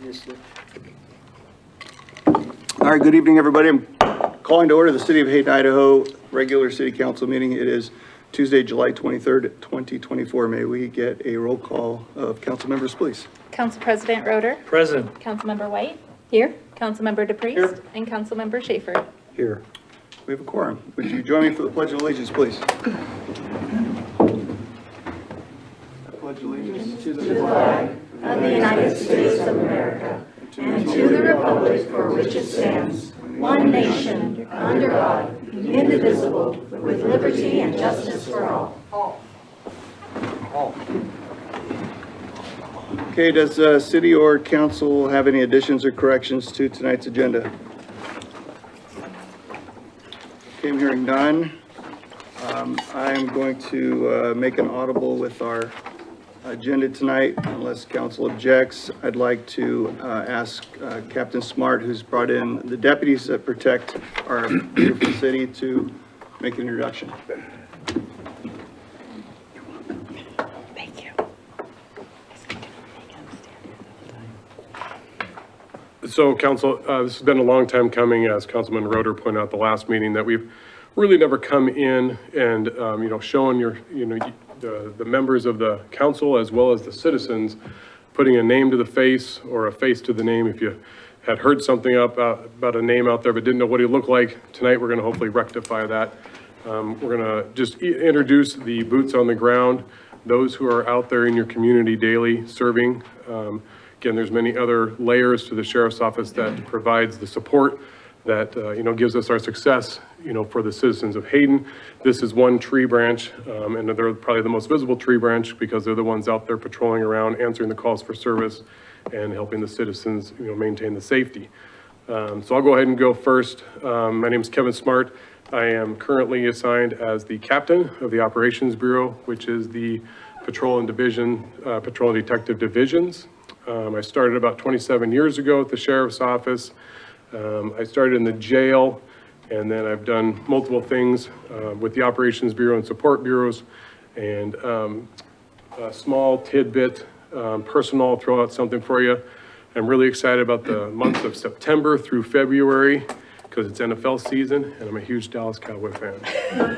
All right, good evening, everybody. I'm calling to order the City of Hayden, Idaho regular city council meeting. It is Tuesday, July 23rd, 2024. May we get a roll call of council members, please? Council President Roeder. Present. Councilmember White. Here. Councilmember DePriest. Here. And Councilmember Schaefer. Here. We have a quorum. Would you join me for the Pledge of Allegiance, please? I pledge allegiance to the flag of the United States of America and to the republic for which it stands, one nation, under God, indivisible, with liberty and justice for all. Okay, does city or council have any additions or corrections to tonight's agenda? Okay, I'm hearing none. I'm going to make an audible with our agenda tonight, unless council objects. I'd like to ask Captain Smart, who's brought in the deputies that protect our beautiful city, to make an introduction. Thank you. So council, this has been a long time coming, as Councilman Roeder pointed out at the last meeting, that we've really never come in and, shown the members of the council as well as the citizens, putting a name to the face or a face to the name. If you had heard something about a name out there but didn't know what he looked like, tonight we're going to hopefully rectify that. We're going to just introduce the boots on the ground, those who are out there in your community daily serving. Again, there's many other layers to the Sheriff's Office that provides the support that, gives us our success, for the citizens of Hayden. This is one tree branch, and they're probably the most visible tree branch because they're the ones out there patrolling around, answering the calls for service and helping the citizens, maintain the safety. So I'll go ahead and go first. My name is Kevin Smart. I am currently assigned as the captain of the Operations Bureau, which is the patrol and detective divisions. I started about 27 years ago at the Sheriff's Office. I started in the jail, and then I've done multiple things with the Operations Bureau and support bureaus, and a small tidbit, personal, I'll throw out something for you. I'm really excited about the months of September through February because it's NFL season, and I'm a huge Dallas Cowboy fan.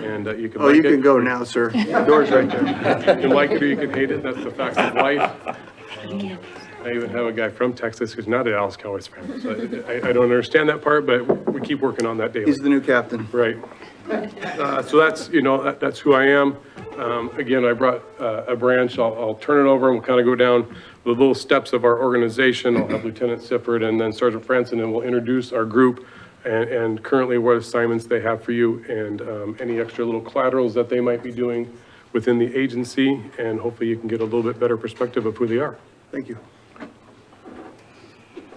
And you can you can go now, sir. The door's right there. You can like it or you can hate it. That's the facts of life. I even have a guy from Texas who's not a Dallas Cowboys fan. So I don't understand that part, but we keep working on that daily. He's the new captain. Right. So that's, that's who I am. Again, I brought a branch. I'll turn it over and we'll kind of go down the little steps of our organization. I'll have Lieutenant Sifford and then Sergeant Franson, and we'll introduce our group and currently what assignments they have for you and any extra little collaterals that they might be doing within the agency. And hopefully you can get a little bit better perspective of who they are. Thank you.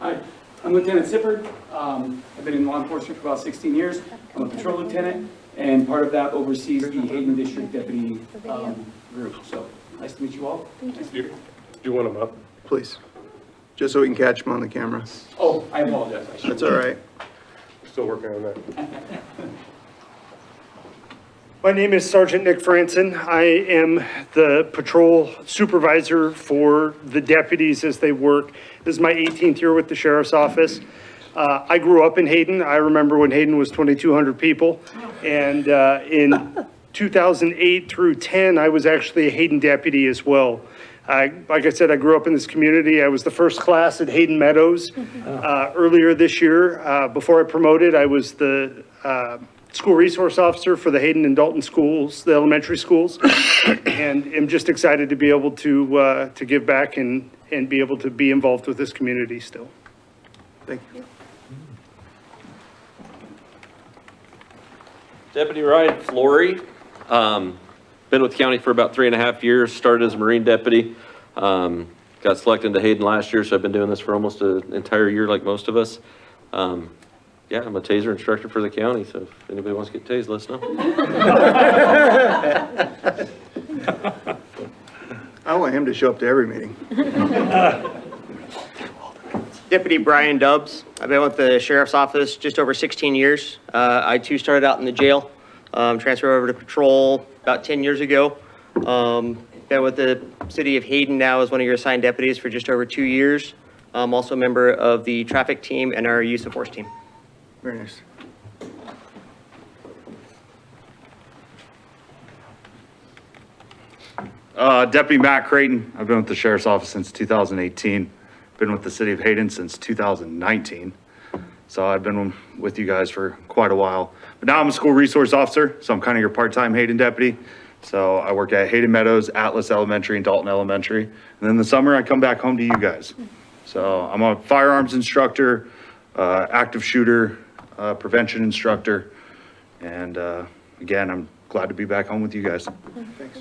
Hi, I'm Lieutenant Sifford. I've been in law enforcement for about 16 years. I'm a patrol lieutenant, and part of that oversees the Hayden District Deputy group. So nice to meet you all. Nice to meet you. Do you want them up? Please. Just so we can catch him on the camera. Oh, I apologize. That's all right. Still working on that. My name is Sergeant Nick Franson. I am the patrol supervisor for the deputies as they work. This is my 18th year with the Sheriff's Office. I grew up in Hayden. I remember when Hayden was 2,200 people. And in 2008 through 10, I was actually a Hayden deputy as well. Like I said, I grew up in this community. I was the first class at Hayden Meadows earlier this year. Before I promoted, I was the school resource officer for the Hayden and Dalton schools, the elementary schools, and am just excited to be able to give back and be able to be involved with this community still. Thank you. Deputy Ryan Flory, been with the county for about 3.5 years, started as a Marine deputy, got selected into Hayden last year, so I've been doing this for almost an entire year like most of us. Yeah, I'm a taser instructor for the county, so if anybody wants to get tased, let us know. I want him to show up to every meeting. Deputy Brian Dubbs. I've been with the Sheriff's Office just over 16 years. I too started out in the jail, transferred over to patrol about 10 years ago. Been with the city of Hayden now as one of your assigned deputies for just over 2 years. I'm also a member of the traffic team and our use of force team. Very nice. Deputy Matt Creighton, I've been with the Sheriff's Office since 2018, been with the City of Hayden since 2019. So I've been with you guys for quite a while. But now I'm a school resource officer, so I'm kind of your part-time Hayden deputy. So I work at Hayden Meadows, Atlas Elementary, and Dalton Elementary. And then in the summer, I come back home to you guys. So I'm a firearms instructor, active shooter, prevention instructor. And again, I'm glad to be back home with you guys. Thanks.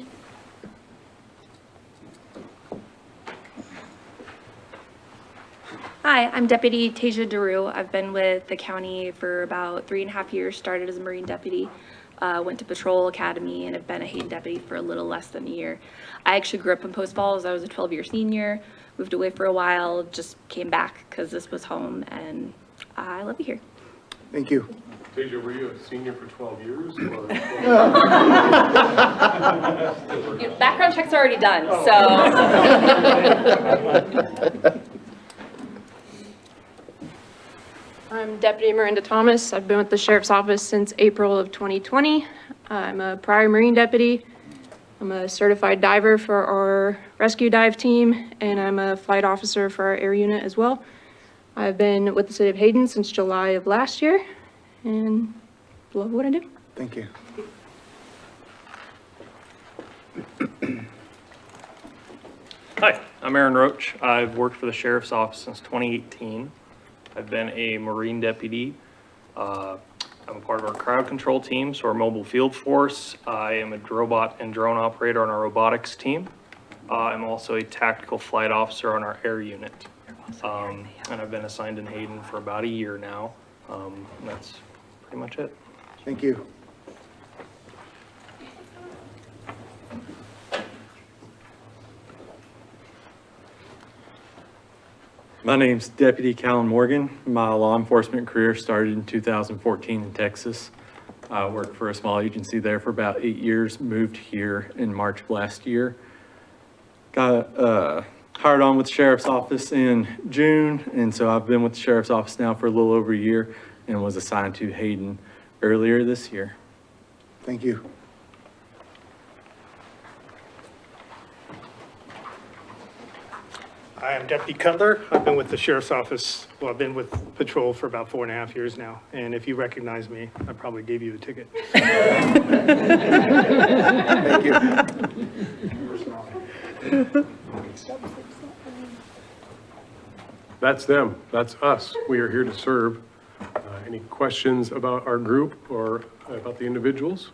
Hi, I'm Deputy Tasia DeRue. I've been with the county for about 3.5 years, started as a Marine deputy, went to Patrol Academy, and have been a Hayden deputy for a little less than a year. I actually grew up in Post Falls. I was a 12-year senior, moved away for a while, just came back because this was home, and I love it here. Thank you. Tasia, were you a senior for 12 years? Or? Background check's already done, so. I'm Deputy Miranda Thomas. I've been with the Sheriff's Office since April of 2020. I'm a prior Marine deputy. I'm a certified diver for our rescue dive team, and I'm a flight officer for our air unit as well. I've been with the City of Hayden since July of last year, and love what I do. Thank you. Hi, I'm Aaron Roach. I've worked for the Sheriff's Office since 2018. I've been a Marine deputy. I'm a part of our crowd control team, so our mobile field force. I am a robot and drone operator on our robotics team. I'm also a tactical flight officer on our air unit. And I've been assigned in Hayden for about a year now. And that's pretty much it. Thank you. My name's Deputy Callan Morgan. My law enforcement career started in 2014 in Texas. I worked for a small agency there for about 8 years, moved here in March of last year. Got hired on with the Sheriff's Office in June, and so I've been with the Sheriff's Office now for a little over a year and was assigned to Hayden earlier this year. Thank you. I am Deputy Cutler. I've been with the Sheriff's Office, well, I've been with Patrol for about 4.5 years now. And if you recognize me, I probably gave you a ticket. Thank you. That's them. That's us. We are here to serve. Any questions about our group or about the individuals?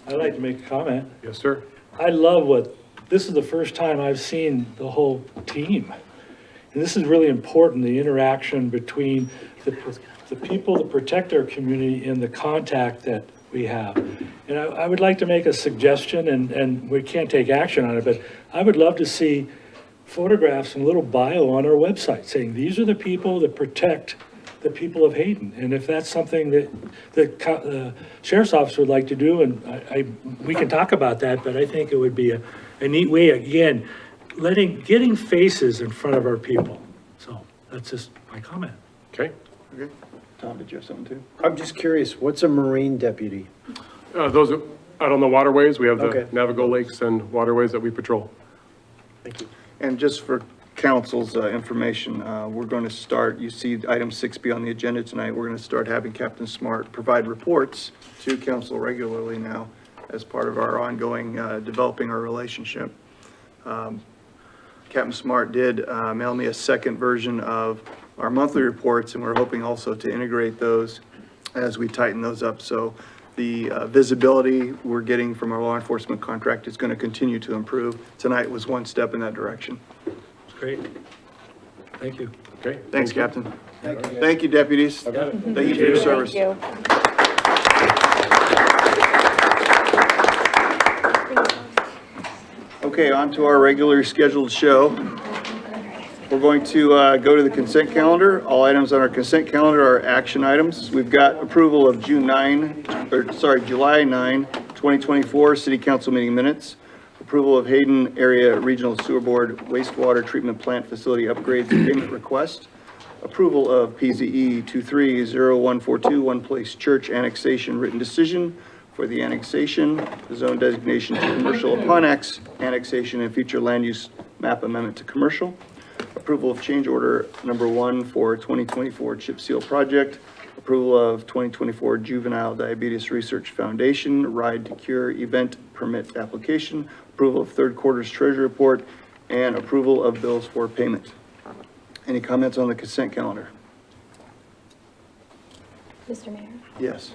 I'd like to make a comment. Yes, sir. I love this is the first time I've seen the whole team. And this is really important, the interaction between the people that protect our community and the contact that we have. And I would like to make a suggestion, and we can't take action on it, but I would love to see photographs and a little bio on our website saying, these are the people that protect the people of Hayden. And if that's something that the Sheriff's Office would like to do, and we can talk about that, but I think it would be a neat way, again, getting faces in front of our people. So that's just my comment. Okay. Okay. Tom, did you have something too? I'm just curious, what's a Marine deputy? Those are out on the waterways. We have the Okay. Navigo lakes and waterways that we patrol. Thank you. And just for council's information, we're going to start, you see item 6B on the agenda tonight, we're going to start having Captain Smart provide reports to council regularly now as part of our ongoing developing our relationship. Captain Smart did mail me a second version of our monthly reports, and we're hoping also to integrate those as we tighten those up. So the visibility we're getting from our law enforcement contract is going to continue to improve. Tonight was one step in that direction. Great. Thank you. Okay. Thanks, Captain. Thank you, deputies. Thank you for your service. Thank you. Okay, on to our regularly scheduled show. We're going to go to the consent calendar. All items on our consent calendar are action items. We've got approval of July 9, 2024 City Council meeting minutes, Approval of Hayden Area Regional Sewer Board wastewater treatment plant facility upgrades payment request. Approval of PZE 230142 One Place Church annexation written decision for the annexation, zone designation to commercial upon annexation and future land use map amendment to commercial. Approval of change order number 1 for 2024 chip seal project. Approval of 2024 Juvenile Diabetes Research Foundation Ride to Cure event permit application. Approval of third quarter's treasury report and approval of bills for payment. Any comments on the consent calendar? Mr. Mayor? Yes.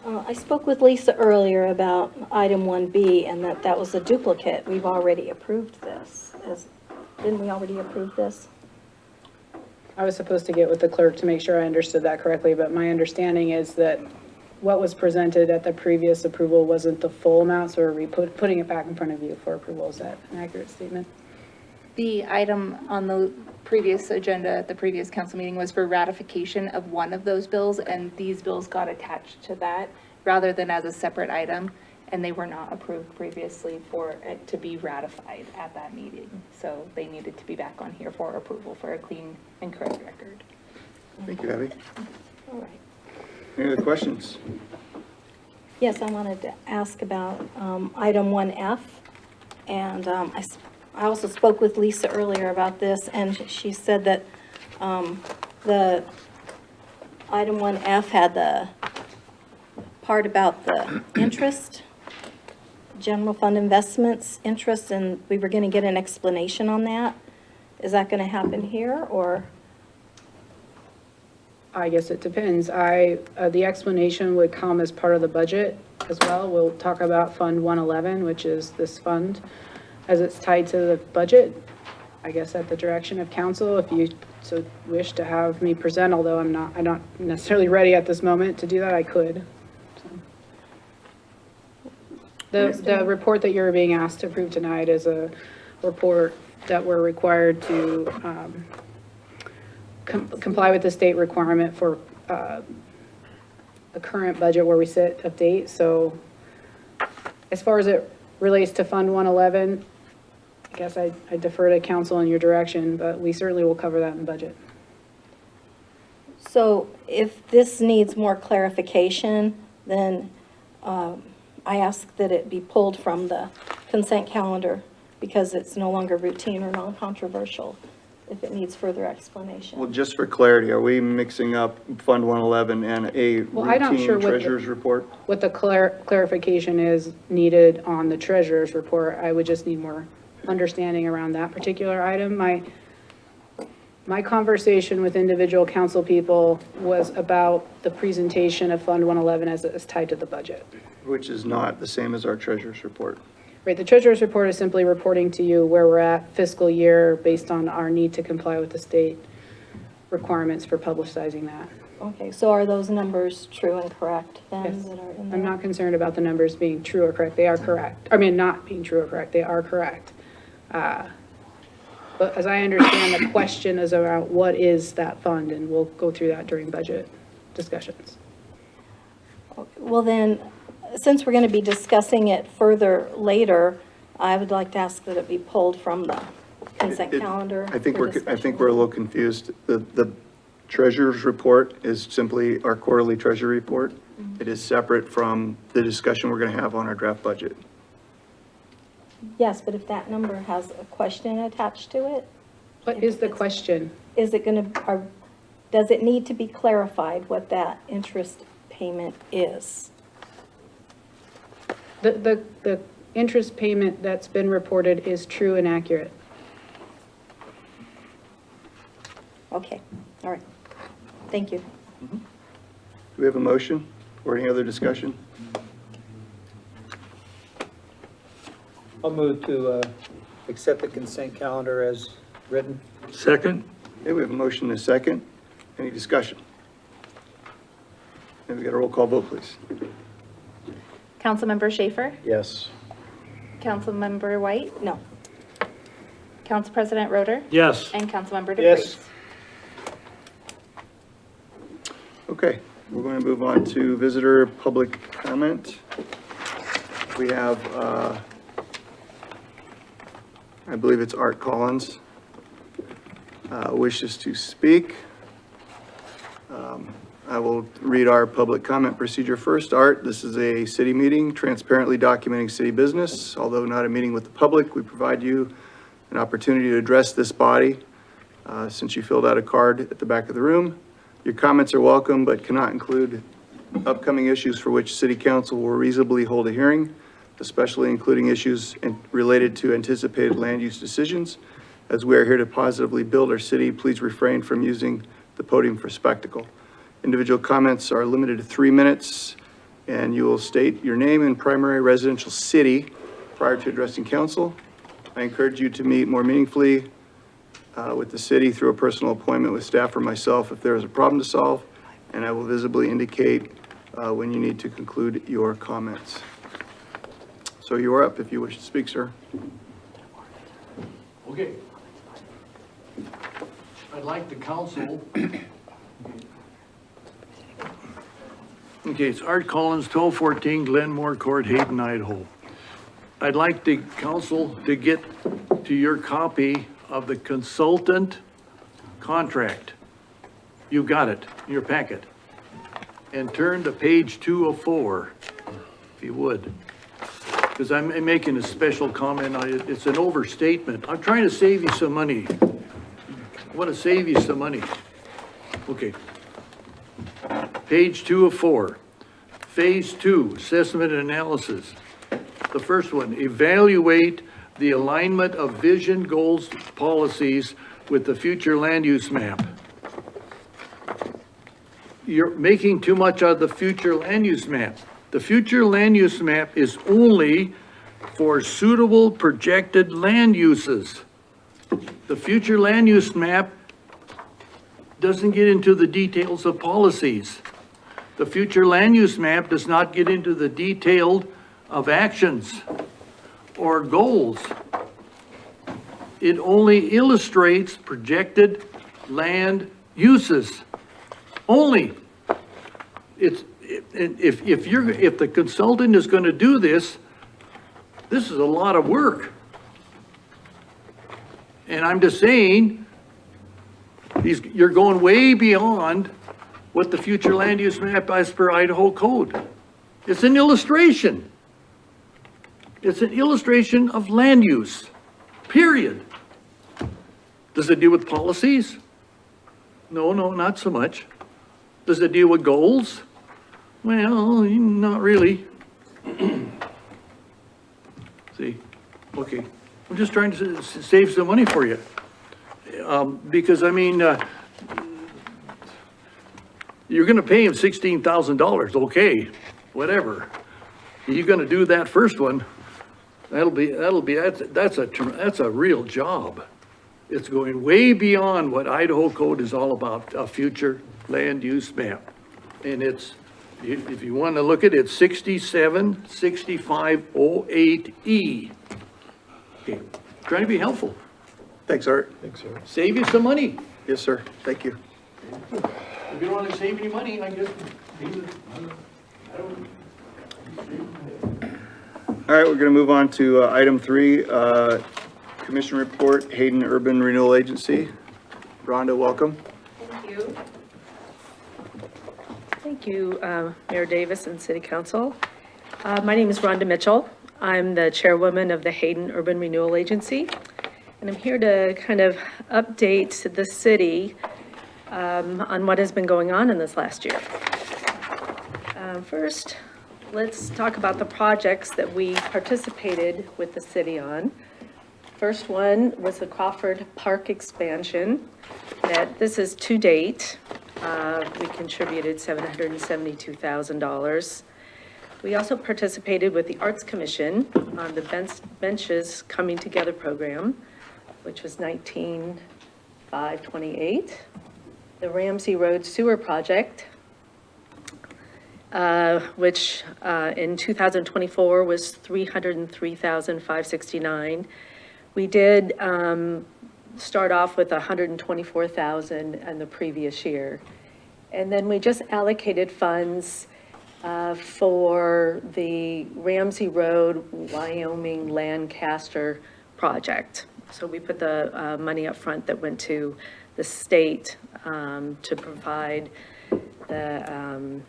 I spoke with Lisa earlier about item 1B and that was a duplicate. We've already approved this. Didn't we already approve this? I was supposed to get with the clerk to make sure I understood that correctly, but my understanding is that what was presented at the previous approval wasn't the full amount, so we're putting it back in front of you for approval. Is that an accurate statement? The item on the previous agenda at the previous council meeting was for ratification of one of those bills, and these bills got attached to that rather than as a separate item, and they were not approved previously for it to be ratified at that meeting. So they needed to be back on here for approval for a clean and correct record. Thank you, Abby. All right. Any other questions? Yes, I wanted to ask about item 1F. And I also spoke with Lisa earlier about this, and she said that the item 1F had the part about the interest, general fund investments interest, and we were going to get an explanation on that. Is that going to happen here, or? I guess it depends. The explanation would come as part of the budget as well. We'll talk about Fund 111, which is this fund, as it's tied to the budget, I guess at the direction of council, if you so wish to have me present, although I'm not necessarily ready at this moment to do that, I could. The report that you're being asked to approve tonight is a report that we're required to comply with the state requirement for the current budget where we sit of date. So as far as it relates to Fund 111, I guess I defer to council in your direction, but we certainly will cover that in budget. So if this needs more clarification, then I ask that it be pulled from the consent calendar because it's no longer routine or non-controversial if it needs further explanation. Well, just for clarity, are we mixing up Fund 111 and a Well, I'm not sure routine treasurer's report? what the clarification is needed on the treasurer's report. I would just need more understanding around that particular item. My conversation with individual council people was about the presentation of Fund 111 as it is tied to the budget. Which is not the same as our treasurer's report. Right, the treasurer's report is simply reporting to you where we're at fiscal year based on our need to comply with the state requirements for publicizing that. Okay, so are those numbers true and correct then Yes. that are in there? I'm not concerned about the numbers being true or correct. They are correct. I mean, not being true or correct. They are correct. But as I understand, the question is around what is that fund, and we'll go through that during budget discussions. Well then, since we're going to be discussing it further later, I would like to ask that it be pulled from the consent calendar. I think for we're discussion. a little confused. The treasurer's report is simply our quarterly treasury report. It is separate from the discussion we're going to have on our draft budget. Yes, but if that number has a question attached to it, What is the question? is it going to, does it need to be clarified what that interest payment is? The interest payment that's been reported is true and accurate. Okay, all right. Thank you. Do we have a motion or any other discussion? I'll move to accept the consent calendar as written. Second? Okay, we have a motion and a second. Any discussion? And we got a roll call vote, please. Councilmember Schaefer? Yes. Councilmember White? No. Council President Roeder? Yes. And Councilmember DePreez? Yes. Okay, we're going to move on to visitor public comment. We have I believe it's Art Collins, wishes to speak. I will read our public comment procedure first. Art, this is a city meeting transparently documenting city business. Although not a meeting with the public, we provide you an opportunity to address this body since you filled out a card at the back of the room. Your comments are welcome, but cannot include upcoming issues for which city council will reasonably hold a hearing, especially including issues related to anticipated land use decisions. As we are here to positively build our city, please refrain from using the podium for spectacle. Individual comments are limited to 3 minutes, and you will state your name and primary residential city prior to addressing council. I encourage you to meet more meaningfully with the city through a personal appointment with staff or myself if there is a problem to solve, and I will visibly indicate when you need to conclude your comments. So you are up if you wish to speak, sir. Okay. I'd like the council. Okay, it's Art Collins, 1214 Glenmore Court, Hayden, Idaho. I'd like the council to get to your copy of the consultant contract. You got it in your packet. And turn to page 204, if you would. Because I'm making a special comment. It's an overstatement. I'm trying to save you some money. I want to save you some money. Okay. Page 204, phase 2, assessment and analysis. The first one, evaluate the alignment of vision, goals, policies with the future land use map. You're making too much of the future land use map. The future land use map is only for suitable projected land uses. The future land use map doesn't get into the details of policies. The future land use map does not get into the detail of actions or goals. It only illustrates projected land uses. Only. If the consultant is going to do this, this is a lot of work. And I'm just saying, you're going way beyond what the future land use map as per Idaho code. It's an illustration. It's an illustration of land use, period. Does it deal with policies? No, not so much. Does it deal with goals? Well, not really. See, okay. I'm just trying to save some money for you. Because I mean, you're gonna pay him $16,000, okay, whatever. You're gonna do that first one, that's a real job. It's going way beyond what Idaho code is all about, a future land use map. And it's, if you wanna look at it, 676508E. Okay, trying to be helpful. Thanks, Art. Thanks, sir. Save you some money. Yes, sir. Thank you. If you don't want to save any money, I guess. All right, we're going to move on to item 3, Commission Report, Hayden Urban Renewal Agency. Rhonda, welcome. Thank you. Thank you, Mayor Davis and City Council. My name is Rhonda Mitchell. I'm the chairwoman of the Hayden Urban Renewal Agency, and I'm here to kind of update the city on what has been going on in this last year. First, let's talk about the projects that we participated with the city on. First one was the Crawford Park expansion. This is to date. We contributed $772,000. We also participated with the Arts Commission on the Benches Coming Together program, which was 19/5/28. The Ramsey Road Sewer Project, which in 2024 was $303,569. We did start off with $124,000 in the previous year. And then we just allocated funds for the Ramsey Road, Wyoming Lancaster project. So we put the money up front that went to the state to provide the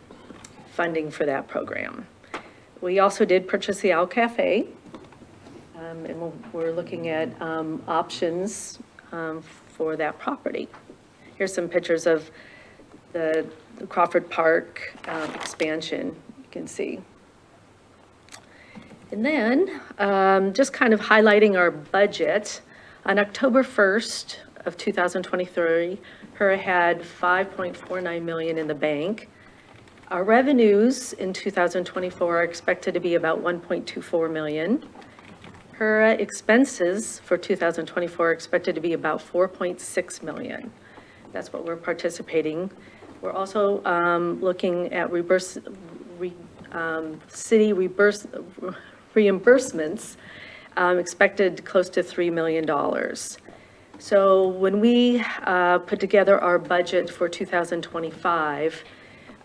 funding for that program. We also did purchase the Owl Cafe, and we're looking at options for that property. Here's some pictures of the Crawford Park expansion, you can see. And then, just kind of highlighting our budget, on October 1st of 2023, HERA had $5.49 million in the bank. Our revenues in 2024 are expected to be about $1.24 million. HERA expenses for 2024 are expected to be about $4.6 million. That's what we're participating. We're also looking at city reimbursements, expected close to $3 million. So when we put together our budget for 2025,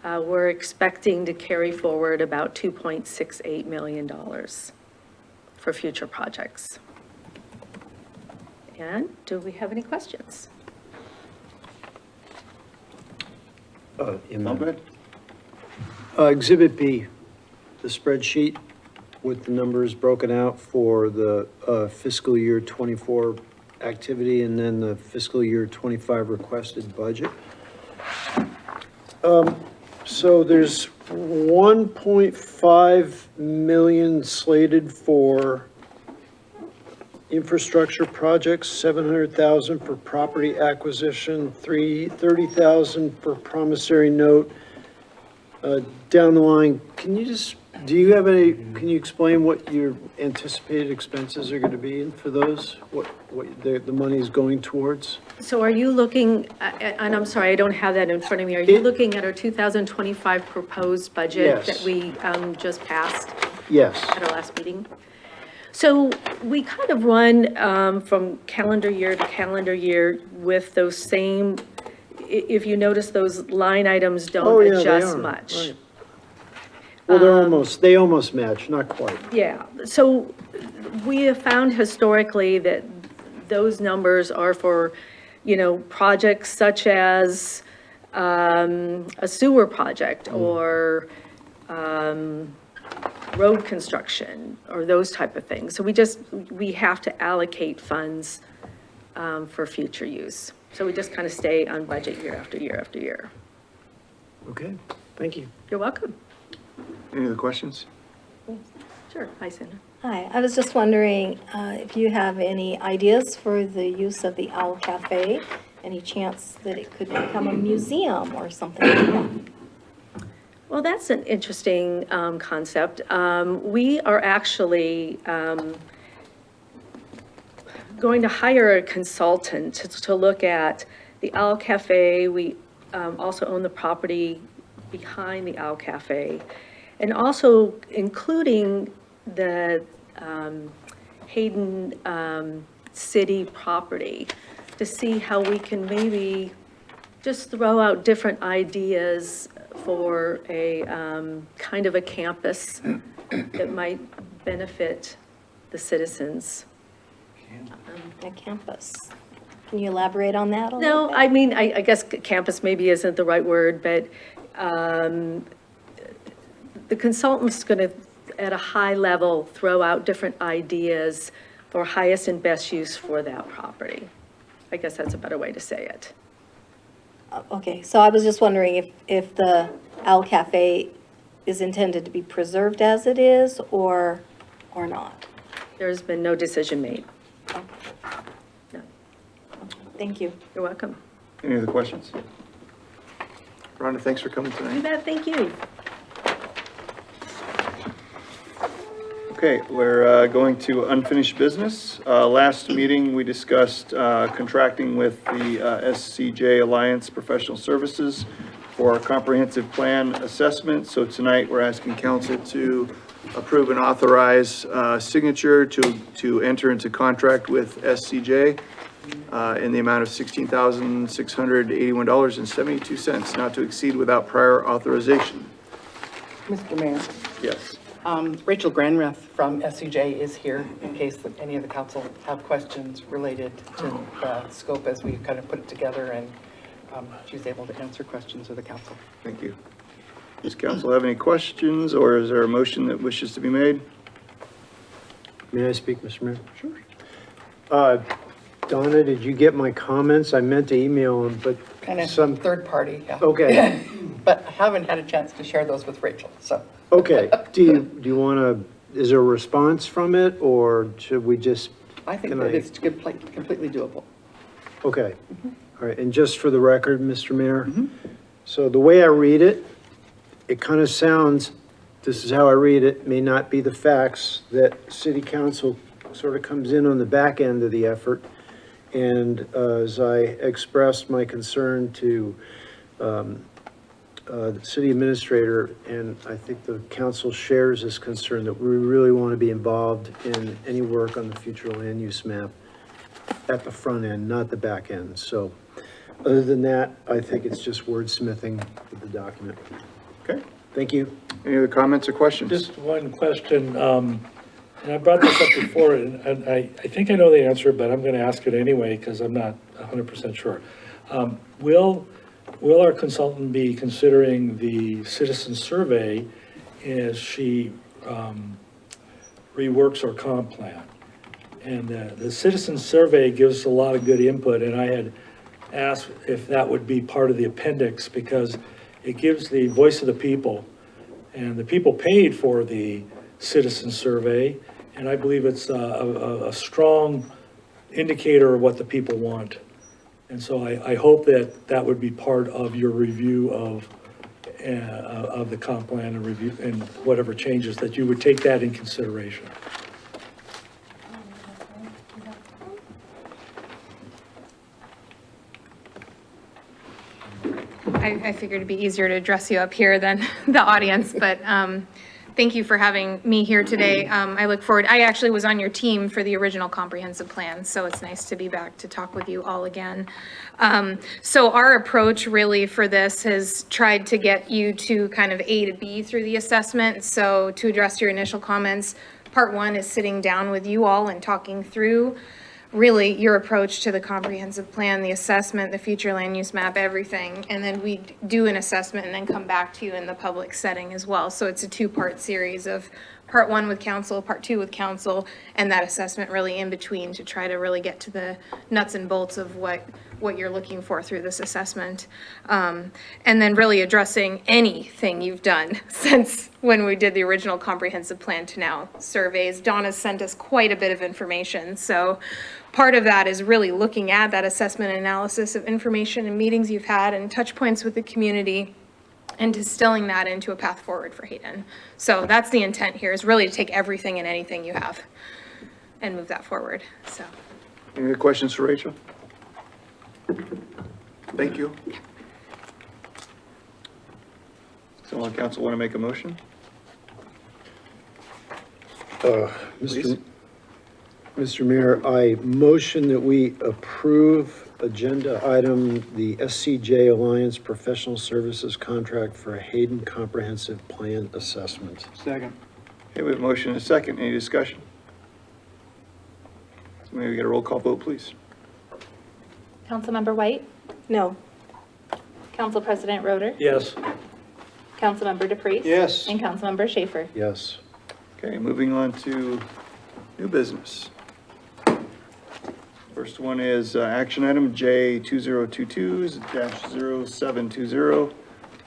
we're expecting to carry forward about $2.68 million for future projects. And do we have any questions? Exhibit B, the spreadsheet with the numbers broken out for the fiscal year 24 activity and then the fiscal year 25 requested budget. So there's 1.5 million slated for infrastructure projects, 700,000 for property acquisition, 30,000 for promissory note. Down the line, can you explain what your anticipated expenses are going to be for those? What the money is going towards? So are you looking, and I'm sorry, I don't have that in front of me. Are you looking at our 2025 proposed budget Yes. that we just passed? Yes. At our last meeting? So we kind of run from calendar year to calendar year with those same, if you notice, those line items don't adjust much. Right. Well, they almost match, not quite. Yeah, so we have found historically that those numbers are for, projects such as a sewer project or road construction or those type of things. So we have to allocate funds for future use. So we just kind of stay on budget year after year after year. Okay, thank you. You're welcome. Any other questions? Sure, hi Sandra. Hi, I was just wondering if you have any ideas for the use of the Owl Cafe? Any chance that it could become a museum or something like that? Well, that's an interesting concept. We are actually going to hire a consultant to look at the Owl Cafe. We also own the property behind the Owl Cafe, and also including the Hayden city property to see how we can maybe just throw out different ideas for a kind of a campus that might benefit the citizens. A campus. Can you elaborate on that a little No, bit? I mean, I guess campus maybe isn't the right word, but the consultant's going to, at a high level, throw out different ideas for highest and best use for that property. I guess that's a better way to say it. Okay, so I was just wondering if the Owl Cafe is intended to be preserved as it is or not? There's been no decision made. No. Thank you. You're welcome. Any other questions? Rhonda, thanks for coming You tonight. bet, thank you. Okay, we're going to unfinished business. Last meeting, we discussed contracting with the SCJ Alliance Professional Services for our comprehensive plan assessment. So tonight, we're asking council to approve and authorize signature to enter into contract with SCJ in the amount of $16,681.72, not to exceed without prior authorization. Mr. Mayor, Yes. Rachel Granrath from SCJ is here in case that any of the council have questions related to the scope as we kind of put it together, and she's able to answer questions of the council. Thank you. Does council have any questions, or is there a motion that wishes to be made? May I speak, Mr. Mayor? Sure. Donna, did you get my comments? I meant to email them, but Kind of some, third party, yeah. okay, But I haven't had a chance to share those with Rachel, so. okay. Do you want to, is there a response from it, or should we just? I think can that it's completely doable. Okay, all right, and just for the record, Mr. Mayor, so the way I read it, it kind of sounds, this is how I read it, may not be the facts, that city council sort of comes in on the back end of the effort. And as I expressed my concern to the city administrator, and I think the council shares this concern, that we really want to be involved in any work on the future land use map at the front end, not the back end. So other than that, I think it's just wordsmithing with the document. Okay. Thank you. Any other comments or questions? Just one question, and I brought this up before, and I think I know the answer, but I'm going to ask it anyway because I'm not 100% sure. Will our consultant be considering the citizen survey as she reworks our comp plan? And the citizen survey gives a lot of good input, and I had asked if that would be part of the appendix because it gives the voice of the people, and the people paid for the citizen survey, and I believe it's a strong indicator of what the people want. And so I hope that that would be part of your review of the comp plan and review and whatever changes, that you would take that in consideration. I figured it'd be easier to address you up here than the audience, but thank you for having me here today. I look forward, I actually was on your team for the original comprehensive plan, so it's nice to be back to talk with you all again. So our approach really for this has tried to get you to kind of A to B through the assessment. So to address your initial comments, part one is sitting down with you all and talking through really your approach to the comprehensive plan, the assessment, the future land use map, everything. And then we do an assessment and then come back to you in the public setting as well. So it's a two-part series of part one with council, part two with council, and that assessment really in between to try to really get to the nuts and bolts of what you're looking for through this assessment. And then really addressing anything you've done since when we did the original comprehensive plan to now. Surveys, Donna's sent us quite a bit of information. So part of that is really looking at that assessment analysis of information and meetings you've had and touch points with the community and distilling that into a path forward for Hayden. So that's the intent here, is really to take everything and anything you have and move that forward, so. Any other questions for Rachel? Thank you. Someone on council want to make a motion? Please. Mr. Mayor, I motion that we approve agenda item, the SCJ Alliance Professional Services Contract for a Hayden Comprehensive Plan Assessment. Second. Okay, we have a motion and a second. Any discussion? Maybe we get a roll call vote, please. Councilmember White? No. Council President Roeder? Yes. Councilmember DePreez? Yes. And Councilmember Schaefer? Yes. Okay, moving on to new business. First one is action item J2022-0720,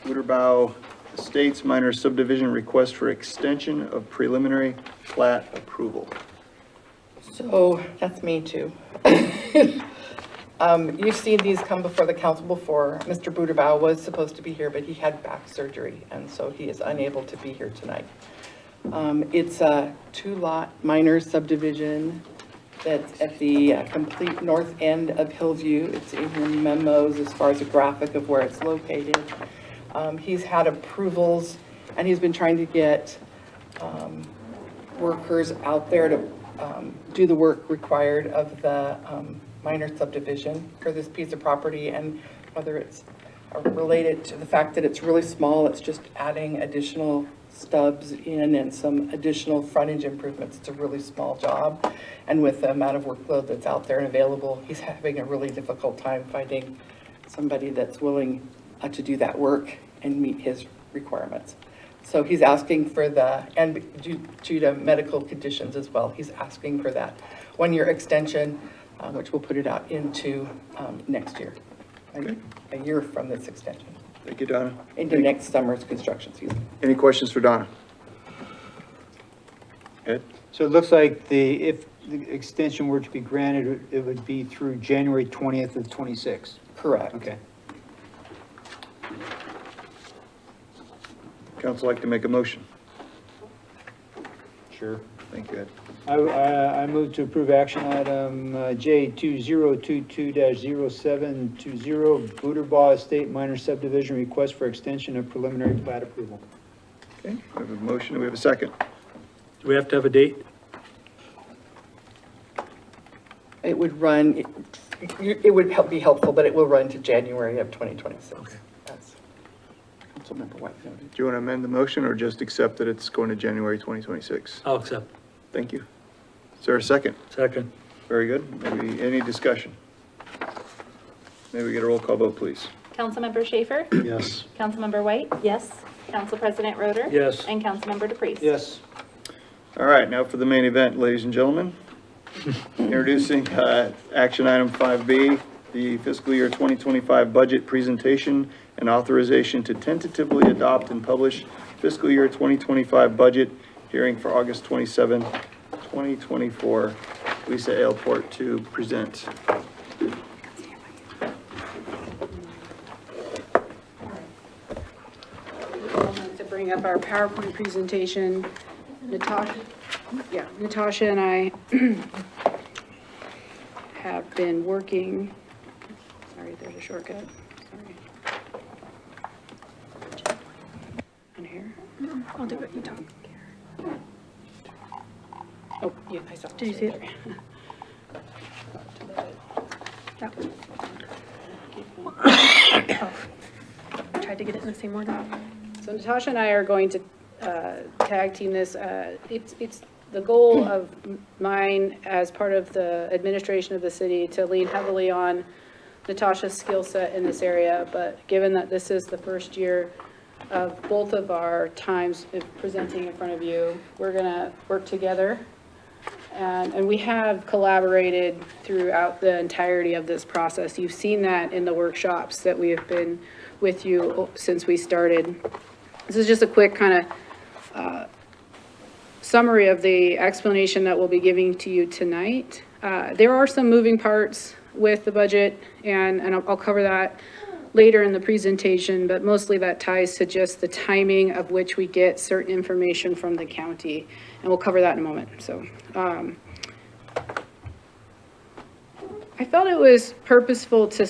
Wooderbow Estates Minor Subdivision Request for Extension of Preliminary Plat Approval. So that's me too. You've seen these come before the council before. Mr. Buderbaugh was supposed to be here, but he had back surgery, and so he is unable to be here tonight. It's a two-lot minor subdivision that's at the complete north end of Hillview. It's in your memos as far as a graphic of where it's located. He's had approvals, and he's been trying to get workers out there to do the work required of the minor subdivision for this piece of property, and whether it's related to the fact that it's really small, it's just adding additional stubs in and some additional frontage improvements. It's a really small job. And with the amount of workload that's out there and available, he's having a really difficult time finding somebody that's willing to do that work and meet his requirements. So he's asking for and due to medical conditions as well, he's asking for that 1-year extension, which will put it out into next year, a year from this extension. Thank you, Donna. Into next summer's construction season. Any questions for Donna? Ed? So it looks like if the extension were to be granted, it would be through January 20th of 26. Correct. Okay. Council like to make a motion? Sure. Thank you, Ed. I move to approve action item J 2022-0720, Booterbaugh Estate Minor Subdivision Request for Extension of Preliminary Plat Approval. Okay, we have a motion, do we have a second? Do we have to have a date? It would run, it would be helpful, but it will run to January of 2026. Okay. That's Councilmember White noted. Do you want to amend the motion or just accept that it's going to January 2026? I'll accept. Thank you. Is there a second? Second. Very good. Maybe any discussion? Maybe we get a roll call vote, please. Councilmember Schaefer? Yes. Councilmember White? Yes. Council President Roder? Yes. And Councilmember DePreez? Yes. All right, now for the main event, ladies and gentlemen. Introducing action item 5B, the fiscal year 2025 budget presentation and authorization to tentatively adopt and publish fiscal year 2025 budget, hearing for August 27, 2024. Lisa Ailport to present. To bring up our PowerPoint presentation, Natasha and I have been working, sorry, there's a shortcut, sorry. On here? I'll do it, you talk. Oh, yeah, I saw. Did you see it? That one. Oh. I tried to get it in the same order. So Natasha and I are going to tag team this. It's the goal of mine as part of the administration of the city to lean heavily on Natasha's skill set in this area, but given that this is the first year of both of our times of presenting in front of you, we're gonna work together. And we have collaborated throughout the entirety of this process. You've seen that in the workshops that we have been with you since we started. This is just a quick kind of summary of the explanation that we'll be giving to you tonight. There are some moving parts with the budget, and I'll cover that later in the presentation, but mostly that ties to just the timing of which we get certain information from the county, and we'll cover that in a moment. So I felt it was purposeful to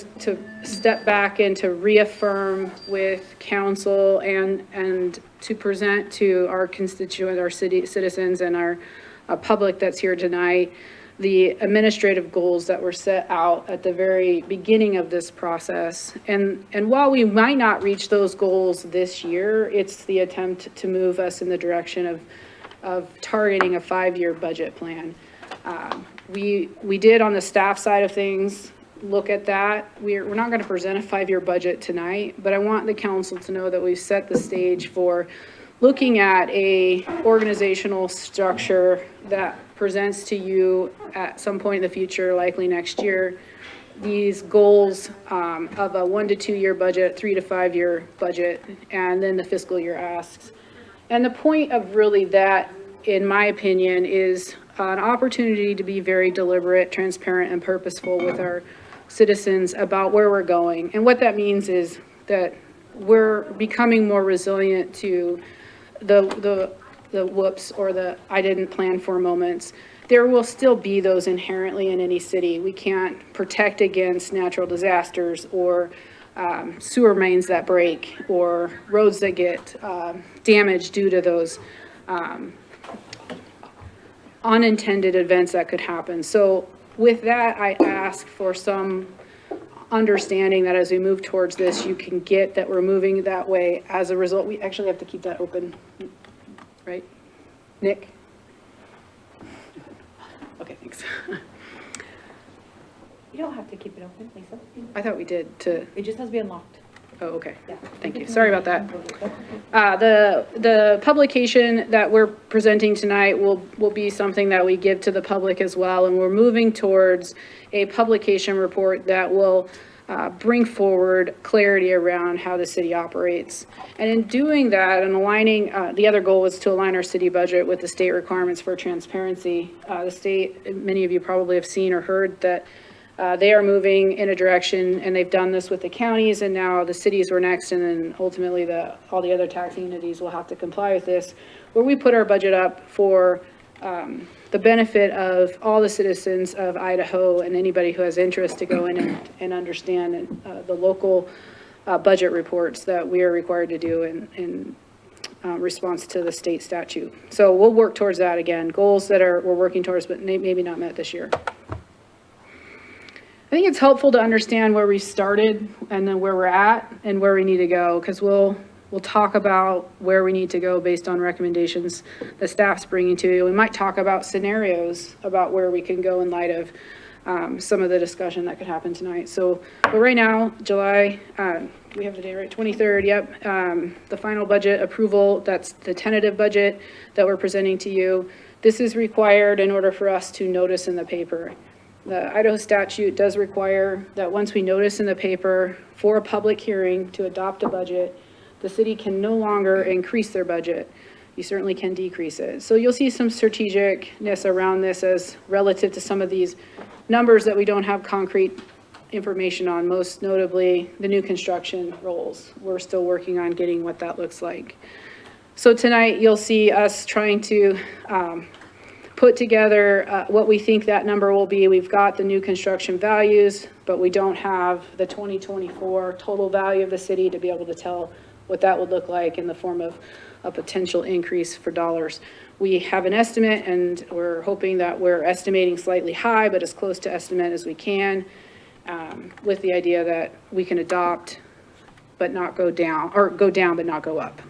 step back and to reaffirm with council and to present to our constituents, our citizens and our public that's here tonight, the administrative goals that were set out at the very beginning of this process. And while we might not reach those goals this year, it's the attempt to move us in the direction of targeting a 5-year budget plan. We did on the staff side of things look at that. We're not going to present a 5-year budget tonight, but I want the council to know that we've set the stage for looking at a organizational structure that presents to you at some point in the future, likely next year, these goals of a 1 to 2 year budget, 3 to 5 year budget, and then the fiscal year asks. And the point of really that, in my opinion, is an opportunity to be very deliberate, transparent, and purposeful with our citizens about where we're going. And what that means is that we're becoming more resilient to the whoops or the I didn't plan for moments. There will still be those inherently in any city. We can't protect against natural disasters or sewer mains that break or roads that get damaged due to those unintended events that could happen. So with that, I ask for some understanding that as we move towards this, you can get that we're moving that way. As a result, we actually have to keep that open. right? Nick? Okay, thanks. You don't have to keep it open, Lisa. I thought we did to, It just has to be unlocked. oh, okay. Yeah. Thank you. Sorry about that. The publication that we're presenting tonight will be something that we give to the public as well. And we're moving towards a publication report that will bring forward clarity around how the city operates. And in doing that and aligning, the other goal was to align our city budget with the state requirements for transparency. The state, many of you probably have seen or heard that they are moving in a direction, and they've done this with the counties, and now the cities were next, and then ultimately all the other taxing entities will have to comply with this, where we put our budget up for the benefit of all the citizens of Idaho and anybody who has interest to go in and understand the local budget reports that we are required to do in response to the state statute. So we'll work towards that again, goals that we're working towards, but maybe not met this year. I think it's helpful to understand where we started and then where we're at and where we need to go, because we'll talk about where we need to go based on recommendations the staff's bringing to you. We might talk about scenarios about where we can go in light of some of the discussion that could happen tonight. So, but right now, July, we have the day right, 23rd, yep. The final budget approval, that's the tentative budget that we're presenting to you. This is required in order for us to notice in the paper. The Idaho statute does require that once we notice in the paper for a public hearing to adopt a budget, the city can no longer increase their budget. You certainly can decrease it. So you'll see some strategicness around this as relative to some of these numbers that we don't have concrete information on, most notably the new construction roles. We're still working on getting what that looks like. So tonight you'll see us trying to put together what we think that number will be. We've got the new construction values, but we don't have the 2024 total value of the city to be able to tell what that would look like in the form of a potential increase for dollars. We have an estimate, and we're hoping that we're estimating slightly high, but as close to estimate as we can, with the idea that we can adopt but not go down, or go down but not go up.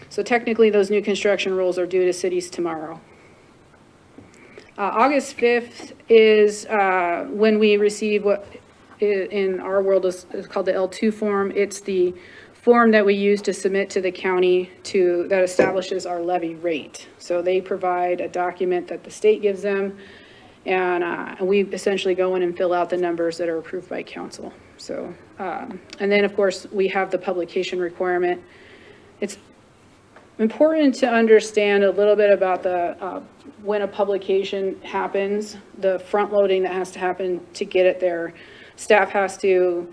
So technically, those new construction rules are due to cities tomorrow. August 5th is when we receive what in our world is called the L2 form. It's the form that we use to submit to the county that establishes our levy rate. So they provide a document that the state gives them, and we essentially go in and fill out the numbers that are approved by council. So, and then of course we have the publication requirement. It's important to understand a little bit about the when a publication happens, the front loading that has to happen to get it there. Staff has to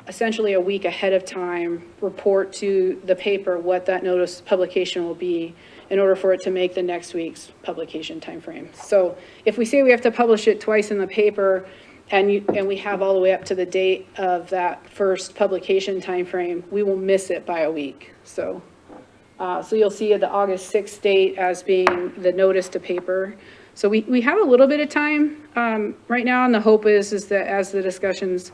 essentially a week ahead of time report to the paper what that notice publication will be in order for it to make the next week's publication timeframe. So if we say we have to publish it twice in the paper and we have all the way up to the date of that first publication timeframe, we will miss it by a week. So you'll see the August 6th date as being the notice to paper. So we have a little bit of time right now, and the hope is that as the discussions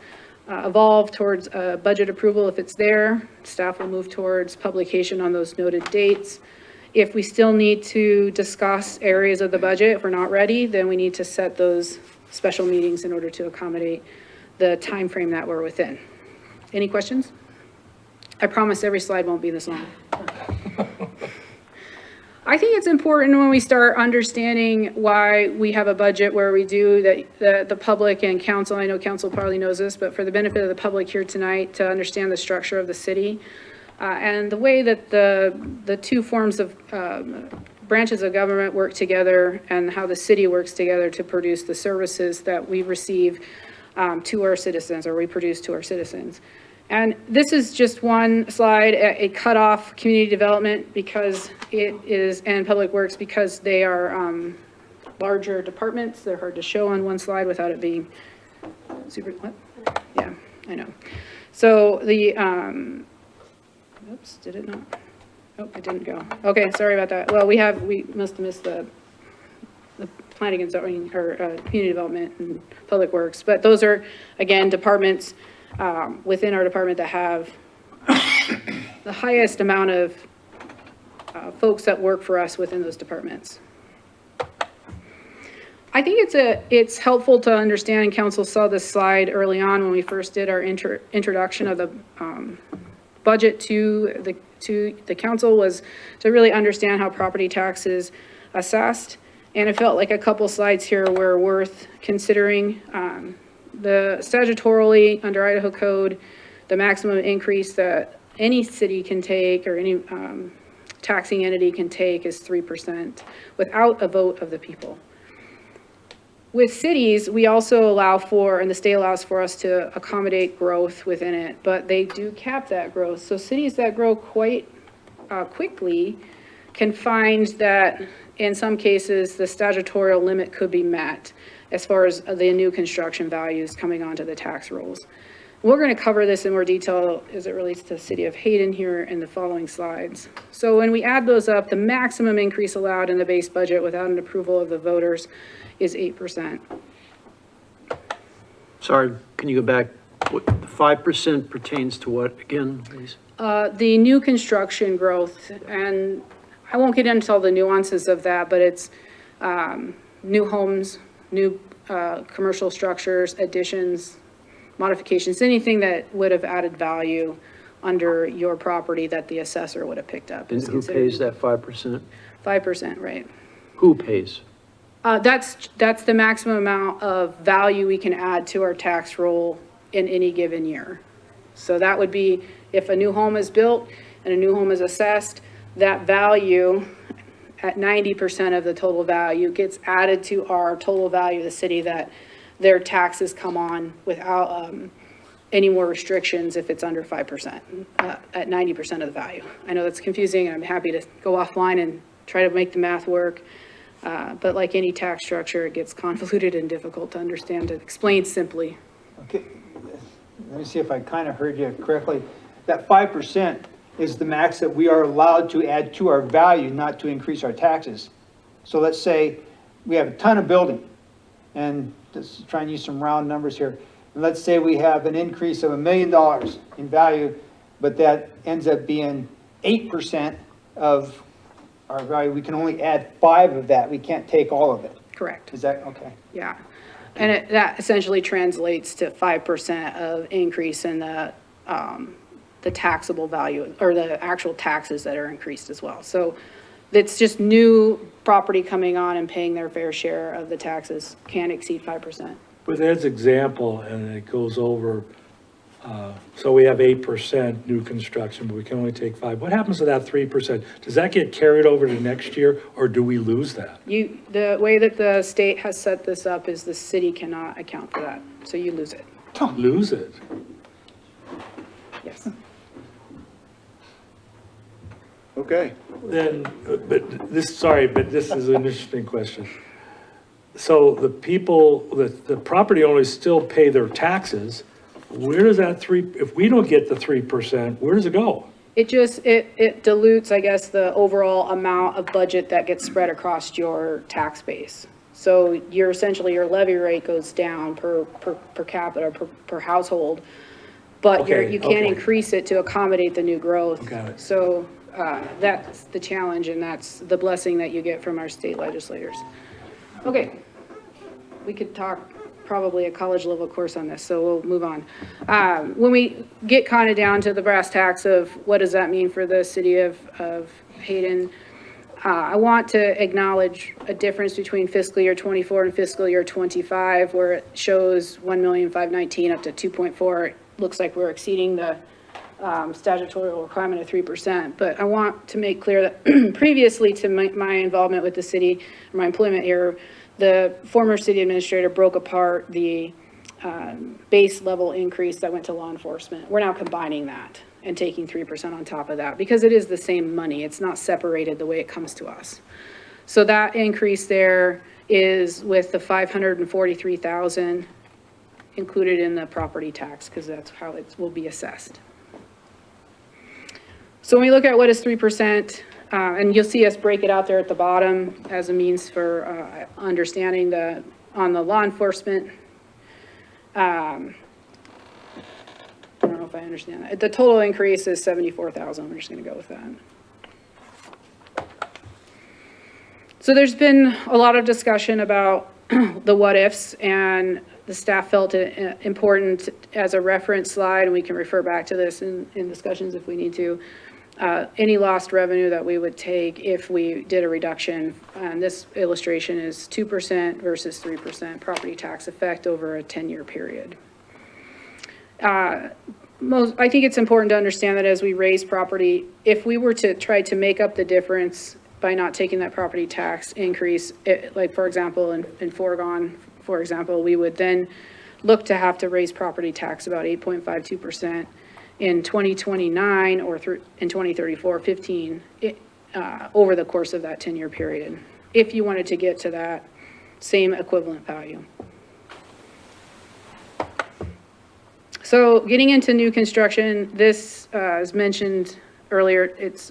evolve towards budget approval, if it's there, staff will move towards publication on those noted dates. If we still need to discuss areas of the budget, if we're not ready, then we need to set those special meetings in order to accommodate the time frame that we're within. Any questions? I promise every slide won't be this long. I think it's important when we start understanding why we have a budget where we do that the public and council, I know council probably knows this, but for the benefit of the public here tonight, to understand the structure of the city and the way that the two forms of branches of government work together and how the city works together to produce the services that we receive to our citizens, or we produce to our citizens. And this is just one slide, a cutoff community development because it is, and public works because they are larger departments. They're hard to show on one slide without it being super, what? Yeah, I know. So the, oops, did it not? Oh, it didn't go. Okay, sorry about that. Well, we must have missed the planning and zoning, or community development and public works. But those are, again, departments within our department that have the highest amount of folks that work for us within those departments. I think it's helpful to understand, and council saw this slide early on when we first did our introduction of the budget to the council, was to really understand how property tax is assessed. And it felt like a couple slides here were worth considering. The statutorily, under Idaho code, the maximum increase that any city can take, or any taxing entity can take, is 3% without a vote of the people. With cities, we also allow for, and the state allows for us to accommodate growth within it, but they do cap that growth. So cities that grow quite quickly can find that in some cases, the statutory limit could be met as far as the new construction values coming onto the tax rolls. We're going to cover this in more detail as it relates to the city of Hayden here in the following slides. So when we add those up, the maximum increase allowed in the base budget without an approval of the voters is 8%. Sorry, can you go back? What, the 5% pertains to what again, please? The new construction growth, and I won't get into all the nuances of that, but it's new homes, new commercial structures, additions, modifications, anything that would have added value under your property that the assessor would have picked up. And who pays that 5%? 5%, right. Who pays? That's the maximum amount of value we can add to our tax roll in any given year. So that would be if a new home is built and a new home is assessed, that value at 90% of the total value gets added to our total value of the city, that their taxes come on without any more restrictions if it's under 5% at 90% of the value. I know that's confusing, and I'm happy to go offline and try to make the math work. But like any tax structure, it gets convoluted and difficult to understand. To explain simply. Okay, let me see if I kind of heard you correctly. That 5% is the max that we are allowed to add to our value, not to increase our taxes. So let's say we have a ton of building, and let's try and use some round numbers here. And let's say we have an increase of $1 million in value, but that ends up being 8% of our value. We can only add 5 of that. We can't take all of it. Correct. Is that okay? Yeah. And that essentially translates to 5% of increase in the taxable value, or the actual taxes that are increased as well. So it's just new property coming on and paying their fair share of the taxes can't exceed 5%. With Ed's example, and it goes over, so we have 8% new construction, but we can only take 5. What happens to that 3%? Does that get carried over to next year, or do we lose that? The way that the state has set this up is the city cannot account for that, so you lose it. Lose it? Yes. Okay. Then, but this is an interesting question. So the people, the property owners still pay their taxes. Where does that if we don't get the 3%, where does it go? It just, it dilutes, I guess, the overall amount of budget that gets spread across your tax base. So essentially your levy rate goes down per capita, per household, but you can't increase it to accommodate the new growth. Got it. So that's the challenge, and that's the blessing that you get from our state legislators. Okay, we could talk probably a college level course on this, so we'll move on. When we get kind of down to the brass tacks of what does that mean for the city of Hayden, I want to acknowledge a difference between fiscal year 24 and fiscal year 25, where it shows 1,519,000 up to 2.4. It looks like we're exceeding the statutory requirement of 3%. But I want to make clear that previously to my involvement with the city, my employment here, the former city administrator broke apart the base level increase that went to law enforcement. We're now combining that and taking 3% on top of that, because it is the same money. It's not separated the way it comes to us. So that increase there is with the 543,000 included in the property tax, because that's how it will be assessed. So when we look at what is 3%, and you'll see us break it out there at the bottom as a means for understanding on the law enforcement. I don't know if I understand that. The total increase is 74,000. We're just going to go with that. So there's been a lot of discussion about the what ifs, and the staff felt it important as a reference slide, and we can refer back to this in discussions if we need to. Any lost revenue that we would take if we did a reduction, and this illustration is 2% versus 3% property tax effect over a 10-year period. I think it's important to understand that as we raise property, if we were to try to make up the difference by not taking that property tax increase, like for example, in Foregone, for example, we would then look to have to raise property tax about 8.52% in 2029 or in 2034, 15, over the course of that 10-year period, if you wanted to get to that same equivalent value. So getting into new construction, this, as mentioned earlier, it's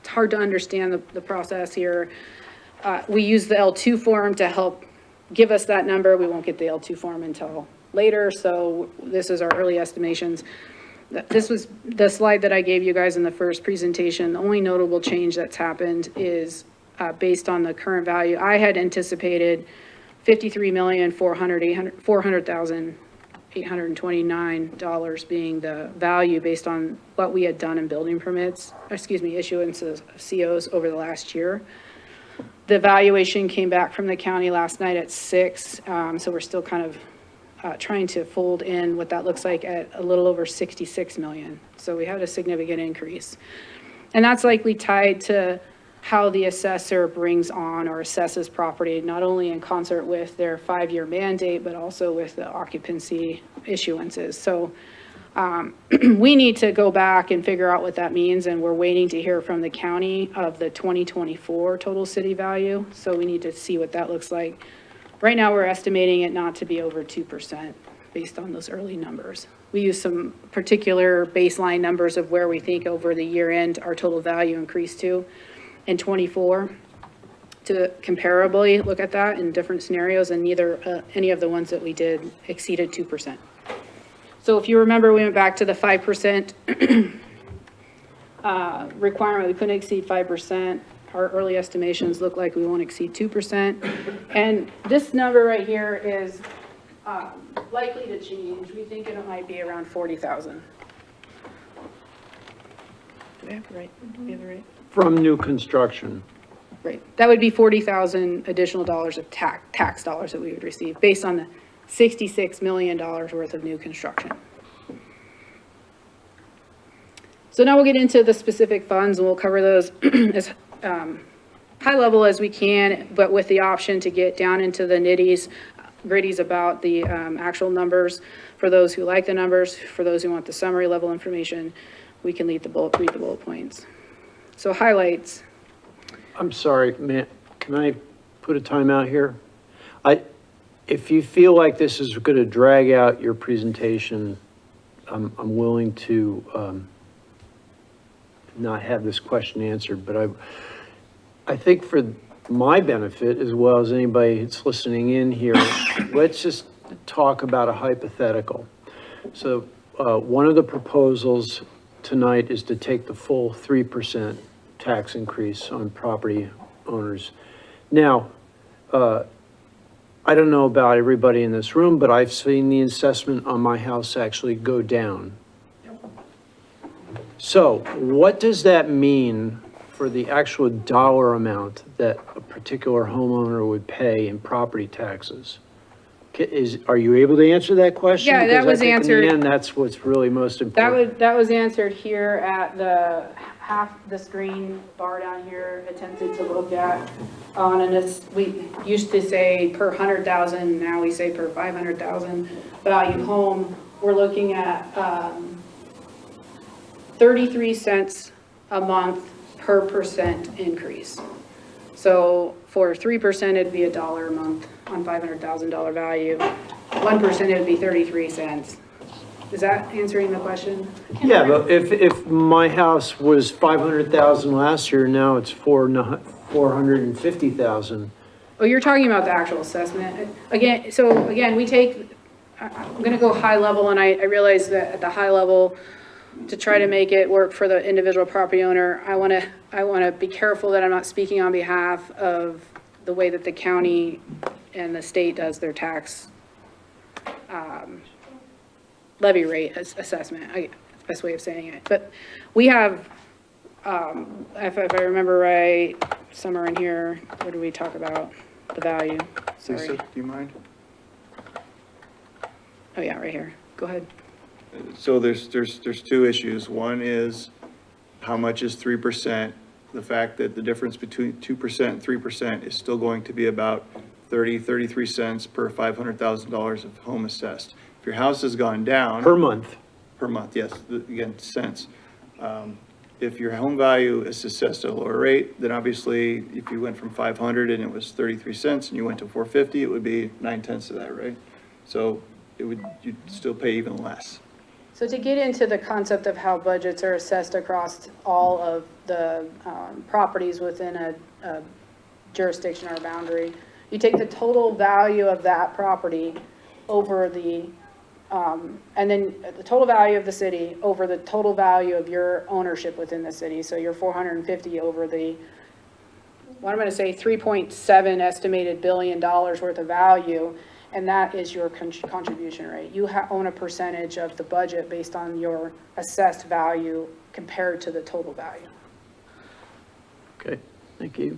hard to understand the process here. We use the L2 form to help give us that number. We won't get the L2 form until later, so this is our early estimations. This was the slide that I gave you guys in the first presentation. The only notable change that's happened is based on the current value. I had anticipated $53,400,829 being the value based on what we had done in building permits, issuances of COs over the last year. The valuation came back from the county last night at 6, so we're still kind of trying to fold in what that looks like at a little over 66 million. So we had a significant increase. And that's likely tied to how the assessor brings on or assesses property, not only in concert with their 5-year mandate, but also with the occupancy issuances. So we need to go back and figure out what that means, and we're waiting to hear from the county of the 2024 total city value. So we need to see what that looks like. Right now, we're estimating it not to be over 2% based on those early numbers. We use some particular baseline numbers of where we think over the year end our total value increased to in 24 to comparably look at that in different scenarios, and neither any of the ones that we did exceeded 2%. So if you remember, we went back to the 5% requirement. We couldn't exceed 5%. Our early estimations look like we won't exceed 2%. And this number right here is likely to change. We think it might be around 40,000. Do we have the right? Do we have the right? From new construction. Right. That would be 40,000 additional dollars of tax dollars that we would receive based on the $66 million worth of new construction. So now we'll get into the specific funds, and we'll cover those as high level as we can, but with the option to get down into the gritties about the actual numbers. For those who like the numbers, for those who want the summary level information, we can read the bullet points. So highlights. I'm sorry, man, can I put a timeout here? If you feel like this is going to drag out your presentation, I'm willing to not have this question answered, but I think for my benefit, as well as anybody that's listening in here, let's just talk about a hypothetical. So one of the proposals tonight is to take the full 3% tax increase on property owners. Now, I don't know about everybody in this room, but I've seen the assessment on my house actually go down. So what does that mean for the actual dollar amount that a particular homeowner would pay in property taxes? Are you able to answer that question? Yeah, that was answered. In the end, that's what's really most important. That was answered here at the the screen bar down here attempted to look at on, and we used to say per 100,000, now we say per 500,000 value home. We're looking at 33 cents a month per % increase. So for 3%, it'd be $1 a month on $500,000 value. 1%, it would be 33 cents. Is that answering the question? Yeah, but if my house was 500,000 last year, now it's 450,000. Oh, you're talking about the actual assessment. Again, we take, I'm gonna go high level, and I realize that at the high level, to try to make it work for the individual property owner, I wanna be careful that I'm not speaking on behalf of the way that the county and the state does their tax levy rate assessment, best way of saying it. But we have, if I remember right, somewhere in here, where do we talk about the value? Sorry. Lisa, do you mind? Oh, yeah, right here. Go ahead. So there's two issues. One is how much is 3%? The fact that the difference between 2% and 3% is still going to be about 33 cents per $500,000 of home assessed. If your house has gone down. Per month. Per month, yes, again, cents. If your home value is assessed at a lower rate, then obviously if you went from 500 and it was 33 cents and you went to 450, it would be 9/10 of that, right? So you'd still pay even less. So to get into the concept of how budgets are assessed across all of the properties within a jurisdiction or boundary, you take the total value of that property over the, and then the total value of the city over the total value of your ownership within the city. So you're 450 over the, what I'm going to say, 3.7 estimated billion dollars worth of value. And that is your contribution rate. You own a percentage of the budget based on your assessed value compared to the total value. Okay, thank you.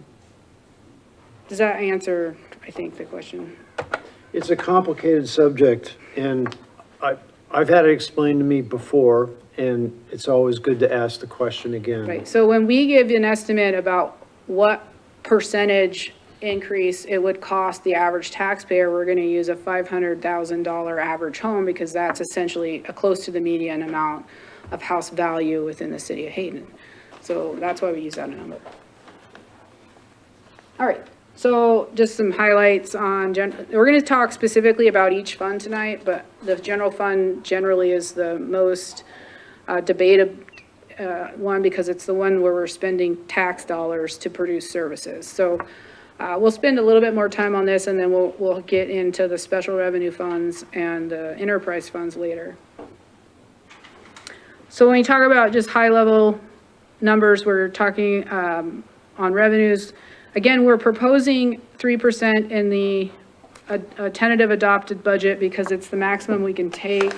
Does that answer, I think, the question? It's a complicated subject, and I've had it explained to me before, and it's always good to ask the question again. Right, so when we give an estimate about what percentage increase it would cost the average taxpayer, we're going to use a $500,000 average home because that's essentially close to the median amount of house value within the city of Hayden. So that's why we use that number. All right, so just some highlights on, we're going to talk specifically about each fund tonight, but the general fund generally is the most debated one because it's the one where we're spending tax dollars to produce services. So we'll spend a little bit more time on this and then we'll get into the special revenue funds and enterprise funds later. So when you talk about just high level numbers, we're talking on revenues. Again, we're proposing 3% in the tentative adopted budget because it's the maximum we can take.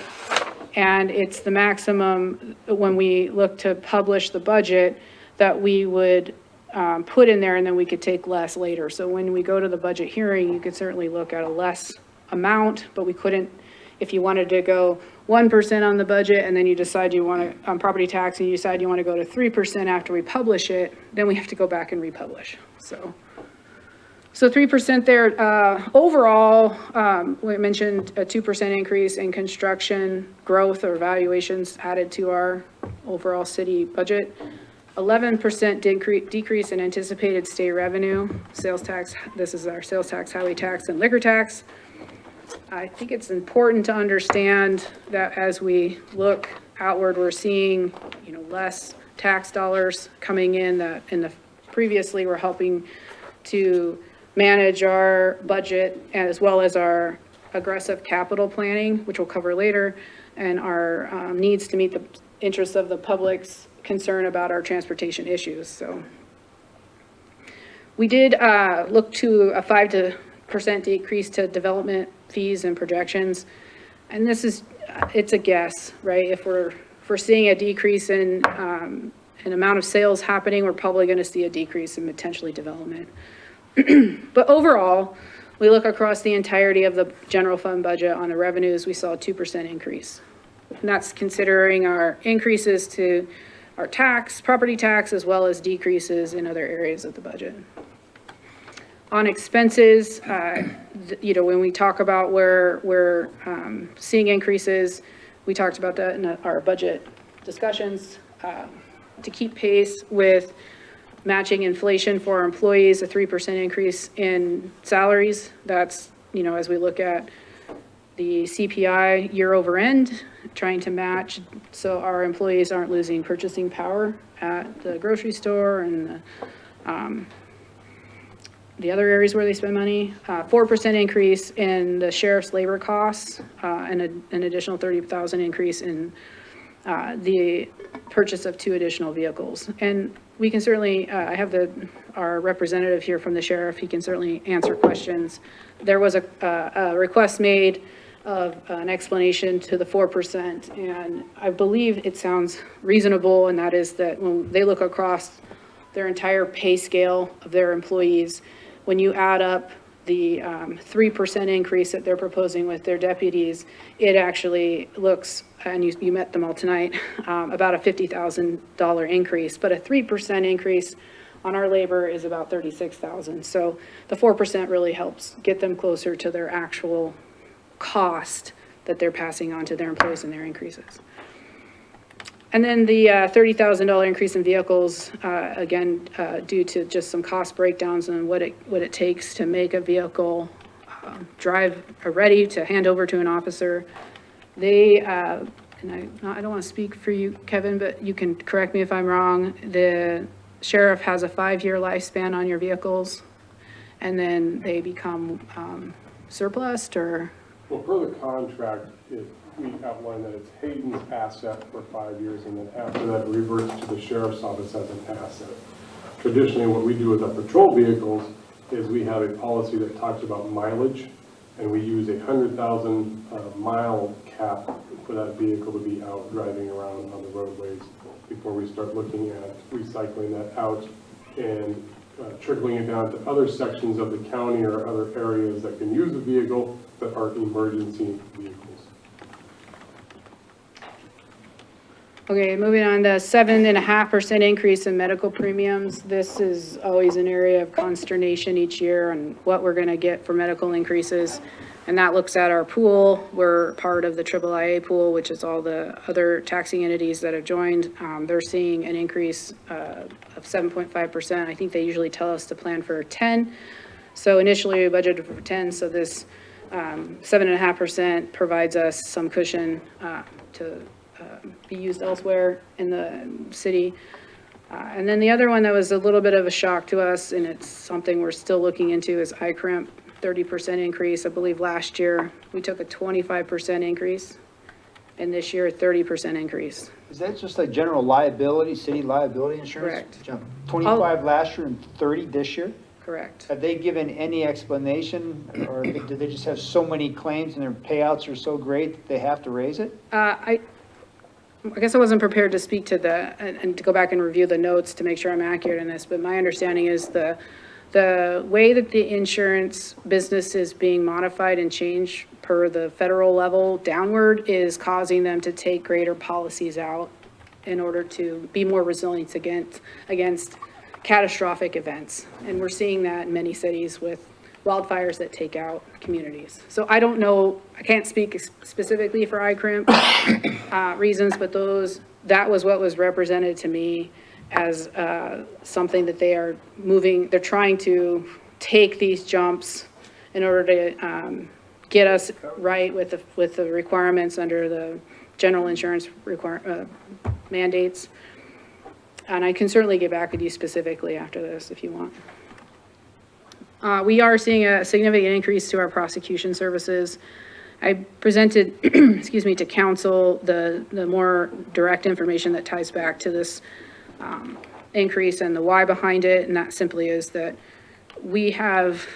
And it's the maximum when we look to publish the budget that we would put in there, and then we could take less later. So when we go to the budget hearing, you could certainly look at a less amount, but we couldn't, if you wanted to go 1% on the budget and then you decide you want to, on property tax, and you decide you want to go to 3% after we publish it, then we have to go back and republish. So 3% there. Overall, we mentioned a 2% increase in construction growth or valuations added to our overall city budget. 11% decrease in anticipated state revenue, sales tax. This is our sales tax, highway tax, and liquor tax. I think it's important to understand that as we look outward, we're seeing, less tax dollars coming in that previously we're helping to manage our budget as well as our aggressive capital planning, which we'll cover later, and our needs to meet the interests of the public's concern about our transportation issues. So we did look to a 5% decrease to development fees and projections. And this is, it's a guess, right? If we're seeing a decrease in an amount of sales happening, we're probably going to see a decrease in potentially development. But overall, we look across the entirety of the general fund budget on the revenues, we saw a 2% increase. And that's considering our increases to our tax, property tax, as well as decreases in other areas of the budget. On expenses, when we talk about where we're seeing increases, we talked about that in our budget discussions. To keep pace with matching inflation for our employees, a 3% increase in salaries. That's, as we look at the CPI year over end, trying to match so our employees aren't losing purchasing power at the grocery store and the other areas where they spend money. 4% increase in the sheriff's labor costs, and an additional $30,000 increase in the purchase of 2 additional vehicles. And we can certainly, I have our representative here from the sheriff, he can certainly answer questions. There was a request made of an explanation to the 4%, and I believe it sounds reasonable, and that is that when they look across their entire pay scale of their employees, when you add up the 3% increase that they're proposing with their deputies, it actually looks, and you met them all tonight, about a $50,000 increase, but a 3% increase on our labor is about $36,000. So the 4% really helps get them closer to their actual cost that they're passing on to their employees and their increases. And then the $30,000 increase in vehicles, again, due to just some cost breakdowns and what it takes to make a vehicle drive ready to hand over to an officer. They, and I don't want to speak for you, Kevin, but you can correct me if I'm wrong. The sheriff has a 5-year lifespan on your vehicles, and then they become surplus, or? Well, per the contract, we outline that it's Hayden's asset for 5 years, and then after that, it reverts to the sheriff's office as an asset. Traditionally, what we do with our patrol vehicles is we have a policy that talks about mileage, and we use a 100,000 mile cap for that vehicle to be out driving around on the roadways before we start looking at recycling that out and trickling it down to other sections of the county or other areas that can use the vehicle that are emergency vehicles. Okay, moving on, the 7.5% increase in medical premiums. This is always an area of consternation each year on what we're gonna get for medical increases. And that looks at our pool. We're part of the IIIA pool, which is all the other taxing entities that have joined. They're seeing an increase of 7.5%. I think they usually tell us to plan for 10. So initially we budgeted for 10, so this 7.5% provides us some cushion to be used elsewhere in the city. And then the other one that was a little bit of a shock to us, and it's something we're still looking into, is ICRIMP, 30% increase. I believe last year we took a 25% increase, and this year a 30% increase. Is that just like general liability, city liability insurance? Correct. 25 last year and 30 this year? Correct. Have they given any explanation, or do they just have so many claims and their payouts are so great that they have to raise it? I guess I wasn't prepared to speak to and to go back and review the notes to make sure I'm accurate in this, but my understanding is the way that the insurance business is being modified and changed per the federal level downward is causing them to take greater policies out in order to be more resilient against catastrophic events. And we're seeing that in many cities with wildfires that take out communities. So I don't know, I can't speak specifically for ICRIMP reasons, but that was what was represented to me as something that they are moving, they're trying to take these jumps in order to get us right with the requirements under the general insurance mandates. And I can certainly get back with you specifically after this if you want. We are seeing a significant increase to our prosecution services. I presented, excuse me, to council the more direct information that ties back to this increase and the why behind it, and that simply is that we have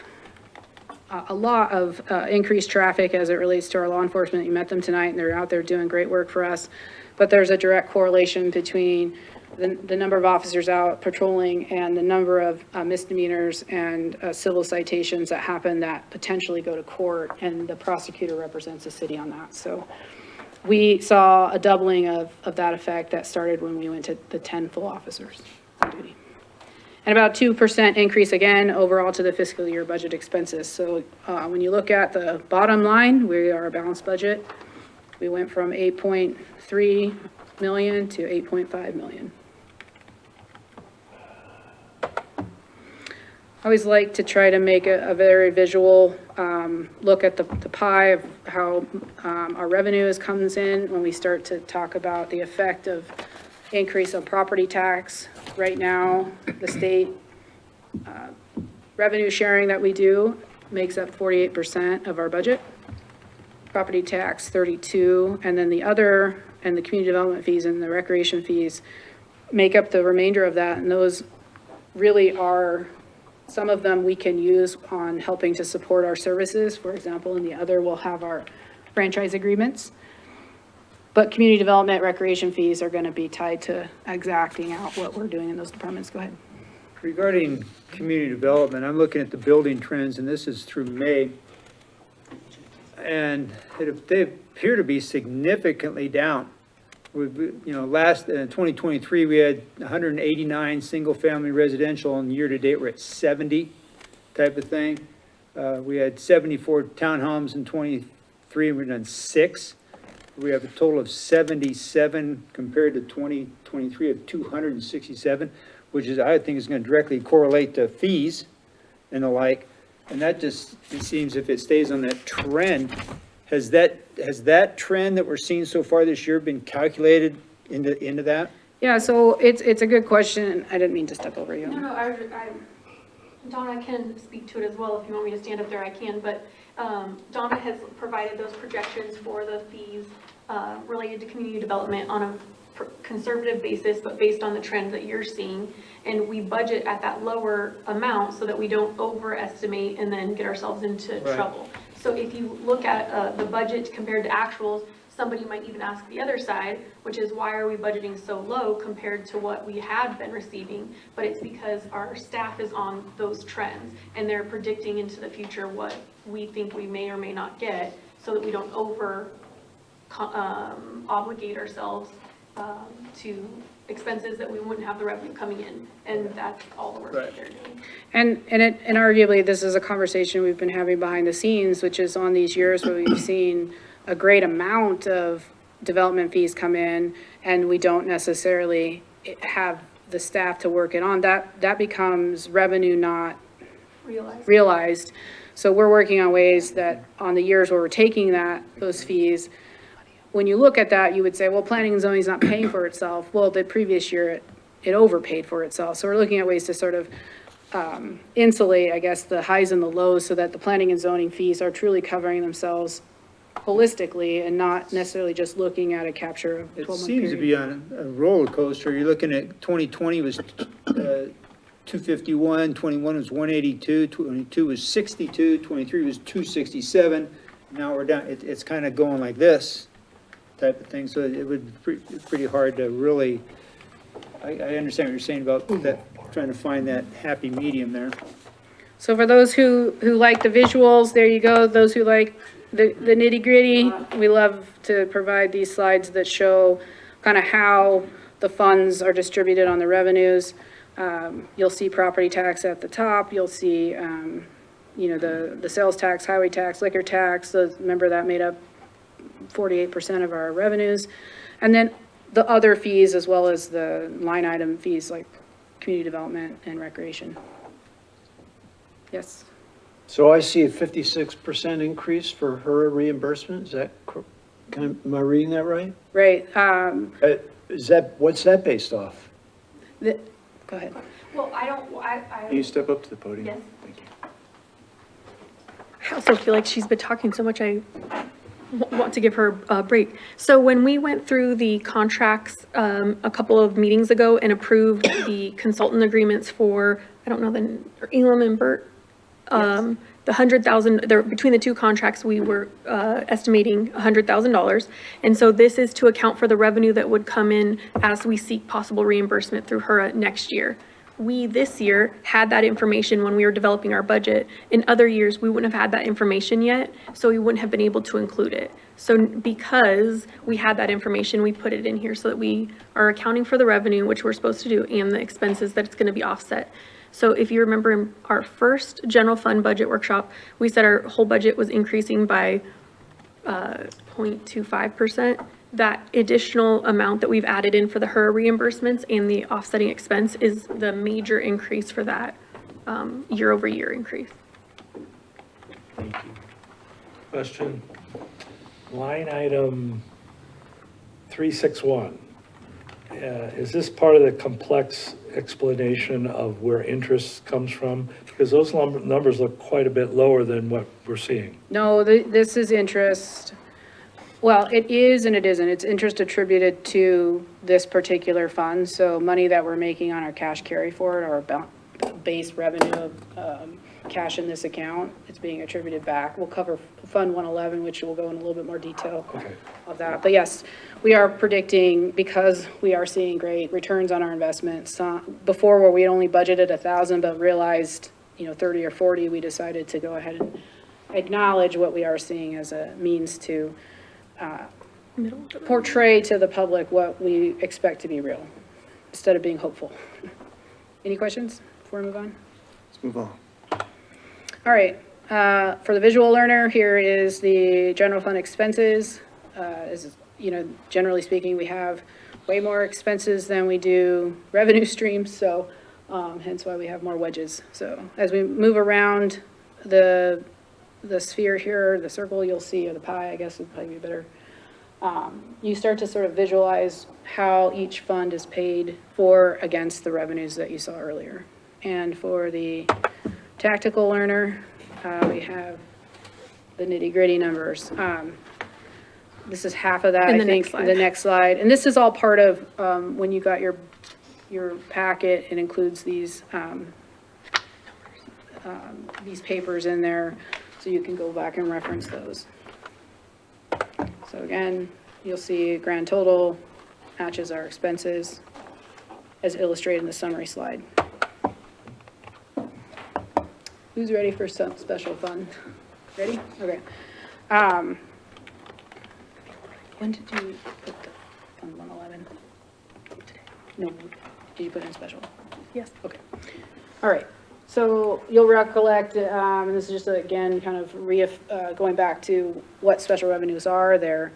a lot of increased traffic as it relates to our law enforcement. You met them tonight, and they're out there doing great work for us, but there's a direct correlation between the number of officers out patrolling and the number of misdemeanors and civil citations that happen that potentially go to court, and the prosecutor represents the city on that. So we saw a doubling of that effect that started when we went to the 10 full officers on duty. And about 2% increase again overall to the fiscal year budget expenses. So when you look at the bottom line, we are a balanced budget. We went from 8.3 million to 8.5 million. I always like to try to make a very visual look at the pie of how our revenue comes in when we start to talk about the effect of increase of property tax. Right now, the state revenue sharing that we do makes up 48% of our budget. Property tax, 32%, and then the other, and the community development fees and the recreation fees make up the remainder of that, and those really are, some of them we can use on helping to support our services, for example, and the other will have our franchise agreements. But community development, recreation fees are gonna be tied to exacting out what we're doing in those departments. Go ahead. Regarding community development, I'm looking at the building trends, and this is through May. And they appear to be significantly down. Last, 2023, we had 189 single-family residential, and year-to-date, we're at 70 type of thing. We had 74 townhomes in 23, and we've done 6. We have a total of 77 compared to 2023 of 267, which is, I think, is going to directly correlate to fees and the like. And that just, it seems if it stays on that trend, has that trend that we're seeing so far this year been calculated into that? Yeah, so it's a good question. I didn't mean to step over you. No, Donna can speak to it as well. If you want me to stand up there, I can, but Donna has provided those projections for the fees related to community development on a conservative basis, but based on the trends that you're seeing. And we budget at that lower amount so that we don't overestimate and then get ourselves into trouble. So if you look at the budget compared to actuals, somebody might even ask the other side, which is why are we budgeting so low compared to what we had been receiving? But it's because our staff is on those trends and they're predicting into the future what we think we may or may not get so that we don't obligate ourselves to expenses that we wouldn't have the revenue coming in. And that's all the work that they're doing. And arguably, this is a conversation we've been having behind the scenes, which is on these years where we've seen a great amount of development fees come in and we don't necessarily have the staff to work it on. That becomes revenue not realized. So we're working on ways that on the years where we're taking those fees, when you look at that, you would say, well, planning and zoning is not paying for itself. Well, the previous year, it overpaid for itself. So we're looking at ways to sort of insulate, I guess, the highs and the lows so that the planning and zoning fees are truly covering themselves holistically and not necessarily just looking at a capture of 12-month It seems to be on a roller coaster. You're looking at 2020 was 251, 21 was 182, 22 was 62, 23 was 267. Now we're down, it's kind of going like this type of thing. So it would be pretty hard to really, I understand what you're saying about that, trying to find that happy medium there. So for those who like the visuals, there you go. Those who like the nitty gritty, we love to provide these slides that show kind of how the funds are distributed on the revenues. You'll see property tax at the top. You'll see, the sales tax, highway tax, liquor tax. Remember that made up 48% of our revenues. And then the other fees as well as the line item fees like community development and recreation. Yes. So I see a 56% increase for her reimbursement. Is that, am I reading that right? Right. What's that based off? Go ahead. Well, Can you step up to the podium? Yes. Thank you. I also feel like she's been talking so much, I want to give her a break. So when we went through the contracts a couple of meetings ago and approved the consultant agreements for, I don't know, Elam and Burt, the 100,000, between the two contracts, we were estimating $100,000. And so this is to account for the revenue that would come in as we seek possible reimbursement through HERA next year. We, this year, had that information when we were developing our budget. In other years, we wouldn't have had that information yet, so we wouldn't have been able to include it. So because we had that information, we put it in here so that we are accounting for the revenue, which we're supposed to do, and the expenses that it's going to be offset. So if you remember in our first general fund budget workshop, we said our whole budget was increasing by 0.25%. That additional amount that we've added in for the HERA reimbursements and the offsetting expense is the major increase for that year-over-year increase. Thank you. Question. Line item 361. Is this part of the complex explanation of where interest comes from? Because those numbers look quite a bit lower than what we're seeing. No, this is interest. Well, it is and it isn't. It's interest attributed to this particular fund. So money that we're making on our cash carry forward or base revenue of cash in this account, it's being attributed back. We'll cover Fund 111, which will go in a little bit more detail of that. But yes, we are predicting, because we are seeing great returns on our investments. Before, where we had only budgeted 1,000 but realized, 30 or 40, we decided to go ahead and acknowledge what we are seeing as a means to portray to the public what we expect to be real, instead of being hopeful. Any questions before we move on? Let's move on. All right, for the visual learner, here is the general fund expenses. Generally speaking, we have way more expenses than we do revenue streams, so hence why we have more wedges. So as we move around the sphere here, the circle you'll see, or the pie, I guess would probably be better. You start to sort of visualize how each fund is paid for against the revenues that you saw earlier. And for the tactical learner, we have the nitty-gritty numbers. This is half of that, I think, the next slide. And this is all part of when you got your packet. It includes these papers in there, so you can go back and reference those. So again, you'll see grand total matches our expenses as illustrated in the summary slide. Who's ready for some special fund? Ready? Okay. When did you put the Fund 111? No, did you put in special? Yes. Okay. All right. So you'll recollect, and this is just again kind of going back to what special revenues are. They're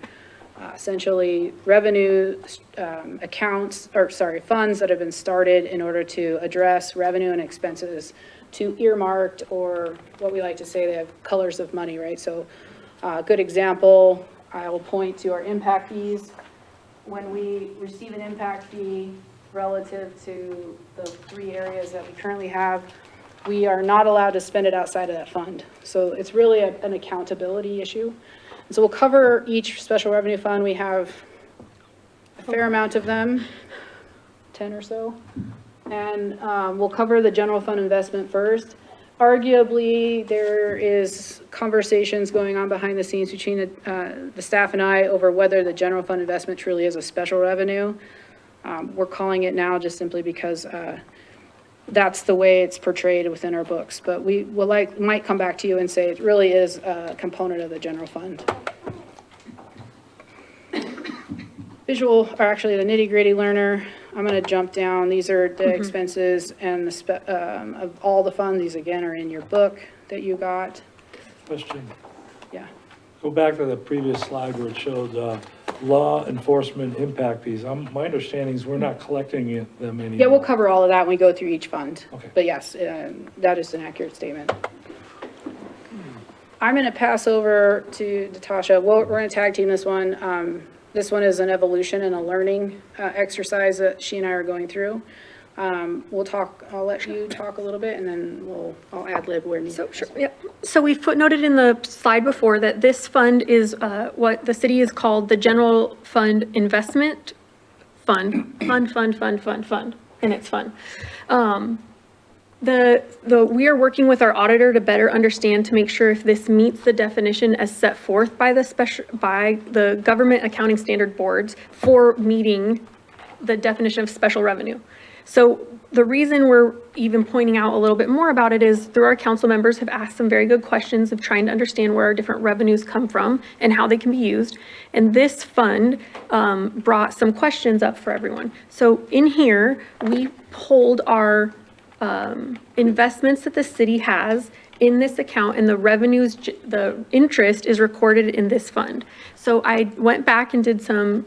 essentially revenue accounts, or sorry, funds that have been started in order to address revenue and expenses to earmarked, or what we like to say, they have colors of money, right? So a good example, I will point to our impact fees. When we receive an impact fee relative to the 3 areas that we currently have, we are not allowed to spend it outside of that fund. So it's really an accountability issue. And so we'll cover each special revenue fund. We have a fair amount of them, 10 or so. And we'll cover the general fund investment first. Arguably, there is conversations going on behind the scenes between the staff and I over whether the general fund investment truly is a special revenue. We're calling it now just simply because that's the way it's portrayed within our books. But we might come back to you and say it really is a component of the general fund. Visual, or actually the nitty-gritty learner, I'm going to jump down. These are the expenses and of all the funds. These again are in your book that you got. Question. Yeah. Go back to the previous slide where it showed law enforcement impact fees. My understanding is we're not collecting them anymore. Yeah, we'll cover all of that when we go through each fund. Okay. But yes, that is an accurate statement. I'm going to pass over to Natasha. We're going to tag team this one. This one is an evolution and a learning exercise that she and I are going through. I'll let you talk a little bit, and then I'll ad lib where needed. So, sure, yep. So we footnoted in the slide before that this fund is what the city is called the General Fund Investment Fund. And it's fun. We are working with our auditor to better understand, to make sure if this meets the definition as set forth by the government accounting standard boards for meeting the definition of special revenue. So the reason we're even pointing out a little bit more about it is through our council members have asked some very good questions of trying to understand where our different revenues come from and how they can be used. And this fund brought some questions up for everyone. So in here, we pulled our investments that the city has in this account, and the revenues, the interest is recorded in this fund. So I went back and did some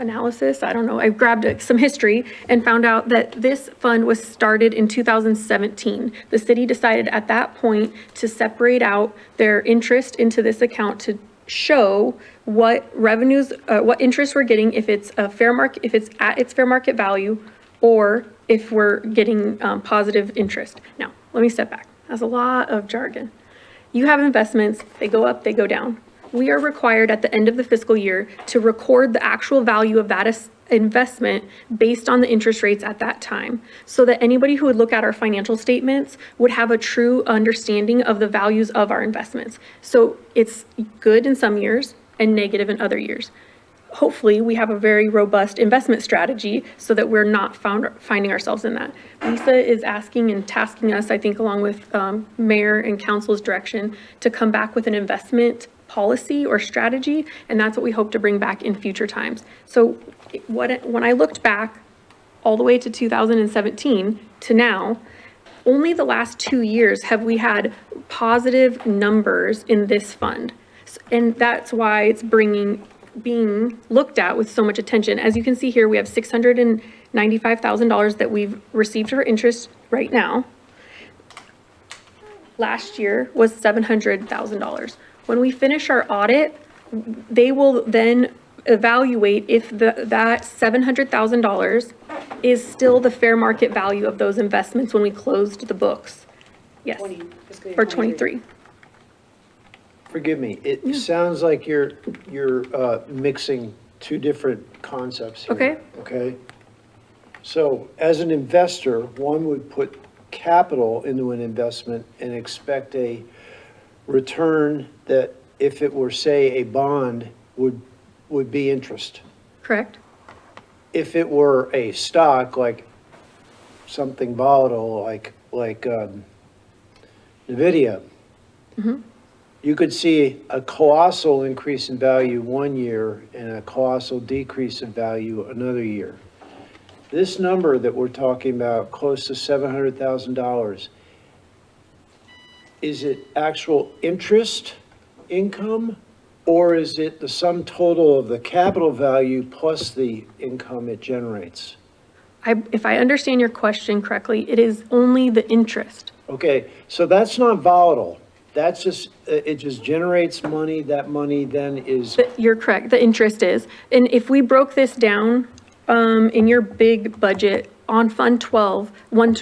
analysis. I don't know. I grabbed some history and found out that this fund was started in 2017. The city decided at that point to separate out their interest into this account to show what revenues, what interest we're getting if it's a fair market, if it's at its fair market value, or if we're getting positive interest. Now, let me step back. That's a lot of jargon. You have investments, they go up, they go down. we are required at the end of the fiscal year to record the actual value of that investment based on the interest rates at that time, so that anybody who would look at our financial statements would have a true understanding of the values of our investments. So it's good in some years and negative in other years. Hopefully, we have a very robust investment strategy so that we're not finding ourselves in that. Lisa is asking and tasking us, I think, along with mayor and council's direction, to come back with an investment policy or strategy, and that's what we hope to bring back in future times. So when I looked back all the way to 2017 to now, only the last 2 years have we had positive numbers in this fund. And that's why it's being looked at with so much attention. As you can see here, we have $695,000 that we've received for interest right now. Last year was $700,000. When we finish our audit, they will then evaluate if that $700,000 is still the fair market value of those investments when we closed the books. Yes, for 23. Forgive me, it sounds like you're mixing two different concepts here. Okay. Okay? So as an investor, one would put capital into an investment and expect a return that, if it were, say, a bond, would be interest. Correct. If it were a stock, like something volatile, like NVIDIA, you could see a colossal increase in value one year and a colossal decrease in value another year. This number that we're talking about, close to $700,000, is it actual interest income, or is it the sum total of the capital value plus the income it generates? If I understand your question correctly, it is only the interest. Okay, so that's not volatile. That's just, it just generates money. That money then is. You're correct, the interest is. And if we broke this down in your big budget on Fund 111, on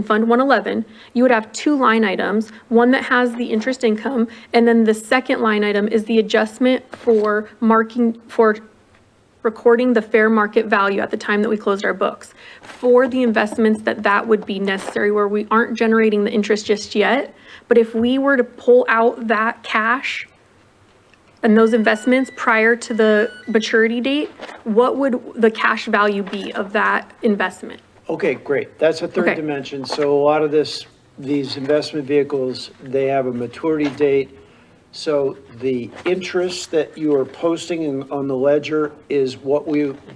Fund 111, you would have two line items, one that has the interest income, and then the second line item is the adjustment for recording the fair market value at the time that we closed our books. For the investments that would be necessary, where we aren't generating the interest just yet, but if we were to pull out that cash and those investments prior to the maturity date, what would the cash value be of that investment? Okay, great. That's a third Okay. dimension. So a lot of these investment vehicles, they have a maturity date. So the interest that you are posting on the ledger is what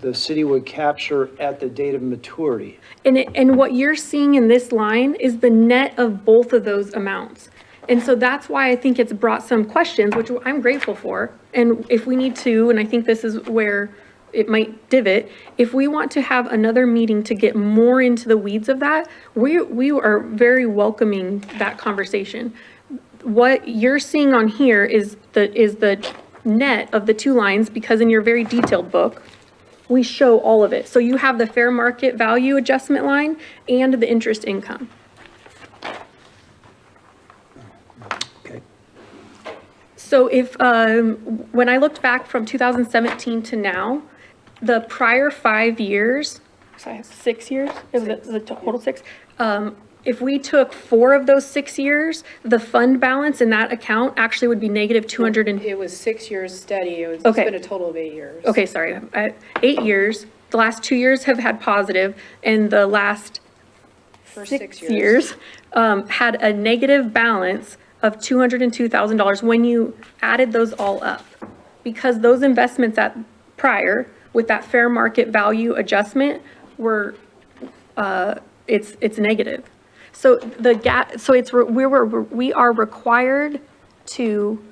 the city would capture at the date of maturity. And what you're seeing in this line is the net of both of those amounts. And so that's why I think it's brought some questions, which I'm grateful for. And if we need to, and I think this is where it might divot, if we want to have another meeting to get more into the weeds of that, we are very welcoming that conversation. What you're seeing on here is the net of the two lines, because in your very detailed book, we show all of it. So you have the fair market value adjustment line and the interest income. So if, when I looked back from 2017 to now, the prior 5 years, so I have 6 years, it was the total 6. If we took 4 of those 6 years, the fund balance in that account actually would be negative 200 and. It was 6 years steady. It's Okay. been a total of 8 years. Okay, sorry, 8 years. The last 2 years have had positive, and the last First 6 years had a negative balance of $202,000 when you added those all up. Because those investments prior, with that fair market value adjustment, were, it's negative. So we are required to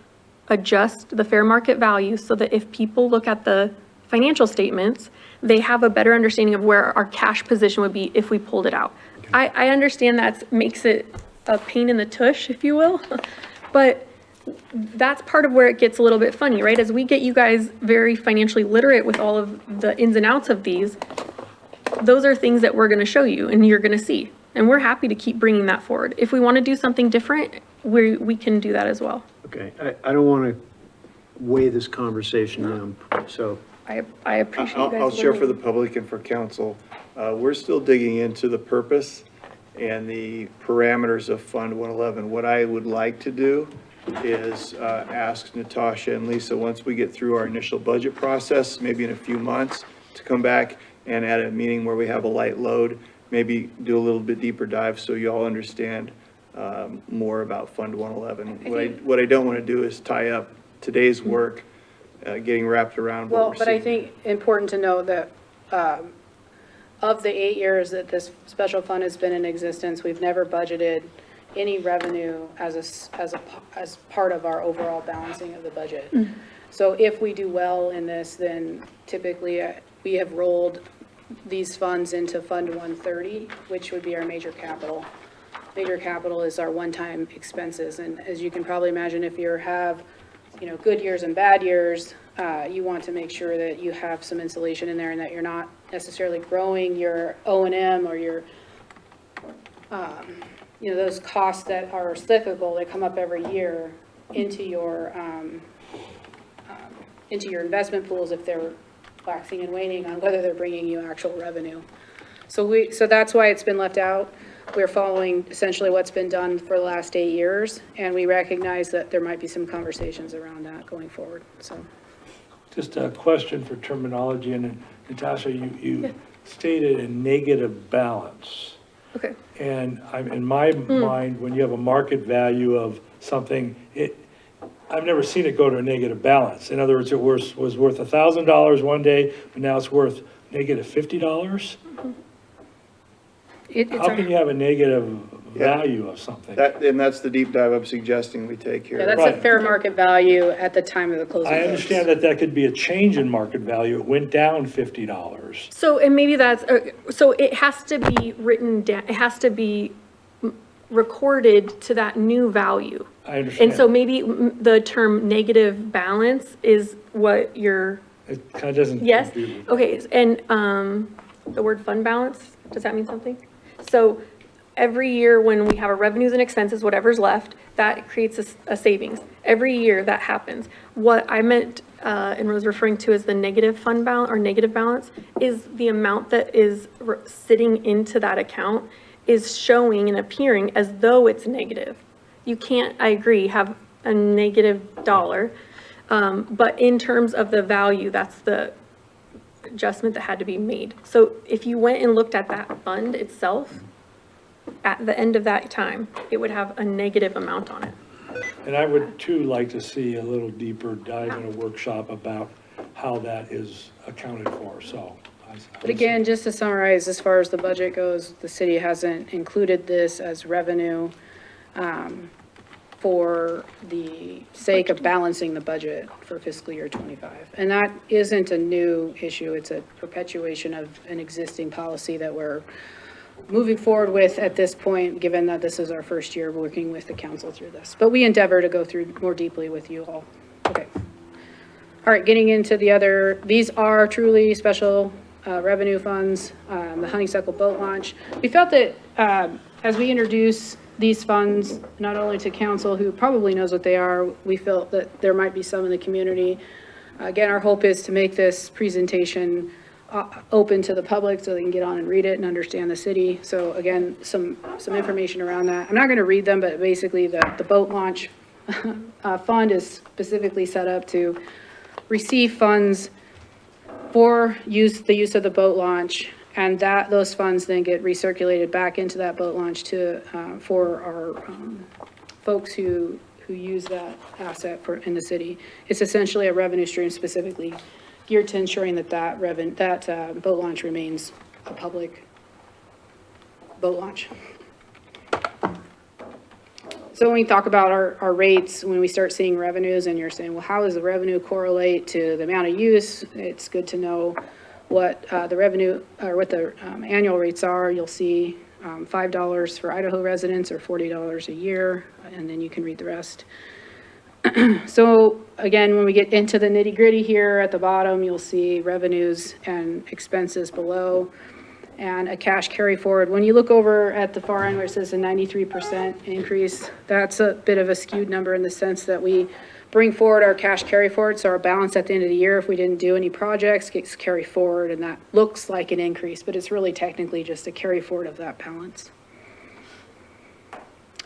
adjust the fair market value so that if people look at the financial statements, they have a better understanding of where our cash position would be if we pulled it out. I understand that makes it a pain in the tush, if you will, but that's part of where it gets a little bit funny, right? As we get you guys very financially literate with all of the ins and outs of these, those are things that we're going to show you and you're going to see. And we're happy to keep bringing that forward. If we want to do something different, we can do that as well. Okay, I don't want to weigh this conversation down, so. I appreciate you guys. I'll share for the listening. public and for council. We're still digging into the purpose and the parameters of Fund 111. What I would like to do is ask Natasha and Lisa, once we get through our initial budget process, maybe in a few months, to come back and at a meeting where we have a light load, maybe do a little bit deeper dive so you all understand more about Fund 111. What I don't want to do is tie up today's work, getting wrapped around what Well, we're but I seeing. think important to know that of the 8 years that this special fund has been in existence, we've never budgeted any revenue as part of our overall balancing of the budget. So if we do well in this, then typically we have rolled these funds into Fund 130, which would be our major capital. Major capital is our one-time expenses, and as you can probably imagine, if you have, good years and bad years, you want to make sure that you have some insulation in there and that you're not necessarily growing your O&M or your, those costs that are cyclical, that come up every year into your investment pools if they're waxing and waning on whether they're bringing you actual revenue. So that's why it's been left out. We're following essentially what's been done for the last 8 years, and we recognize that there might be some conversations around that going forward, so. Just a question for terminology, and Natasha, you stated a negative balance. Okay. And in my mind, when you have a market value of something, I've never seen it go to a negative balance. In other words, it was worth $1,000 one day, but now it's worth negative $50? How can you have a negative value of something? And that's the deep dive I'm suggesting we take here. Yeah, that's a fair market value at the time of the closing. I understand that could be a change in market value. It went down $50. So, and maybe that's, so it has to be written down, it has to be recorded to that new value. I understand. And so maybe the term negative balance is what you're, It kind of doesn't. yes? compute with- Okay, and the word fund balance, does that mean something? So every year when we have our revenues and expenses, whatever's left, that creates a savings. Every year that happens. What I meant and was referring to as the negative fund balance or negative balance is the amount that is sitting into that account is showing and appearing as though it's negative. You can't, I agree, have a negative dollar, but in terms of the value, that's the adjustment that had to be made. So if you went and looked at that fund itself, at the end of that time, it would have a negative amount on it. And I would too like to see a little deeper dive in a workshop about how that is accounted for, so. But again, just to summarize, as far as the budget goes, the city hasn't included this as revenue for the sake of balancing the budget for fiscal year '25. And that isn't a new issue, it's a perpetuation of an existing policy that we're moving forward with at this point, given that this is our first year working with the council through this. But we endeavor to go through more deeply with you all. Okay. All right, getting into the other, these are truly special revenue funds, the Honeysuckle boat launch. We felt that as we introduce these funds, not only to council, who probably knows what they are, we felt that there might be some in the community. Again, our hope is to make this presentation open to the public so they can get on and read it and understand the city. So again, some information around that. I'm not going to read them, but basically the boat launch fund is specifically set up to receive funds for the use of the boat launch, and those funds then get recirculated back into that boat launch for our folks who use that asset in the city. It's essentially a revenue stream specifically geared to ensuring that boat launch remains a public boat launch. So when we talk about our rates, when we start seeing revenues and you're saying, well, how does the revenue correlate to the amount of use? It's good to know what the revenue or what the annual rates are. You'll see $5 for Idaho residents or $40 a year, and then you can read the rest. So again, when we get into the nitty gritty here at the bottom, you'll see revenues and expenses below and a cash carry forward. When you look over at the far end where it says a 93% increase, that's a bit of a skewed number in the sense that we bring forward our cash carry forward, so our balance at the end of the year, if we didn't do any projects, gets carried forward, and that looks like an increase, but it's really technically just a carry forward of that balance.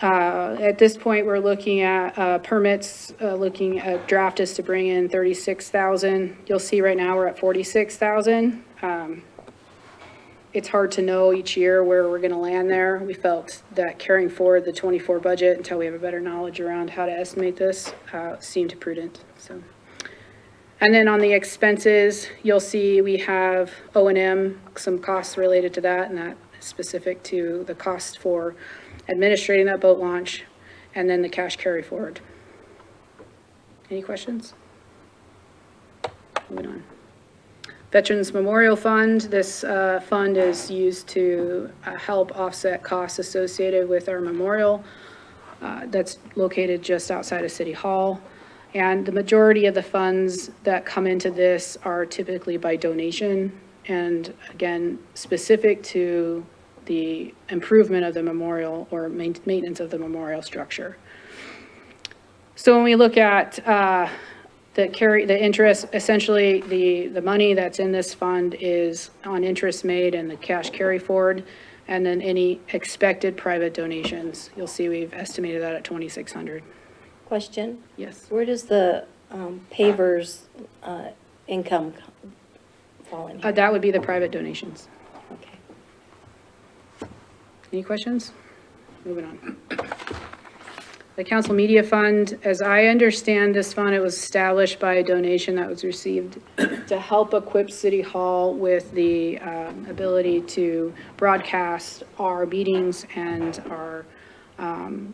At this point, we're looking at permits, looking at draft is to bring in 36,000. You'll see right now we're at 46,000. It's hard to know each year where we're gonna land there. We felt that carrying forward the 24 budget until we have a better knowledge around how to estimate this seemed prudent, so. And then on the expenses, you'll see we have O&M, some costs related to that, and that is specific to the cost for administrating that boat launch, and then the cash carry forward. Any questions? Moving on. Veterans Memorial Fund, this fund is used to help offset costs associated with our memorial that's located just outside of City Hall. And the majority of the funds that come into this are typically by donation, and again, specific to the improvement of the memorial or maintenance of the memorial structure. So when we look at the interest, essentially the money that's in this fund is on interest made and the cash carry forward, and then any expected private donations. You'll see we've estimated that at 2,600. Question? Yes. Where does the pavers income fall in here? That would be the private donations. Okay. Any questions? Moving on. The Council Media Fund, as I understand this fund, it was established by a donation that was received to help equip City Hall with the ability to broadcast our meetings and our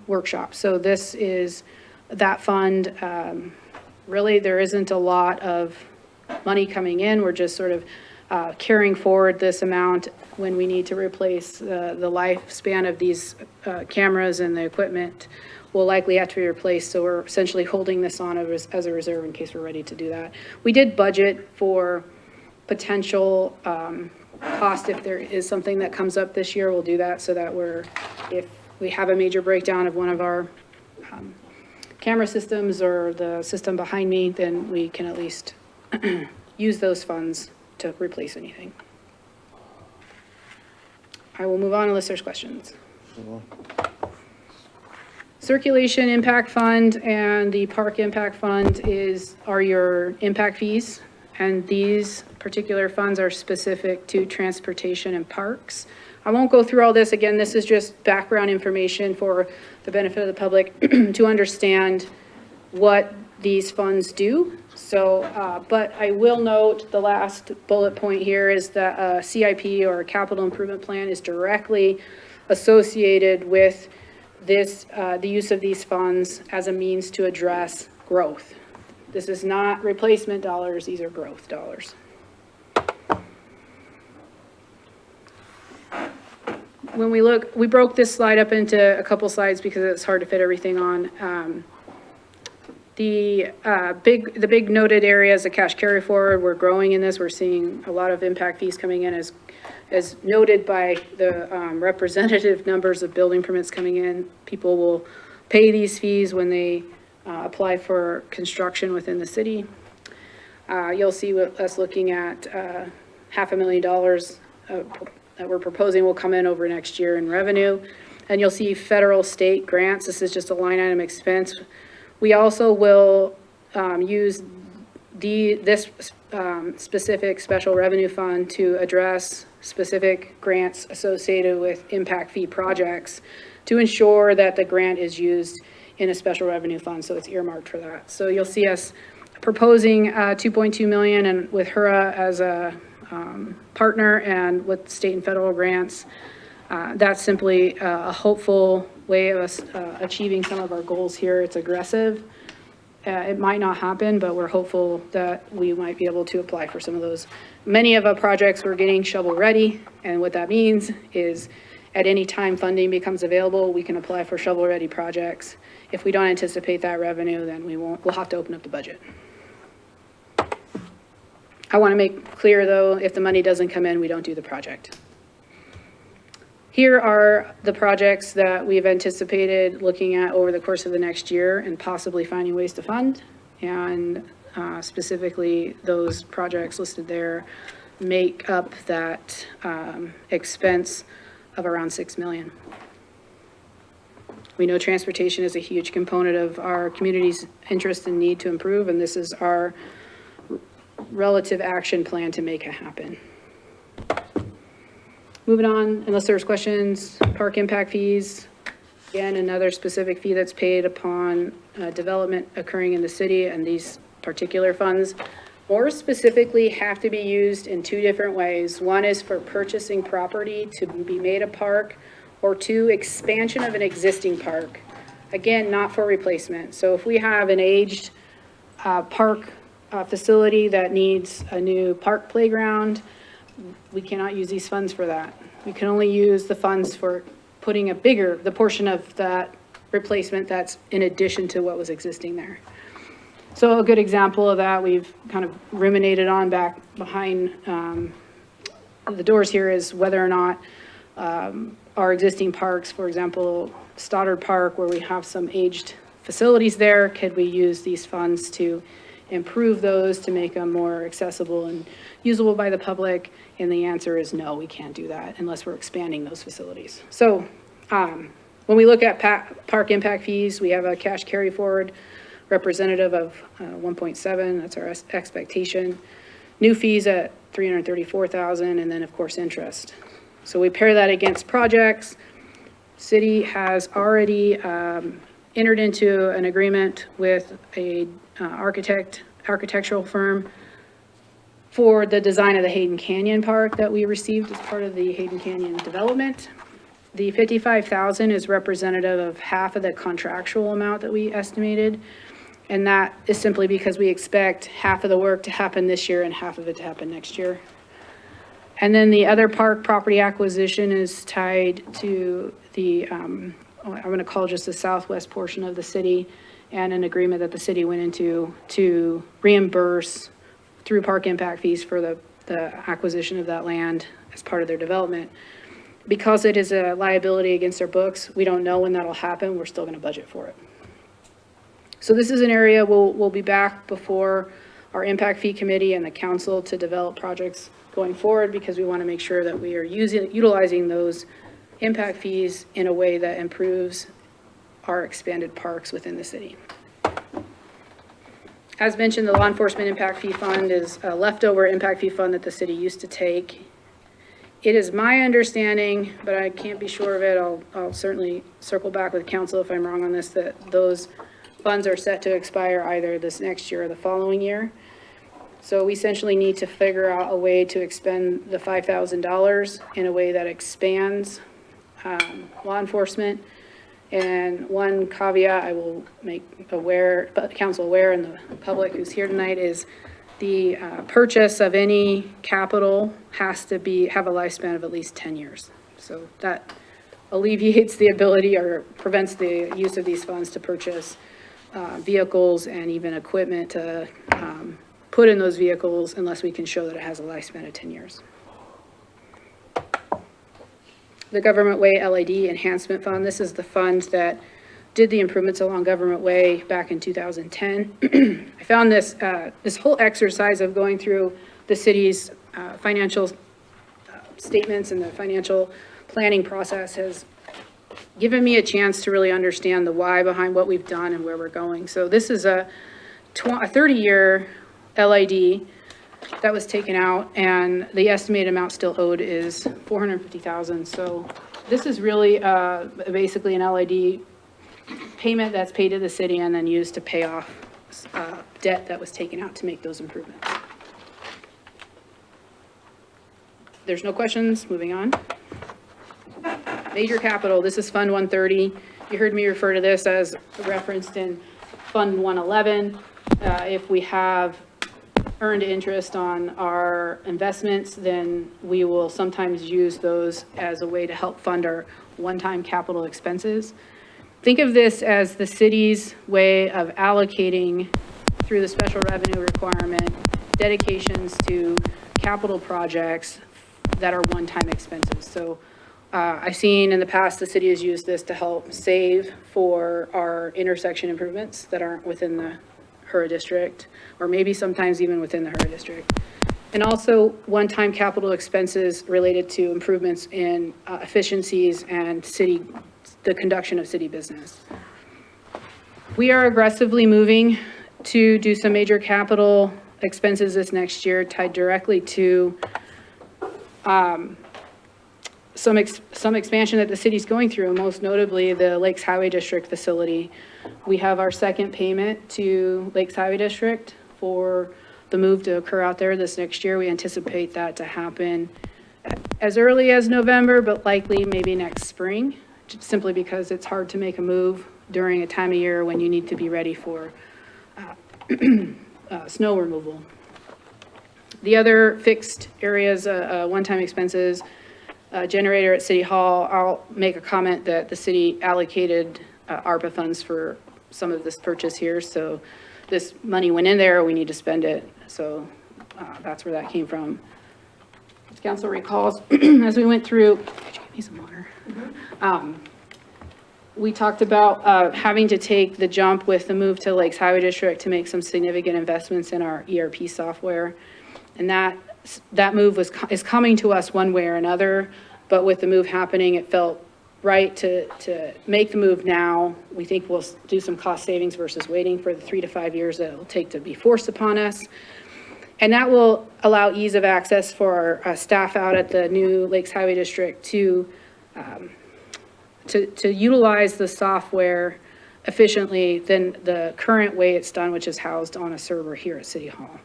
workshops. So this is that fund. Really, there isn't a lot of money coming in. We're just sort of carrying forward this amount when we need to replace the lifespan of these cameras, and the equipment will likely have to be replaced. So we're essentially holding this on as a reserve in case we're ready to do that. We did budget for potential cost. If there is something that comes up this year, we'll do that so that if we have a major breakdown of one of our camera systems or the system behind me, then we can at least use those funds to replace anything. I will move on unless there's questions. Circulation Impact Fund and the Park Impact Fund are your impact fees, and these particular funds are specific to transportation and parks. I won't go through all this again. This is just background information for the benefit of the public to understand what these funds do. So, but I will note the last bullet point here is that a CIP, or a capital improvement plan, is directly associated with this, the use of these funds as a means to address growth. This is not replacement dollars, these are growth dollars. When we look, we broke this slide up into a couple slides because it's hard to fit everything on. The big noted areas of cash carry forward, we're growing in this. We're seeing a lot of impact fees coming in as noted by the representative numbers of building permits coming in. People will pay these fees when they apply for construction within the city. You'll see us looking at $500,000 that we're proposing will come in over next year in revenue. And you'll see federal state grants. This is just a line item expense. We also will use this specific special revenue fund to address specific grants associated with impact fee projects to ensure that the grant is used in a special revenue fund, so it's earmarked for that. So you'll see us proposing $2.2 million, and with HURA as a partner and with state and federal grants. That's simply a hopeful way of us achieving some of our goals here. It's aggressive. It might not happen, but we're hopeful that we might be able to apply for some of those. Many of our projects we're getting shovel ready, and what that means is at any time funding becomes available, we can apply for shovel ready projects. If we don't anticipate that revenue, then we'll have to open up the budget. I want to make clear though, if the money doesn't come in, we don't do the project. Here are the projects that we've anticipated looking at over the course of the next year and possibly finding ways to fund. and specifically those projects listed there make up that expense of around 6 million. We know transportation is a huge component of our community's interest and need to improve, and this is our relative action plan to make it happen. Moving on, unless there's questions, park impact fees. Again, another specific fee that's paid upon development occurring in the city, and these particular funds more specifically have to be used in two different ways. One is for purchasing property to be made a park, or two, expansion of an existing park. Again, not for replacement. So if we have an aged park facility that needs a new park playground, we cannot use these funds for that. We can only use the funds for putting the portion of that replacement that's in addition to what was existing there. So a good example of that we've kind of ruminated on back behind the doors here is whether or not our existing parks, for example, Stoddard Park, where we have some aged facilities there, could we use these funds to improve those to make them more accessible and usable by the public? And the answer is no, we can't do that unless we're expanding those facilities. So when we look at park impact fees, we have a cash carry forward representative of 1.7, that's our expectation. New fees at 334,000, and then of course interest. So we pair that against projects. City has already entered into an agreement with a architectural firm for the design of the Hayden Canyon Park that we received as part of the Hayden Canyon development. The 55,000 is representative of half of the contractual amount that we estimated. And that is simply because we expect half of the work to happen this year and half of it to happen next year. And then the other park property acquisition is tied to the, I'm going to call just the southwest portion of the city, and an agreement that the city went into to reimburse through park impact fees for the acquisition of that land as part of their development. Because it is a liability against our books, we don't know when that'll happen. We're still going to budget for it. So this is an area we'll be back before our impact fee committee and the council to develop projects going forward, because we want to make sure that we are utilizing those impact fees in a way that improves our expanded parks within the city. As mentioned, the law enforcement impact fee fund is a leftover impact fee fund that the city used to take. It is my understanding, but I can't be sure of it, I'll certainly circle back with council if I'm wrong on this, that those funds are set to expire either this next year or the following year. So we essentially need to figure out a way to expend the $5,000 in a way that expands law enforcement. And one caveat I will make council aware and the public who's here tonight is the purchase of any capital has to have a lifespan of at least 10 years. So that alleviates the ability or prevents the use of these funds to purchase vehicles and even equipment to put in those vehicles unless we can show that it has a lifespan of 10 years. The Government Way LID Enhancement Fund, this is the fund that did the improvements along Government Way back in 2010. I found this whole exercise of going through the city's financial statements and the financial planning process has given me a chance to really understand the why behind what we've done and where we're going. So this is a 30-year LID that was taken out, and the estimated amount still owed is $450,000. So this is really basically an LID payment that's paid to the city and then used to pay off debt that was taken out to make those improvements. There's no questions, moving on. Major capital, this is Fund 130. You heard me refer to this as referenced in Fund 111. If we have earned interest on our investments, then we will sometimes use those as a way to help fund our one-time capital expenses. Think of this as the city's way of allocating through the special revenue requirement dedications to capital projects that are one-time expenses. So I've seen in the past the city has used this to help save for our intersection improvements that aren't within HERA district, or maybe sometimes even within the HERA district. And also one-time capital expenses related to improvements in efficiencies and the conduction of city business. We are aggressively moving to do some major capital expenses this next year tied directly to some expansion that the city's going through, most notably the Lakes Highway District facility. We have our second payment to Lakes Highway District for the move to occur out there this next year. We anticipate that to happen as early as November, but likely maybe next spring, simply because it's hard to make a move during a time of year when you need to be ready for snow removal. The other fixed areas, one-time expenses, generator at City Hall. I'll make a comment that the city allocated ARPA funds for some of this purchase here, so this money went in there, we need to spend it, so that's where that came from. As council recalls, as we went through, could you give me some water? We talked about having to take the jump with the move to Lakes Highway District to make some significant investments in our ERP software. And that move is coming to us one way or another, but with the move happening, it felt right to make the move now. We think we'll do some cost savings versus waiting for the 3 to 5 years that it'll take to be forced upon us. And that will allow ease of access for our staff out at the new Lakes Highway District to utilize the software efficiently than the current way it's done, which is housed on a server here at City Hall.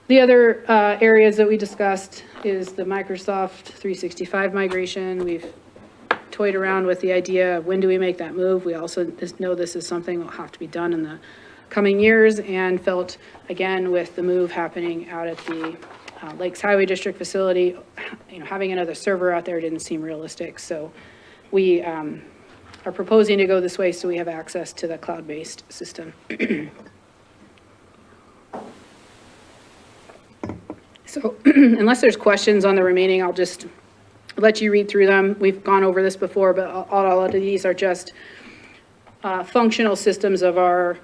The other areas that we discussed is the Microsoft 365 migration. We've toyed around with the idea of when do we make that move. We also know this is something that will have to be done in the coming years, and felt, again, with the move happening out at the Lakes Highway District facility, having another server out there didn't seem realistic. So we are proposing to go this way so we have access to the cloud-based system. So unless there's questions on the remaining, I'll just let you read through them. We've gone over this before, but all of these are just functional systems of our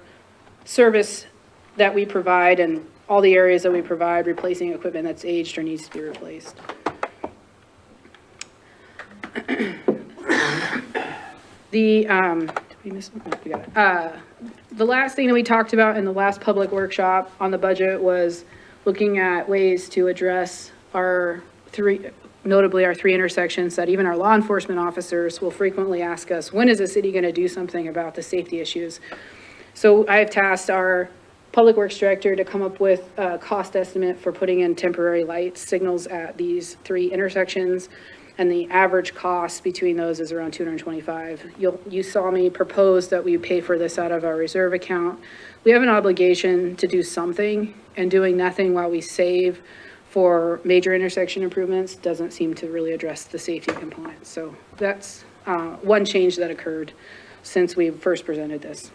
service that we provide and all the areas that we provide, replacing equipment that's aged or needs to be replaced. Did we miss one? No, we got it. The last thing that we talked about in the last public workshop on the budget was looking at ways to address notably our 3 intersections that even our law enforcement officers will frequently ask us, when is the city going to do something about the safety issues? So I have tasked our public works director to come up with a cost estimate for putting in temporary light signals at these 3 intersections. And the average cost between those is around $225. You saw me propose that we pay for this out of our reserve account. We have an obligation to do something, and doing nothing while we save for major intersection improvements doesn't seem to really address the safety component. So that's one change that occurred since we first presented this.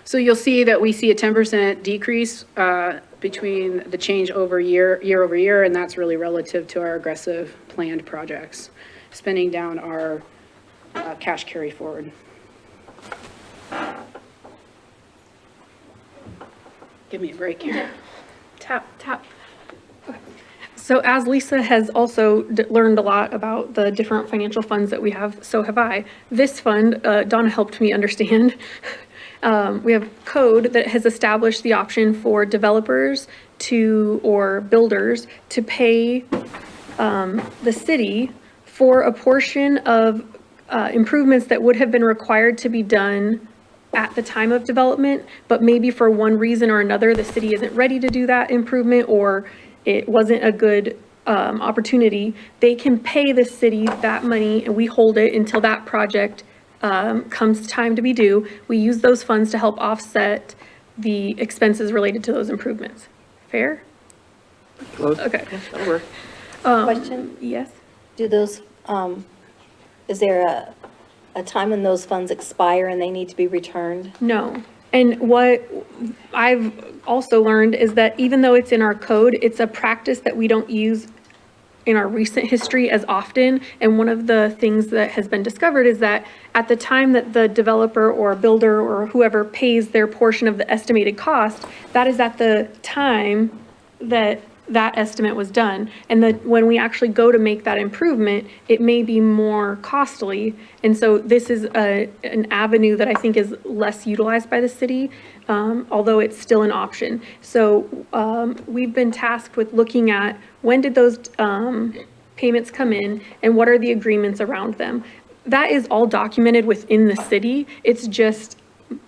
So you'll see that we see a 10% decrease between the change over year over year, and that's really relative to our aggressive planned projects, spending down our cash carry forward. Give me a break here. Tap. So as Lisa has also learned a lot about the different financial funds that we have, so have I. This fund, Donna helped me understand. We have code that has established the option for developers or builders to pay the city for a portion of improvements that would have been required to be done at the time of development, but maybe for one reason or another, the city isn't ready to do that improvement, or it wasn't a good opportunity. They can pay the city that money, and we hold it until that project comes time to be due. We use those funds to help offset the expenses related to those improvements. Fair? Okay. That'll work. Question? Yes? Do those, is there a time when those funds expire and they need to be returned? No. And what I've also learned is that even though it's in our code, it's a practice that we don't use in our recent history as often. And one of the things that has been discovered is that at the time that the developer or builder or whoever pays their portion of the estimated cost, that is at the time that that estimate was done. And that when we actually go to make that improvement, it may be more costly. And so this is an avenue that I think is less utilized by the city, although it's still an option. So we've been tasked with looking at when did those payments come in and what are the agreements around them. That is all documented within the city. It's just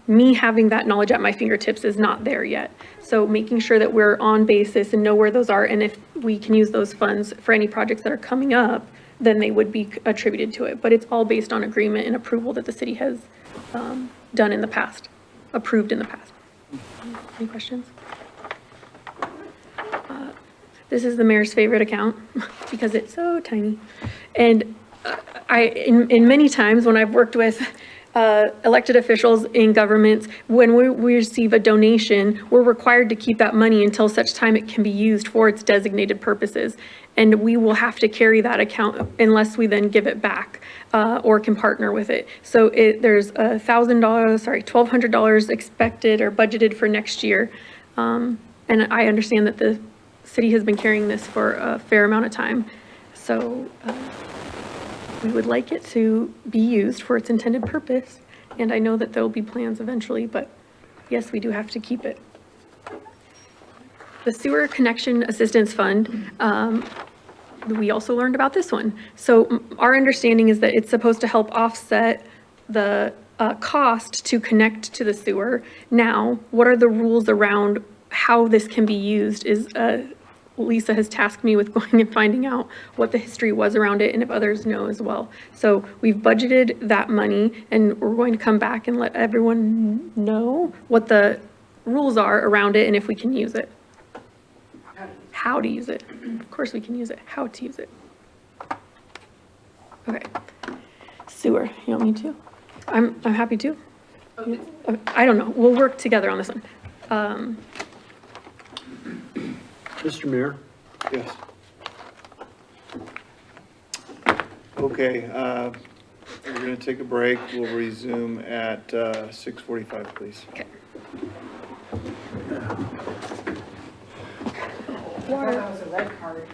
me having that knowledge at my fingertips is not there yet. So making sure that we're on basis and know where those are, and if we can use those funds for any projects that are coming up, then they would be attributed to it. But it's all based on agreement and approval that the city has done in the past, approved in the past. Any questions? This is the mayor's favorite account because it's so tiny. And in many times when I've worked with elected officials in governments, when we receive a donation, we're required to keep that money until such time it can be used for its designated purposes. And we will have to carry that account unless we then give it back or can partner with it. So there's $1,200 expected or budgeted for next year. And I understand that the city has been carrying this for a fair amount of time. So we would like it to be used for its intended purpose. And I know that there'll be plans eventually, but yes, we do have to keep it. The Sewer Connection Assistance Fund, we also learned about this one. So our understanding is that it's supposed to help offset the cost to connect to the sewer. Now, what are the rules around how this can be used is Lisa has tasked me with going and finding out what the history was around it and if others know as well. So we've budgeted that money and we're going to come back and let everyone know what the rules are around it and if we can use it. How to use it. Of course we can use it. How to use it. Okay. Sewer, you want me to? I'm happy to. Okay. I don't know. We'll work together on this one. Mr. Mayor? Yes. Okay, we're going to take a break. We'll resume at 6:45, please. Okay. Water. That was a red card.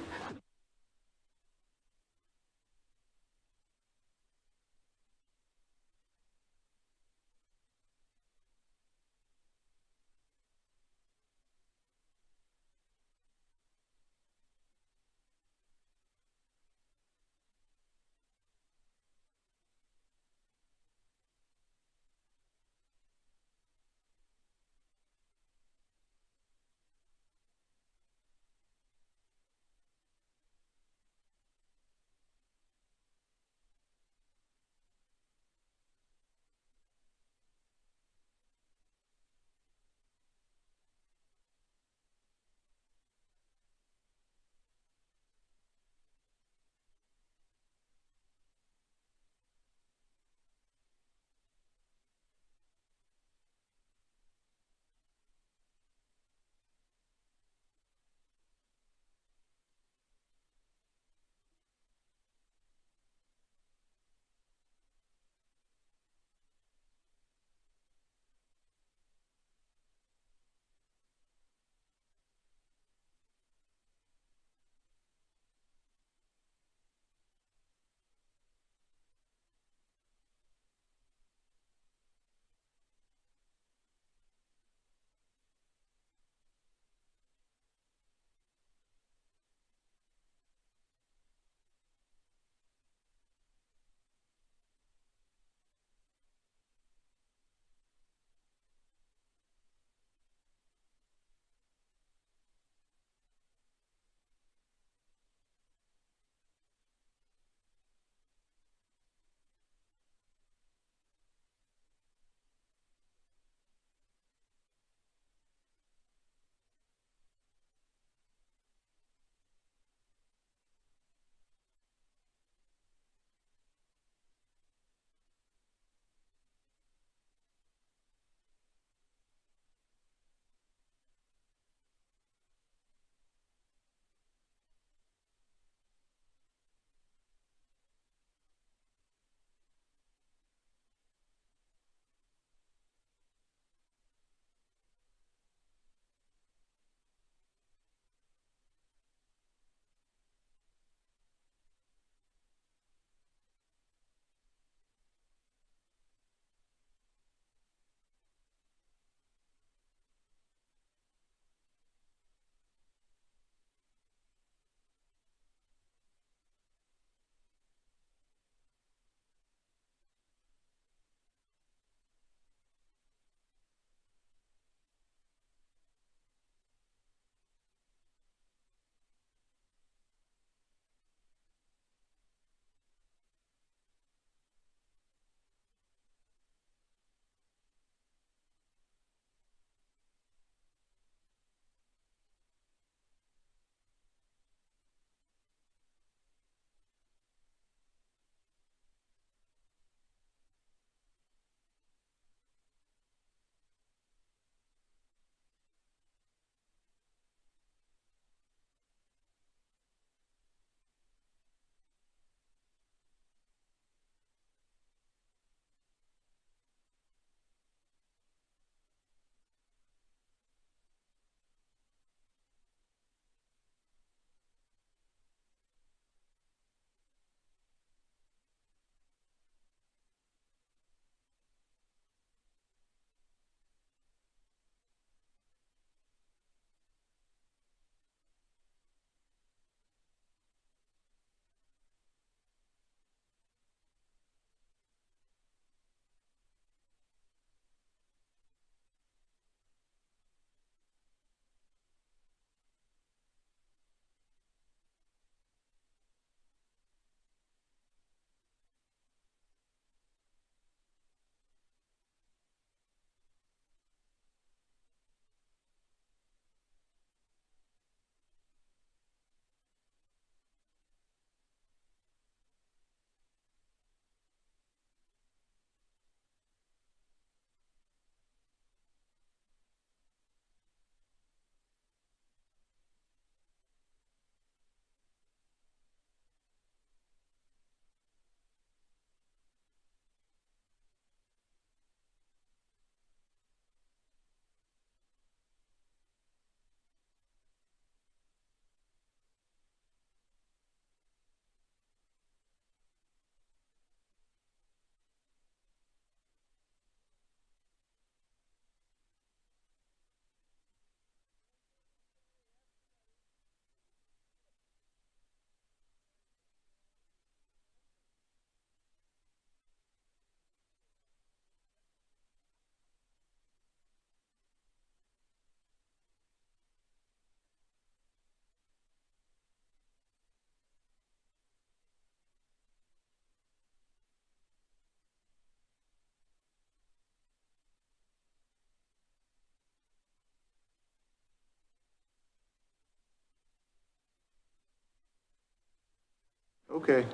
Okay.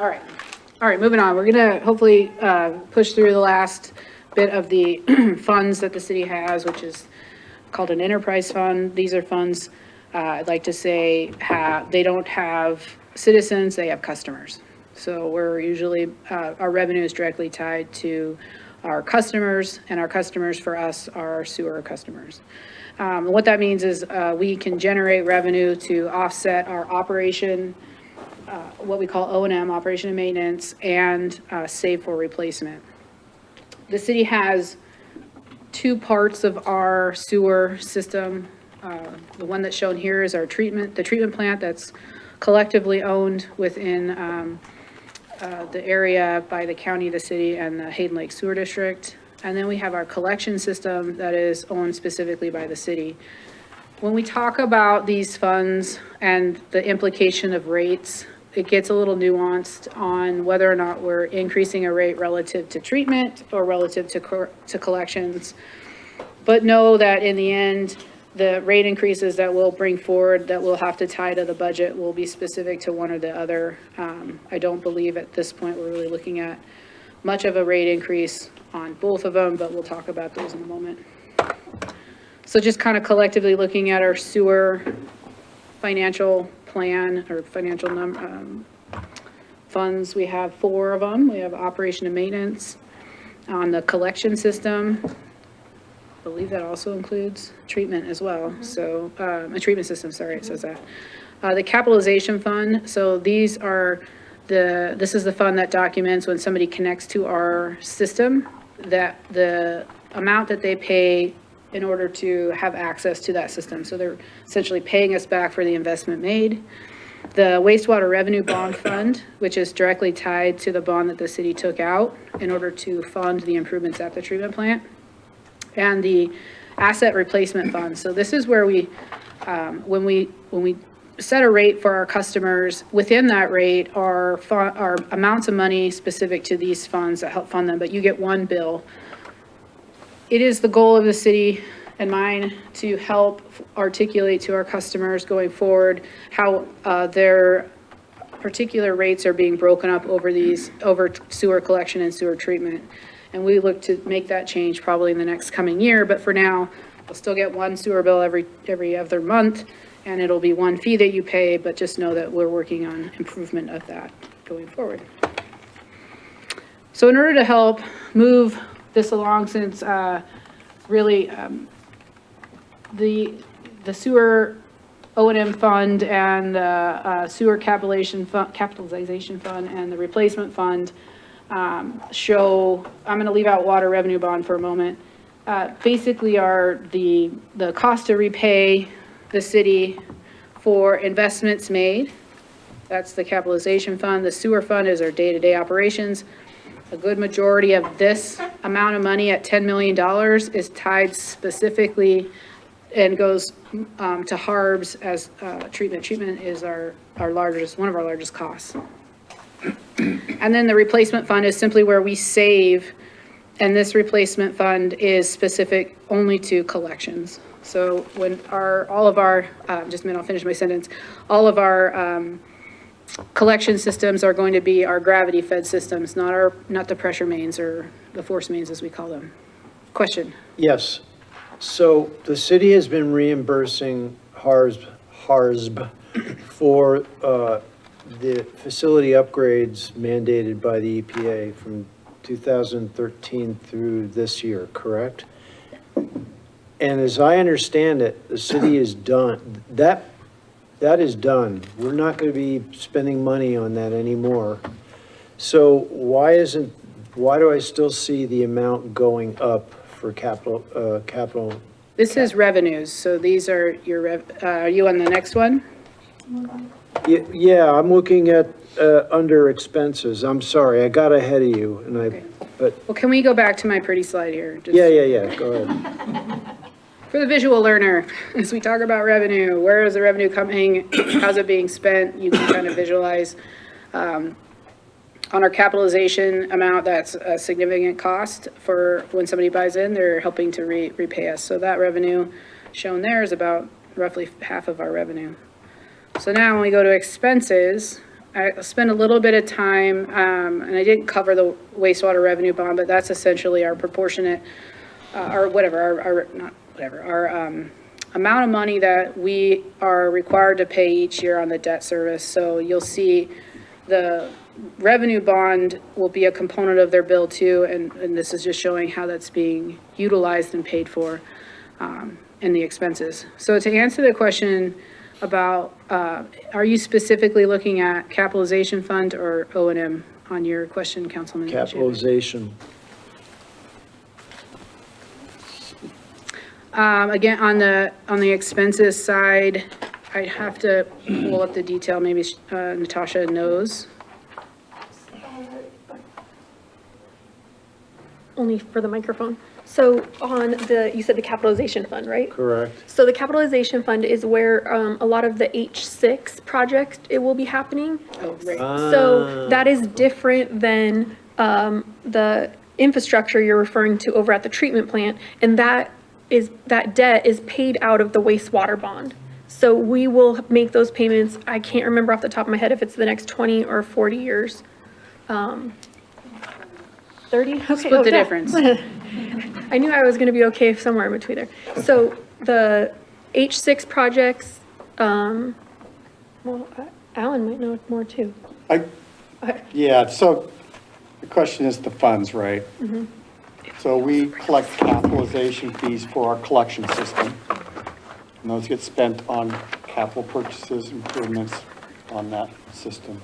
All right, moving on. We're gonna hopefully push through the last bit of the funds that the city has, which is called an enterprise fund. These are funds, I'd like to say, they don't have citizens, they have customers. So we're usually, our revenue is directly tied to our customers, and our customers for us are sewer customers. What that means is we can generate revenue to offset our operation, what we call O&M, operation and maintenance, and save for replacement. The city has two parts of our sewer system. The one that's shown here is the treatment plant that's collectively owned within the area by the county, the city, and the Hayden Lake Sewer District. And then we have our collection system that is owned specifically by the city. When we talk about these funds and the implication of rates, it gets a little nuanced on whether or not we're increasing a rate relative to treatment or relative to collections. But know that in the end, the rate increases that we'll bring forward that we'll have to tie to the budget will be specific to one or the other. I don't believe at this point we're really looking at much of a rate increase on both of them, but we'll talk about those in a moment. So just kind of collectively looking at our sewer financial plan or financial funds, we have 4 of them. We have operation and maintenance. On the collection system, I believe that also includes treatment as well. So a treatment system, sorry, it says that. The capitalization fund, so these are this is the fund that documents when somebody connects to our system, that the amount that they pay in order to have access to that system. So they're essentially paying us back for the investment made. The wastewater revenue bond fund, which is directly tied to the bond that the city took out in order to fund the improvements at the treatment plant. And the asset replacement fund. So this is where we, when we set a rate for our customers, within that rate are amounts of money specific to these funds that help fund them, but you get one bill. It is the goal of the city and mine to help articulate to our customers going forward how their particular rates are being broken up over sewer collection and sewer treatment. And we look to make that change probably in the next coming year, but for now, we'll still get one sewer bill every other month, and it'll be one fee that you pay, but just know that we're working on improvement of that going forward. So in order to help move this along, since really the sewer O&M fund and the sewer capitalization fund and the replacement fund show, I'm going to leave out water revenue bond for a moment, basically are the cost to repay the city for investments made. That's the capitalization fund. The sewer fund is our day-to-day operations. A good majority of this amount of money at $10 million is tied specifically and goes to HARBs as treatment. Treatment is one of our largest costs. And then the replacement fund is simply where we save, and this replacement fund is specific only to collections. So when all of our collection systems are going to be our gravity fed systems, not the pressure mains or the force mains as we call them. Question? Yes. So the city has been reimbursing HARSB for the facility upgrades mandated by the EPA from 2013 through this year, correct? And as I understand it, the city is done. That is done. We're not going to be spending money on that anymore. So why do I still see the amount going up for capital? This is revenues. So these are your are you on the next one? Yeah, I'm looking at under expenses. I'm sorry, I got ahead of you, and Okay. Well, can we go back to my pretty slide here? Yeah, go ahead. For the visual learner, as we talk about revenue, where is the revenue coming? How's it being spent? You can kind of visualize. On our capitalization amount, that's a significant cost for when somebody buys in, they're helping to repay us. So that revenue shown there is about roughly half of our revenue. So now when we go to expenses, I spent a little bit of time, and I didn't cover the wastewater revenue bond, but that's essentially our proportionate, or whatever, our amount of money that we are required to pay each year on the debt service. So you'll see the revenue bond will be a component of their bill too, and this is just showing how that's being utilized and paid for, in the expenses. So to answer the question about, are you specifically looking at capitalization fund or O&M on your question, Councilman? Capitalization. Again, on the expenses side, I'd have to pull up the detail, maybe Natasha knows. Only for the microphone. So on you said the capitalization fund, right? Correct. So the capitalization fund is where a lot of the H6 project, it will be happening. Oh, right. So that is different than the infrastructure you're referring to over at the treatment plant, and that debt is paid out of the wastewater bond. So we will make those payments. I can't remember off the top of my head if it's the next 20 or 40 years. 30? Okay. Split the difference. I knew I was going to be okay somewhere in between there. So the H6 projects, Alan might know more too. Yeah, so the question is the funds, right? Mhm. So we collect capitalization fees for our collection system. And those get spent on capital purchases, improvements on that system.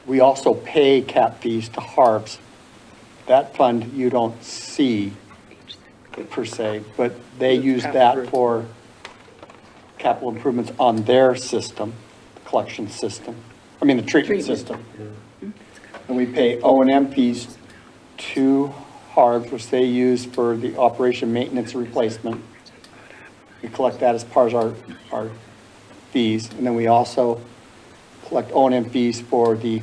We also pay cap fees to HARPS. That fund you don't see per se, but they use that for capital improvements on their system, collection system. I mean, the treatment system. And we pay O&M fees to HARPS, which they use for the operation, maintenance, and replacement. We collect that as part of our fees. And then we also collect O&M fees for the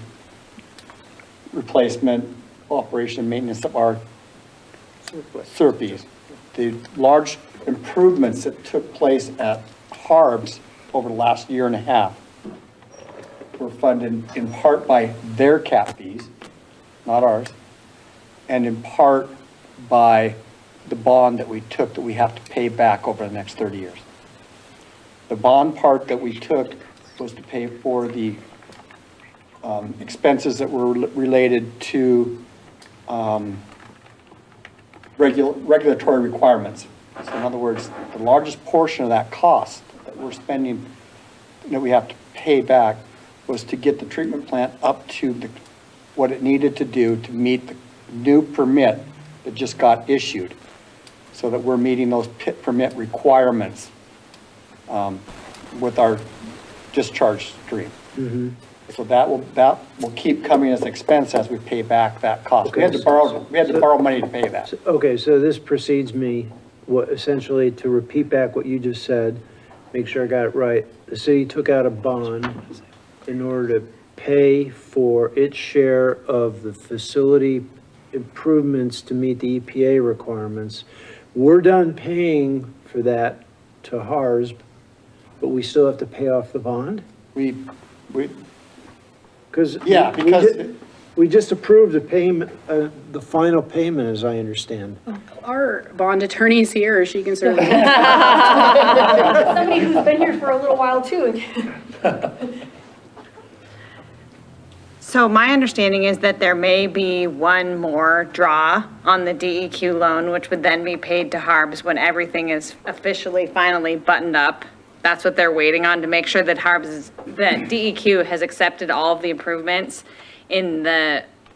replacement, operation, and maintenance of our SERPs. The large improvements that took place at HARBS over the last year and a half were funded in part by their cap fees, not ours, and in part by the bond that we took that we have to pay back over the next 30 years. The bond part that we took was to pay for the expenses that were related to regulatory requirements. So in other words, the largest portion of that cost that we're spending, that we have to pay back, was to get the treatment plant up to what it needed to do to meet the new permit that just got issued, so that we're meeting those permit requirements with our discharge stream. Mm-hmm. So that will keep coming as an expense as we pay back that cost. We had to borrow money to pay that. Okay, so this precedes me, essentially, to repeat back what you just said, make sure I got it right. The city took out a bond in order to pay for its share of the facility improvements to meet the EPA requirements. We're done paying for that to HARS, but we still have to pay off the bond? Because we just approved the payment, the final payment, as I understand. Our bond attorney's here, she can certainly. Somebody who's been here for a little while too. So my understanding is that there may be one more draw on the DEQ loan, which would then be paid to HARBS when everything is officially, finally buttoned up. That's what they're waiting on, to make sure that that DEQ has accepted all of the improvements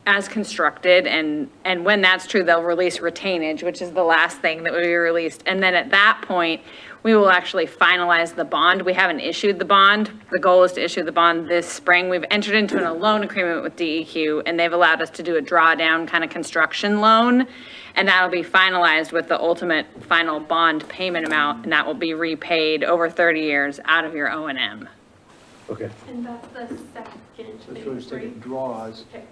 as constructed. And when that's true, they'll release retainage, which is the last thing that would be released. And then at that point, we will actually finalize the bond. We haven't issued the bond. The goal is to issue the bond this spring. We've entered into a loan agreement with DEQ, and they've allowed us to do a drawdown kind of construction loan. And that'll be finalized with the ultimate final bond payment amount, and that will be repaid over 30 years out of your O&M. Okay. And that's the second phase, right? Draws. Okay.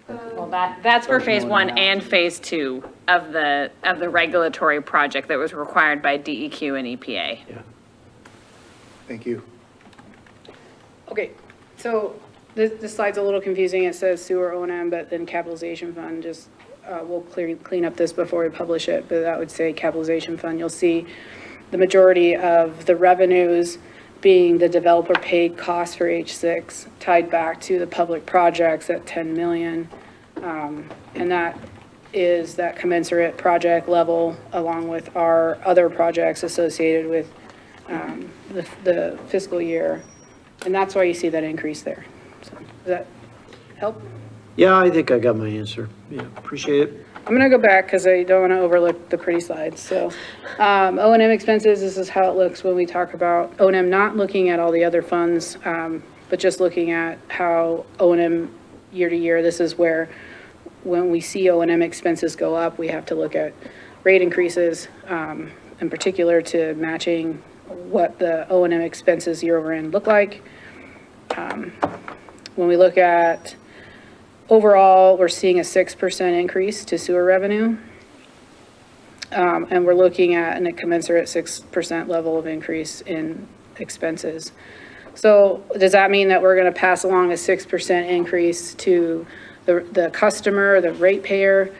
Well, that's for phase 1 and phase 2 of the regulatory project that was required by DEQ and EPA. Yeah. Thank you. Okay, so This slide's a little confusing. It says sewer O&M, but then capitalization fund, just, we'll clean up this before we publish it, but that would say capitalization fund. You'll see the majority of the revenues being the developer paid costs for H6 tied back to the public projects at 10 million. And that is that commensurate project level along with our other projects associated with the fiscal year. And that's why you see that increase there. So, does that help? Yeah, I think I got my answer. Yeah, appreciate it. I'm gonna go back because I don't want to overlook the pretty slides. So, O&M expenses, this is how it looks when we talk about O&M, not looking at all the other funds, but just looking at how O&M year to year, this is where when we see O&M expenses go up, we have to look at rate increases, in particular to matching what the O&M expenses year over end look like. When we look at overall, we're seeing a 6% increase to sewer revenue. And we're looking at a commensurate 6% level of increase in expenses. So does that mean that we're going to pass along a 6% increase to the customer, the ratepayer?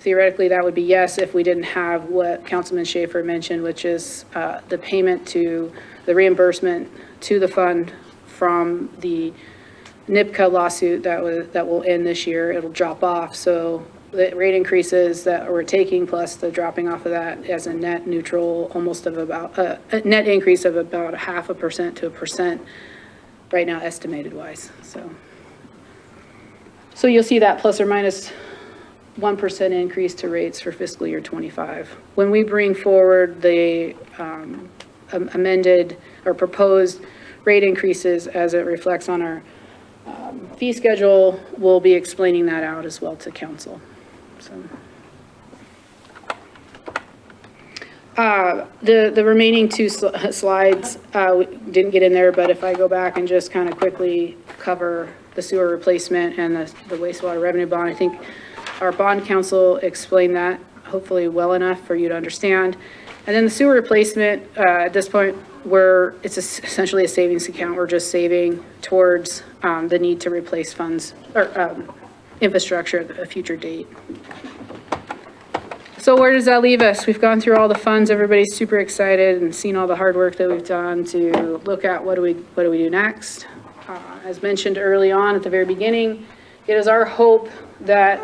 Theoretically, that would be yes, if we didn't have what Councilman Schaefer mentioned, which is the payment to the reimbursement to the fund from the NIPCA lawsuit that will end this year. It'll drop off. So the rate increases that we're taking plus the dropping off of that as a net neutral, almost of about a net increase of about 0.5% to 1% right now, estimated wise. So you'll see that plus or minus 1% increase to rates for fiscal year 25. When we bring forward the amended or proposed rate increases as it reflects on our fee schedule, we'll be explaining that out as well to council. So, the remaining two slides we didn't get in there, but if I go back and just kind of quickly cover the sewer replacement and the wastewater revenue bond, I think our bond counsel explained that hopefully well enough for you to understand. And then the sewer replacement, at this point, it's essentially a savings account. We're just saving towards the need to replace funds or infrastructure at a future date. So where does that leave us? We've gone through all the funds. Everybody's super excited and seen all the hard work that we've done to look at what do we do next. As mentioned early on at the very beginning, it is our hope that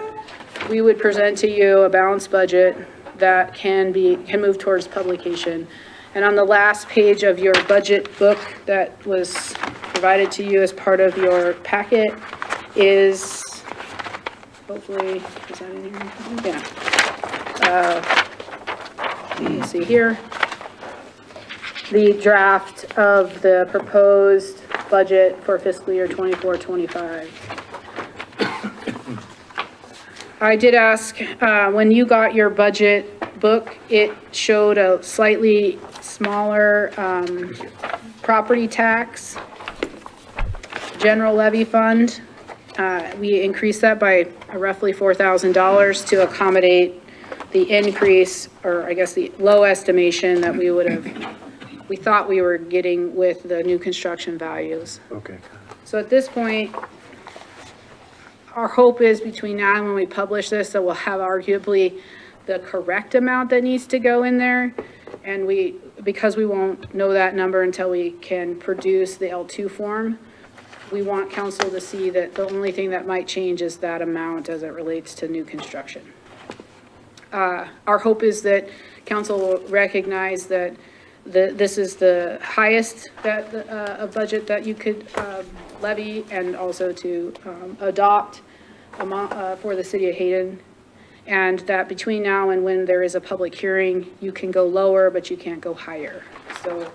we would present to you a balanced budget that can move towards publication. And on the last page of your budget book that was provided to you as part of your packet is, hopefully, is that in here? Yeah. You see here, the draft of the proposed budget for fiscal year 24-25. I did ask, when you got your budget book, it showed a slightly smaller property tax general levy fund. We increased that by roughly $4,000 to accommodate the increase, or I guess the low estimation that we thought we were getting with the new construction values. Okay. So at this point, our hope is between now and when we publish this, that we'll have arguably the correct amount that needs to go in there. And because we won't know that number until we can produce the L2 form, we want council to see that the only thing that might change is that amount as it relates to new construction. Our hope is that council will recognize that this is the highest a budget that you could levy, and also to adopt for the city of Hayden, and that between now and when there is a public hearing, you can go lower, but you can't go higher. So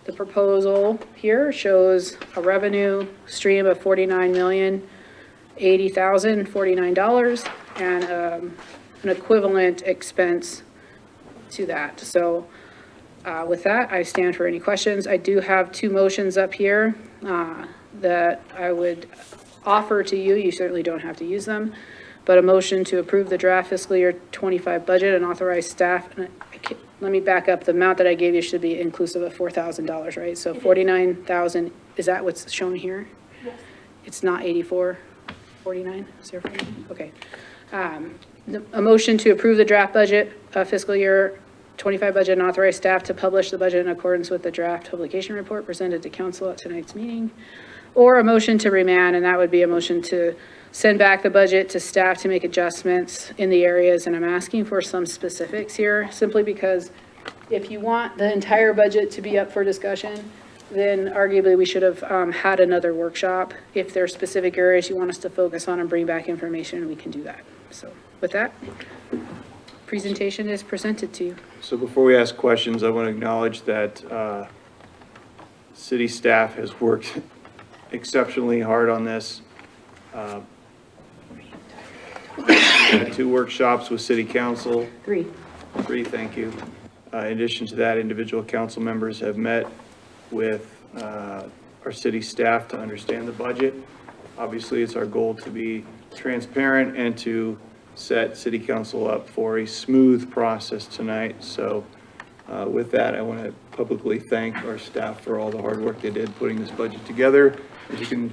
the proposal here shows a revenue stream of $49,080,049 and an equivalent expense to that. So with that, I stand for any questions. I do have two motions up here that I would offer to you. You certainly don't have to use them, but a motion to approve the draft fiscal year 25 budget and authorize staff. And let me back up. The amount that I gave you should be inclusive of $4,000, right? So 49,000, is that what's shown here? It's not 8449, 049, okay. A motion to approve the draft budget, fiscal year 25 budget, and authorize staff to publish the budget in accordance with the draft publication report presented to council at tonight's meeting. Or a motion to remand, and that would be a motion to send back the budget to staff to make adjustments in the areas, and I'm asking for some specifics here, simply because if you want the entire budget to be up for discussion, then arguably we should have had another workshop. If there are specific areas you want us to focus on and bring back information, we can do that. So with that, presentation is presented to you. So before we ask questions, I want to acknowledge that city staff has worked exceptionally hard on this. We had 2 workshops with city council. 3, thank you. In addition to that, individual council members have met with our city staff to understand the budget. Obviously, it's our goal to be transparent and to set city council up for a smooth process tonight. So with that, I want to publicly thank our staff for all the hard work they did putting this budget together. As you can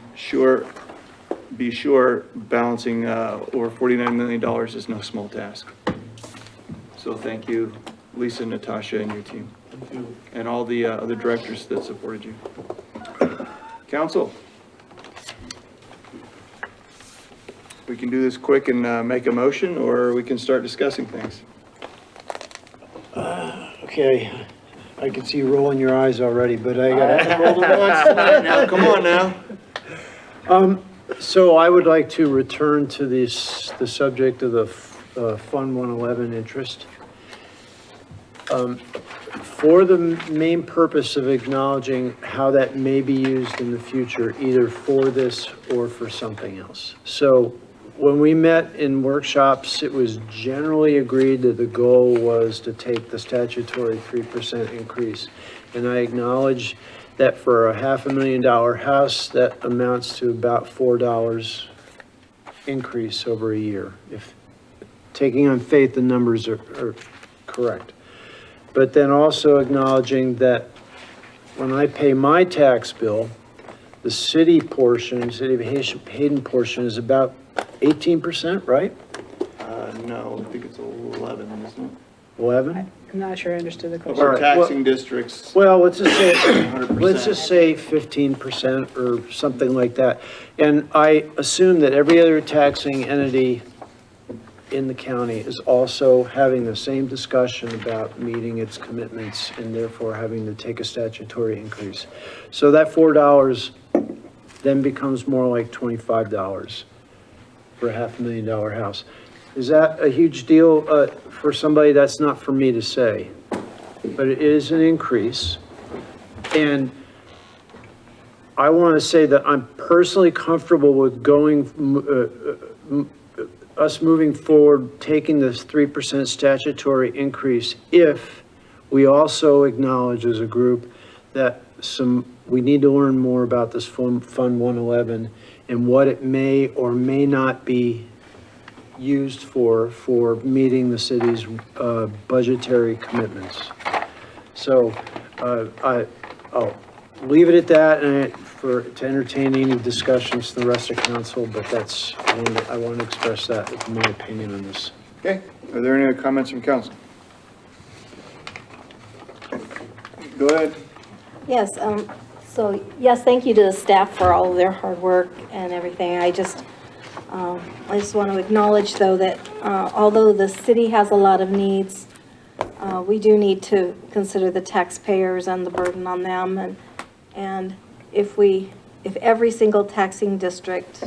be sure, balancing over $49 million is no small task. So thank you, Lisa, Natasha, and your team. Thank you. And all the other directors that supported you. Council. We can do this quick and make a motion, or we can start discussing things. Okay, I can see you rolling your eyes already, but I gotta. Roll the ones tonight now, come on now. So I would like to return to the subject of the Fund 111 interest. For the main purpose of acknowledging how that may be used in the future, either for this or for something else. So when we met in workshops, it was generally agreed that the goal was to take the statutory 3% increase. And I acknowledge that for a $500,000 house, that amounts to about $4 increase over a year. If taking on faith, the numbers are correct. But then also acknowledging that when I pay my tax bill, the city portion, city of Hayden portion is about 18%, right? No, I think it's 11, isn't it? 11? I'm not sure I understood the Of question. our taxing districts. Well, let's just say, 100%. let's just say 15% or something like that. And I assume that every other taxing entity in the county is also having the same discussion about meeting its commitments and therefore having to take a statutory increase. So that $4 then becomes more like $25 for a $500,000 house. Is that a huge deal for somebody? That's not for me to say, but it is an increase. And I want to say that I'm personally comfortable with us moving forward, taking this 3% statutory increase if we also acknowledge as a group that we need to learn more about this Fund 111 and what it may or may not be used for meeting the city's budgetary commitments. So I'll leave it at that and to entertain any discussions to the rest of council, but I want to express that as my opinion on this. Okay, are there any other comments from council? Go ahead. Yes, so yes, thank you to the staff for all of their hard work and everything. I just want to acknowledge though that although the city has a lot of needs, we do need to consider the taxpayers and the burden on them. And if every single taxing district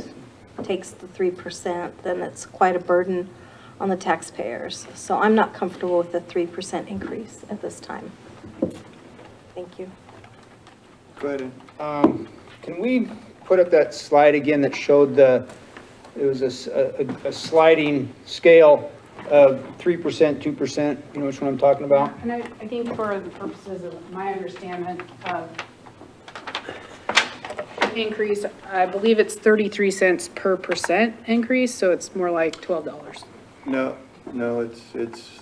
takes the 3%, then it's quite a burden on the taxpayers. So I'm not comfortable with the 3% increase at this time. Thank you. Go ahead. Can we put up that slide again that showed it was a sliding scale of 3%, 2%, you know which one I'm talking about? And I think for the purposes of my understanding of increase, I believe it's 33 cents per percent increase, so it's more like $12. No, it's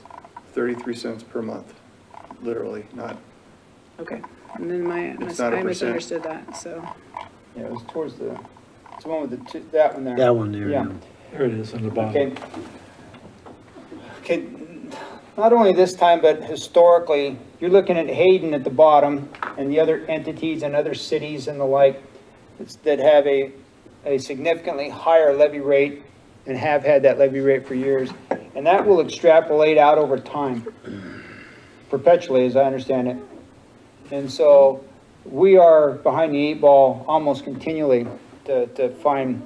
33 cents per month, literally, not. Okay, and then I It's not a percent. misunderstood that, so. Yeah, it was towards the, It's the one with that one there. That one there, Yeah. yeah. There it is on the bottom. Okay. Okay, not only this time, but historically, you're looking at Hayden at the bottom and the other entities and other cities and the like that have a significantly higher levy rate and have had that levy rate for years. And that will extrapolate out over time, perpetually, as I understand it. And so we are behind the eight ball almost continually to find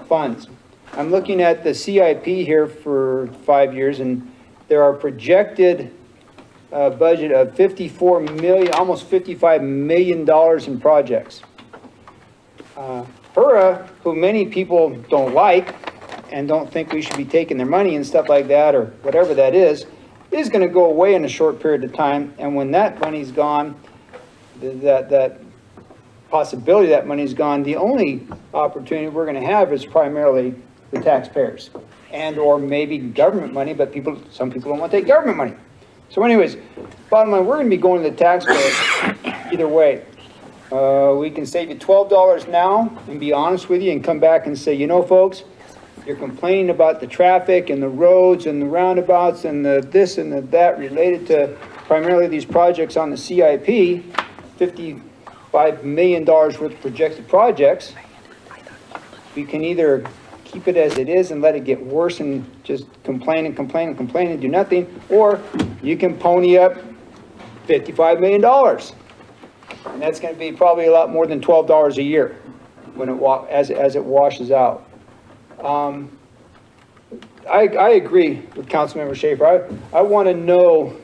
funds. I'm looking at the CIP here for 5 years, and there are projected budget of 54 million, almost $55 million in projects. HURA, who many people don't like and don't think we should be taking their money and stuff like that, or whatever that is going to go away in a short period of time. And when that money's gone, that possibility that money's gone, the only opportunity we're going to have is primarily the taxpayers and or maybe government money, but some people don't want to take government money. So anyways, bottom line, we're going to be going to the taxpayers either way. We can save you $12 now and be honest with you and come back and say, you know, folks, you're complaining about the traffic and the roads and the roundabouts and the this and the that related to primarily these projects on the CIP, $55 million worth of projected projects. We can either keep it as it is and let it get worse and just complain and complain and complain and do nothing, or you can pony up $55 million. And that's going to be probably a lot more than $12 a year when as it washes out. I agree with Councilmember Schaefer. I want to know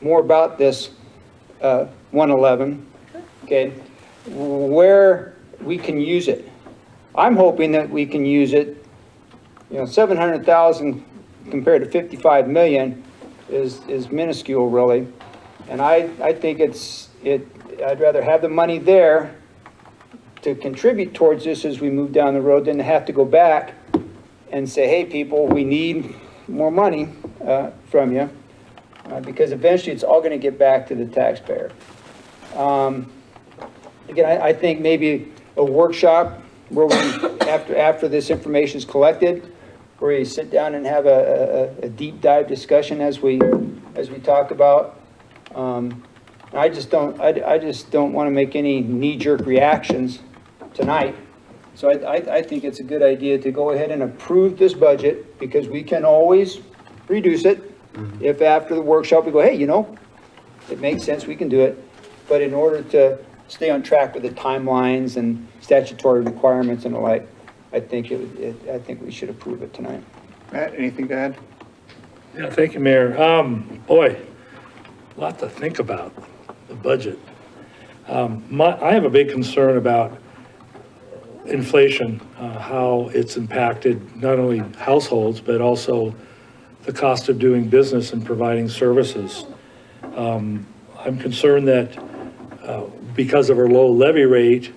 more about this 111, okay, where we can use it. I'm hoping that we can use it, you know, 700,000 compared to 55 million is minuscule really. And I think I'd rather have the money there to contribute towards this as we move down the road than to have to go back and say, hey, people, we need more money from you, because eventually it's all going to get back to the taxpayer. Again, I think maybe a workshop where we, after this information is collected, where we sit down and have a deep dive discussion as we talk about. I just don't want to make any knee-jerk reactions tonight. So I think it's a good idea to go ahead and approve this budget, because we can always reduce it. If after the workshop we go, hey, you know, it makes sense, we can do it. But in order to stay on track with the timelines and statutory requirements and the like, I think we should approve it tonight. Matt, anything to add? Yeah, thank you, Mayor. Boy, a lot to think about, the budget. I have a big concern about inflation, how it's impacted not only households, but also the cost of doing business and providing services. I'm concerned that because of our low levy rate,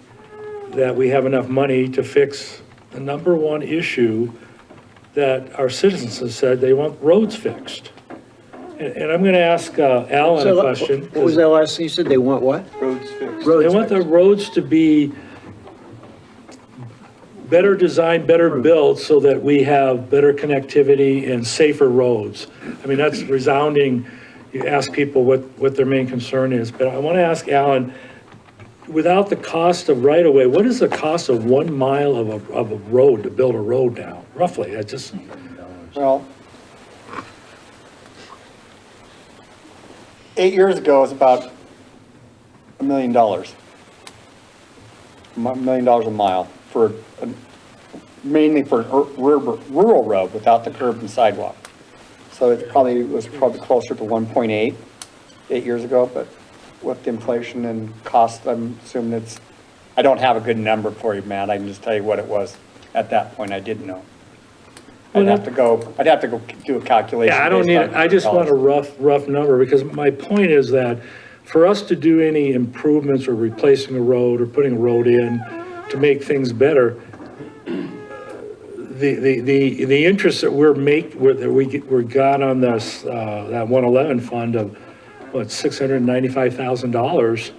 that we have enough money to fix the number one issue that our citizens have said they want roads fixed. And I'm going to ask Alan a question. What was that last thing you said? They want what? Roads fixed. They want the roads to be better designed, better built, so that we have better connectivity and safer roads. I mean, that's resounding. You ask people what their main concern is, but I want to ask Alan, without the cost of right-of-way, what is the cost of 1 mile of a road, to build a road now, roughly? Well, 8 years ago, it was about $1 million. $1 million a mile mainly for a rural road without the curb and sidewalk. So it was probably closer to 1.8 8 years ago, but with the inflation and cost, I'm assuming I don't have a good number for you, Matt. I can just tell you what it was at that point. I didn't know. I'd have to go do a calculation. Yeah, I just want a rough number, because my point is that for us to do any improvements or replacing a road or putting a road in to make things better, the interest that we got on this, that 111 fund of what, $695,000,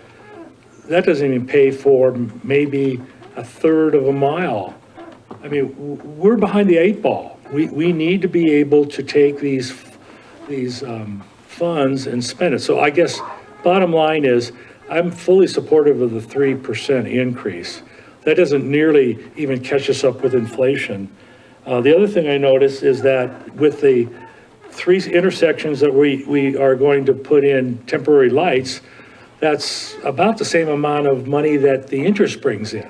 that doesn't even pay for maybe a third of a mile. I mean, we're behind the 8 ball. We need to be able to take these funds and spend it. So I guess bottom line is, I'm fully supportive of the 3% increase. That doesn't nearly even catch us up with inflation. The other thing I noticed is that with the 3 intersections that we are going to put in temporary lights, that's about the same amount of money that the interest brings in.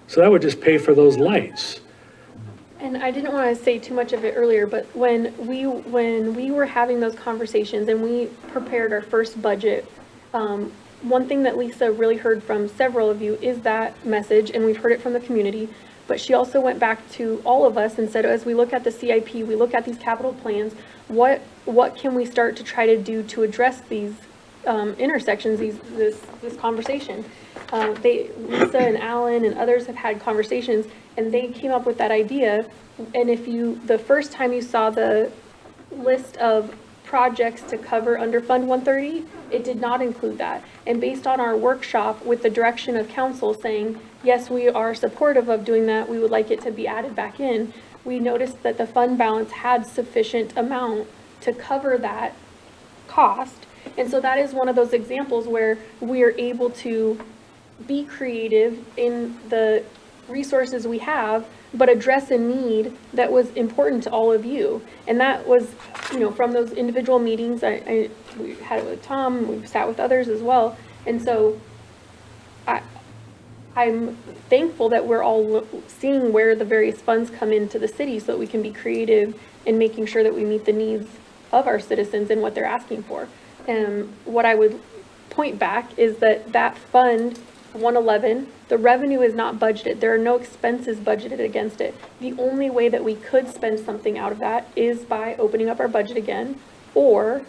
So that would just pay for those lights. And I didn't want to say too much of it earlier, but when we were having those conversations and we prepared our first budget, one thing that Lisa really heard from several of you is that message, and we've heard it from the community, but she also went back to all of us and said, as we look at the CIP, we look at these capital plans, what can we start to try to do to address these intersections, this conversation? Lisa and Alan and others have had conversations, and they came up with that idea. And the first time you saw the list of projects to cover under Fund 130, it did not include that. And based on our workshop with the direction of council saying, yes, we are supportive of doing that, we would like it to be added back in, we noticed that the fund balance had sufficient amount to cover that cost. And so that is one of those examples where we are able to be creative in the resources we have, but address a need that was important to all of you. And that was, from those individual meetings, we had it with Tom, we've sat with others as well. And so I'm thankful that we're all seeing where the various funds come into the city so that we can be creative in making sure that we meet the needs of our citizens and what they're asking for. And what I would point back is that fund 111, the revenue is not budgeted. There are no expenses budgeted against it. The only way that we could spend something out of that is by opening up our budget again, or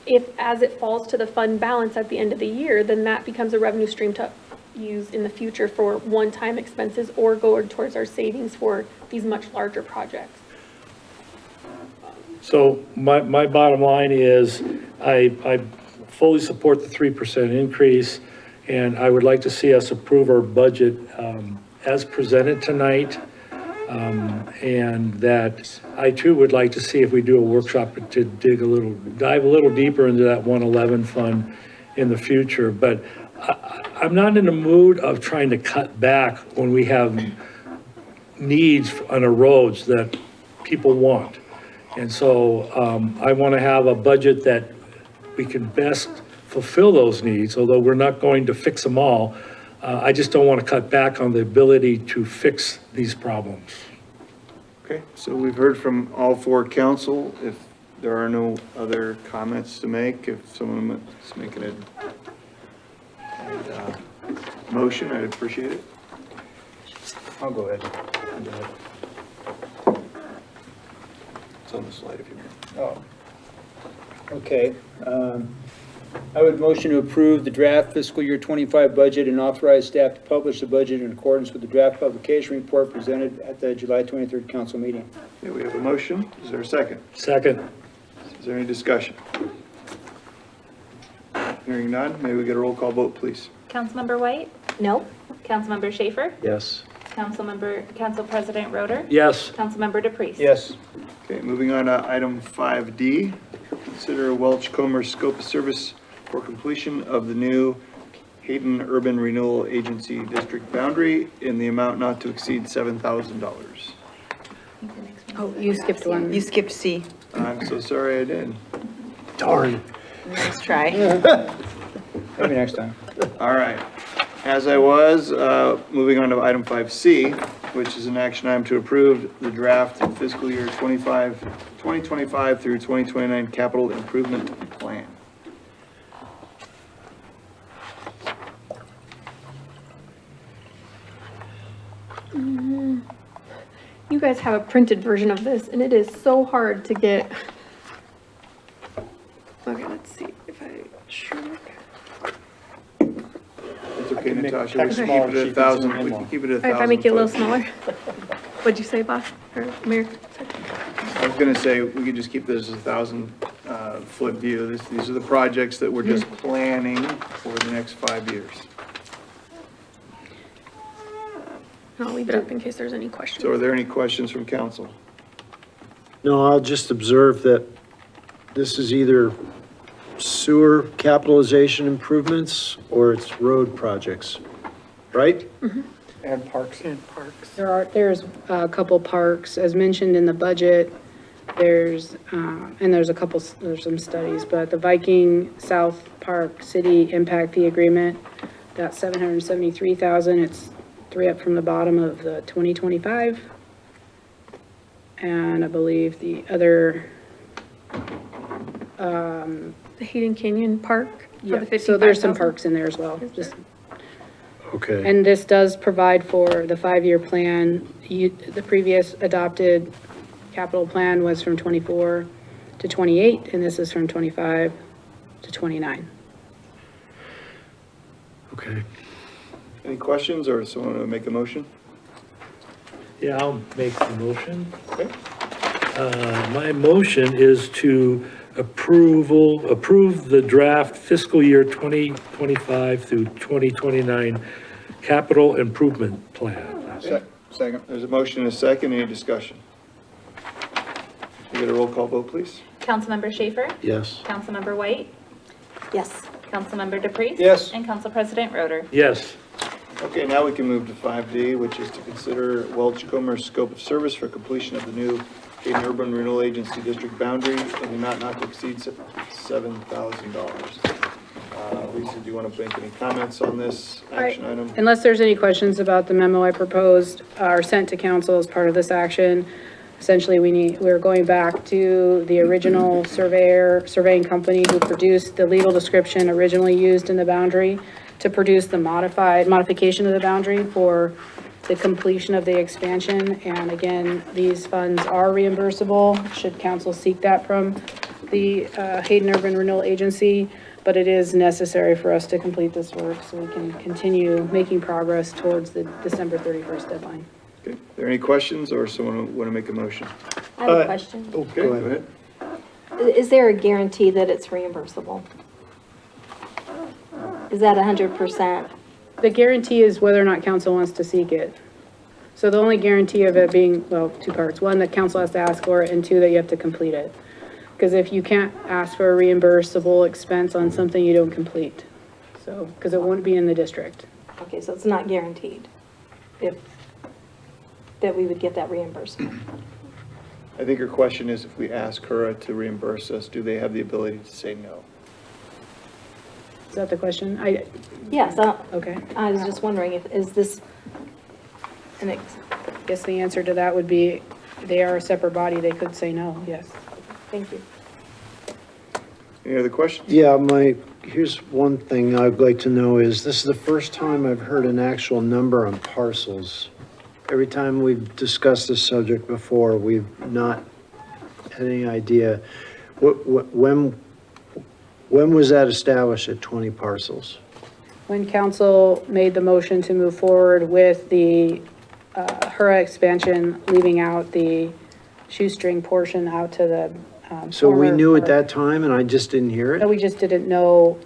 if as it falls to the fund balance at the end of the year, then that becomes a revenue stream to use in the future for one-time expenses or go towards our savings for these much larger projects. So my bottom line is I fully support the 3% increase, and I would like to see us approve our budget as presented tonight. And that I too would like to see if we do a workshop to dive a little deeper into that 111 fund in the future. But I'm not in the mood of trying to cut back when we have needs on the roads that people want. And so I want to have a budget that we can best fulfill those needs, although we're not going to fix them all. I just don't want to cut back on the ability to fix these problems. Okay, so we've heard from all 4 council. If there are no other comments to make, if someone is making a motion, I'd appreciate it. I'll go ahead. It's on the slide if you want. Oh, okay. I would motion to approve the draft fiscal year 25 budget and authorize staff to publish the budget in accordance with the draft publication report presented at the July 23rd council meeting. Okay, we have a motion. Is there a second? Second. Is there any discussion? Hearing none, may we get a roll call vote, please? Councilmember White? No. Councilmember Schaefer? Yes. Council President Roeder? Yes. Councilmember DePriest? Yes. Okay, moving on to item 5D. Consider Welch Comer scope of service for completion of the new Hayden Urban Renewal Agency district boundary in the amount not to exceed $7,000. Oh, you skipped one. You skipped C. I'm so sorry I did. Darn. Nice try. Maybe next time. All right. As I was, moving on to item 5C, which is an action item to approve the draft fiscal year 2025 through 2029 capital improvement plan. You guys have a printed version of this, and it is so hard to get. Okay, let's see if I shrink. It's okay, Natasha, we text can smaller keep it so at you can zoom 1,000, in we more. can keep it at If 1,000. I make it a little foot. smaller. What'd you say, boss? Or Mayor? I was gonna say, we could just keep this as 1,000 foot view. These are the projects that we're just planning for the next 5 years. and I'll leave it up in case there's any questions. So are there any questions from council? No, I'll just observe that this is either sewer capitalization improvements or it's road projects, right? And parks. There's a couple parks, as mentioned in the budget, there's some studies, but the Viking South Park City Impact Fee Agreement, that's $773,000, it's 3 up from the bottom of the 2025. And I believe the other, The Hayden Canyon Park for the yeah, so there's some 55,000. parks in there as well, just. Okay. And this does provide for the 5-year plan. The previous adopted capital plan was from 24 to 28, and this is from 25 to 29. Okay. Any questions or someone want to make a motion? Yeah, I'll make the motion. Okay. My motion is to approve the draft fiscal year 2025 through 2029 capital improvement plan. Second. There's a motion and a second. Any discussion? Can we get a roll call vote, please? Councilmember Schaefer? Yes. Councilmember White? Yes. Councilmember DePreez? Yes. And Council President Roder? Yes. Okay, now we can move to 5D, which is to consider Welch-Comer's scope of service for completion of the new Hayden Urban Renewal Agency district boundary in the amount not to exceed $7,000. Lisa, do you want to make any comments on this action item? Unless there's any questions about the memo I proposed or sent to council as part of this action, essentially we're going back to the original surveying company who produced the legal description originally used in the boundary to produce the modification of the boundary for the completion of the expansion. And again, these funds are reimbursable, should council seek that from the Hayden Urban Renewal Agency, but it is necessary for us to complete this work so we can continue making progress towards the December 31st deadline. Okay, are there any questions or someone want to make a motion? I have a question. Okay, go ahead. Is there a guarantee that it's reimbursable? Is that 100%? The guarantee is whether or not council wants to seek it. So the only guarantee of it being, well, 2 parts. 1, that council has to ask for it, and 2, that you have to complete it. Because if you can't ask for a reimbursable expense on something, you don't complete. So, because it won't be in the district. Okay, so it's not guaranteed that we would get that reimbursement. I think her question is if we ask HURA to reimburse us, do they have the ability to say no? Is that the question? Yes, Okay. I was just wondering is this, And I guess the answer to that would be, they are a separate body, they could say no, yes. thank you. Any other questions? Yeah, here's one thing I'd like to know is, this is the first time I've heard an actual number on parcels. Every time we've discussed this subject before, we've not had any idea. When was that established at 20 parcels? When council made the motion to move forward with the HURA expansion, leaving out the shoestring portion out to the So we former knew at park. that time and I just didn't hear No, it? we just didn't know,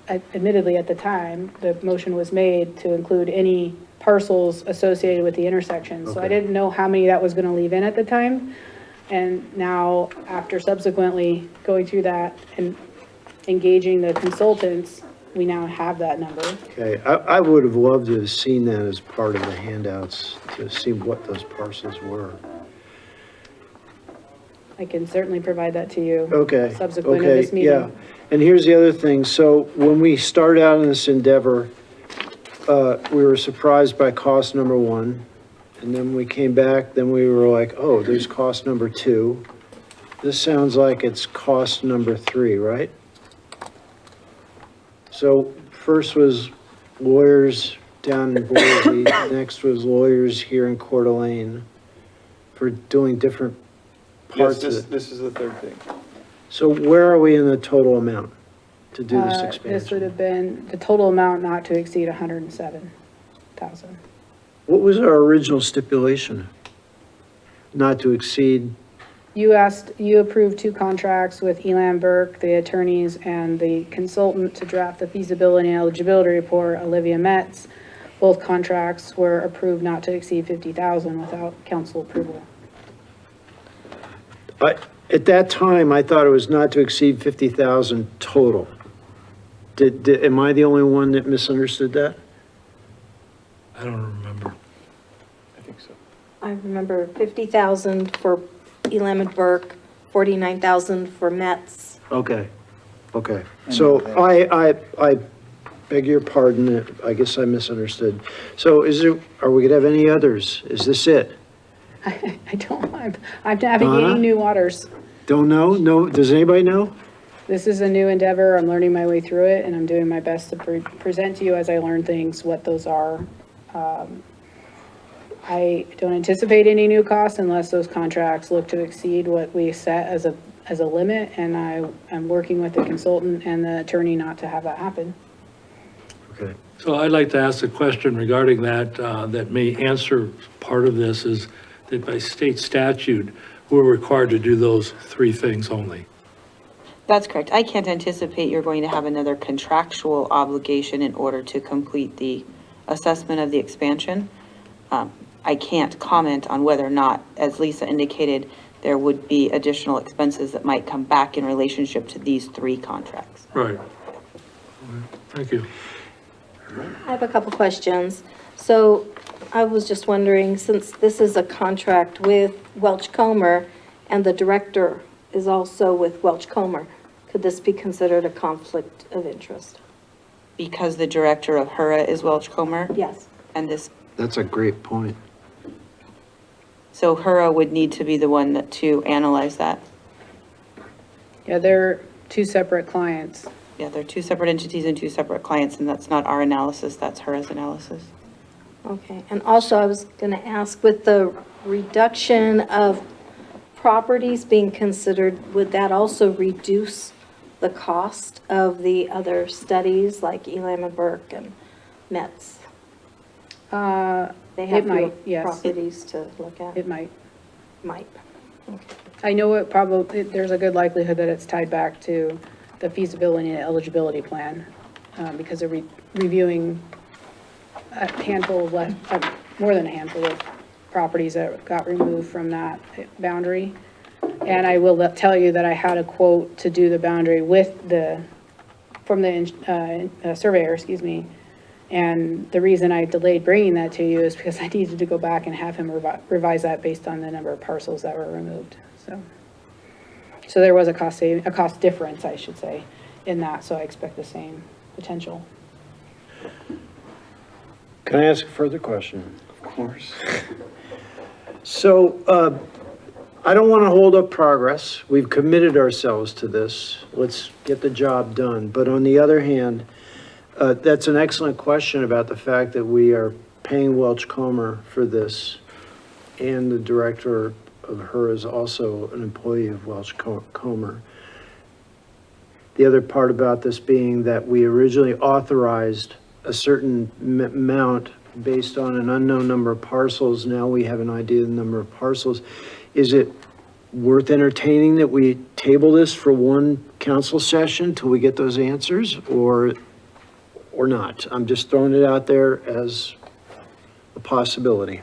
admittedly, at the time, the motion was made to include any parcels associated with the intersection. So I Okay. didn't know how many that was gonna leave in at the time. And now, after subsequently going through that and engaging the consultants, we now have that number. Okay, I would have loved to have seen that as part of the handouts, to see what those parcels were. I can certainly provide that to you. Okay. Subsequent of okay, this meeting. Yeah, and here's the other thing, so when we started out in this endeavor, we were surprised by cost number 1, and then we came back, then we were like, oh, there's cost number 2. This sounds like it's cost number 3, right? So first was lawyers down in Boise, next was lawyers here in Coeur d'Alene for doing different Yes, parts of it. this is the third thing. So where are we in the total amount to do this This would expansion? have been the total amount not to exceed 107,000. What was our original stipulation? Not to exceed, You approved 2 contracts with Elam Burke, the attorneys, and the consultant to draft the feasibility and eligibility report, Olivia Metz, both contracts were approved not to exceed 50,000 without council approval. At that time, I thought it was not to exceed 50,000 total. Am I the only one that misunderstood that? I don't remember. I think so. I remember 50,000 for Elam and Burke, 49,000 for Metz. Okay, okay. So I beg your pardon, I guess I misunderstood. So are we gonna have any others? Is this it? I don't, I'm navigating new waters. Don't know? No, does anybody know? This is a new endeavor. I'm learning my way through it, and I'm doing my best to present to you as I learn things, what those are. I don't anticipate any new costs unless those contracts look to exceed what we set as a limit, and I'm working with the consultant and the attorney not to have that happen. Okay. So I'd like to ask a question regarding that, that may answer part of this, is that by state statute, we're required to do those three things only. That's correct. I can't anticipate you're going to have another contractual obligation in order to complete the assessment of the expansion. I can't comment on whether or not, as Lisa indicated, there would be additional expenses that might come back in relationship to these three contracts. Right. Thank you. I have a couple questions. So I was just wondering, since this is a contract with Welch Comer and the director is also with Welch Comer, could this be considered a conflict of interest? Because the director of HURA is Welch Comer? Yes. And this, That's a great point. so HURA would need to be the one to analyze that? Yeah, they're two separate clients. Yeah, they're two separate entities and two separate clients, and that's not our analysis, that's HURA's analysis. Okay, and also I was going to ask, with the reduction of properties being considered, would that also reduce the cost of the other studies like Elam and Burke and Metz? They have It might, fewer yes. properties to look at? It might. Might. Okay. I know it probably, there's a good likelihood that it's tied back to the feasibility and eligibility plan, because they're reviewing a handful of, more than a handful of properties that got removed from that boundary. And I will tell you that I had a quote to do the boundary with from the surveyor, excuse me. And the reason I delayed bringing that to you is because I needed to go back and have him revise that based on the number of parcels that were removed, so there was a cost difference, I should say, in that, so I expect the same potential. Can I ask a further question? Of course. So, I don't want to hold up progress. We've committed ourselves to this. Let's get the job done. But on the other hand, that's an excellent question about the fact that we are paying Welch Comer for this, and the director of her is also an employee of Welch Comer. The other part about this being that we originally authorized a certain amount based on an unknown number of parcels. Now we have an idea of the number of parcels. Is it worth entertaining that we table this for one council session till we get those answers, or not? I'm just throwing it out there as a possibility.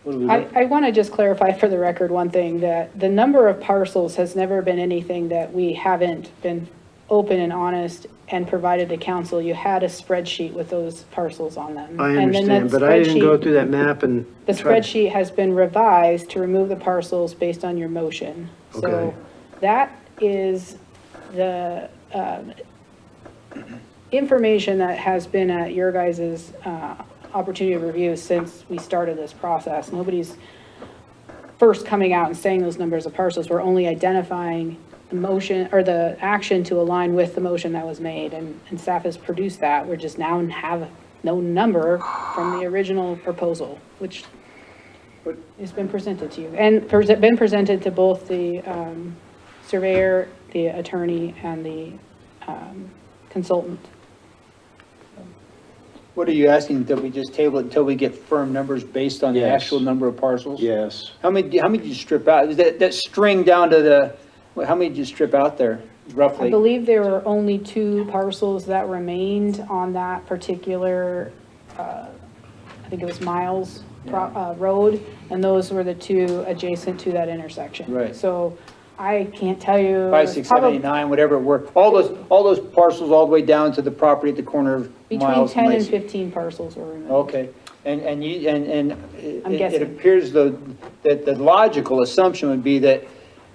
I want to just clarify for the record one thing, that the number of parcels has never been anything that we haven't been open and honest and provided to council. You had a spreadsheet with those parcels on them. I And then understand, that but I didn't go spreadsheet- through that map and. The try- spreadsheet has been revised to remove the parcels based on your motion. So Okay. that is the information that has been at your guys' opportunity of review since we started this process. Nobody's first coming out and saying those numbers of parcels. We're only identifying the motion or the action to align with the motion that was made, and staff has produced that. We're just now have no number from the original proposal, which has been presented to you, and been presented to both the surveyor, the attorney, and the consultant. What are you asking, that we just table it until we get firm numbers based on the Yes. actual number of parcels? Yes. How many did you strip out? Is that string down to how many did you strip out there, roughly? I believe there were only 2 parcels that remained on that particular I think it was Miles Road, and those were the two adjacent to that intersection. Right. So I can't tell you. 5, 6, 7, 8, 9, whatever it were, all those parcels all the way down to the property at the corner of Between Miles and 10 and Lacey. 15 parcels were removed. Okay, and I'm it guessing. appears though, that the logical assumption would be that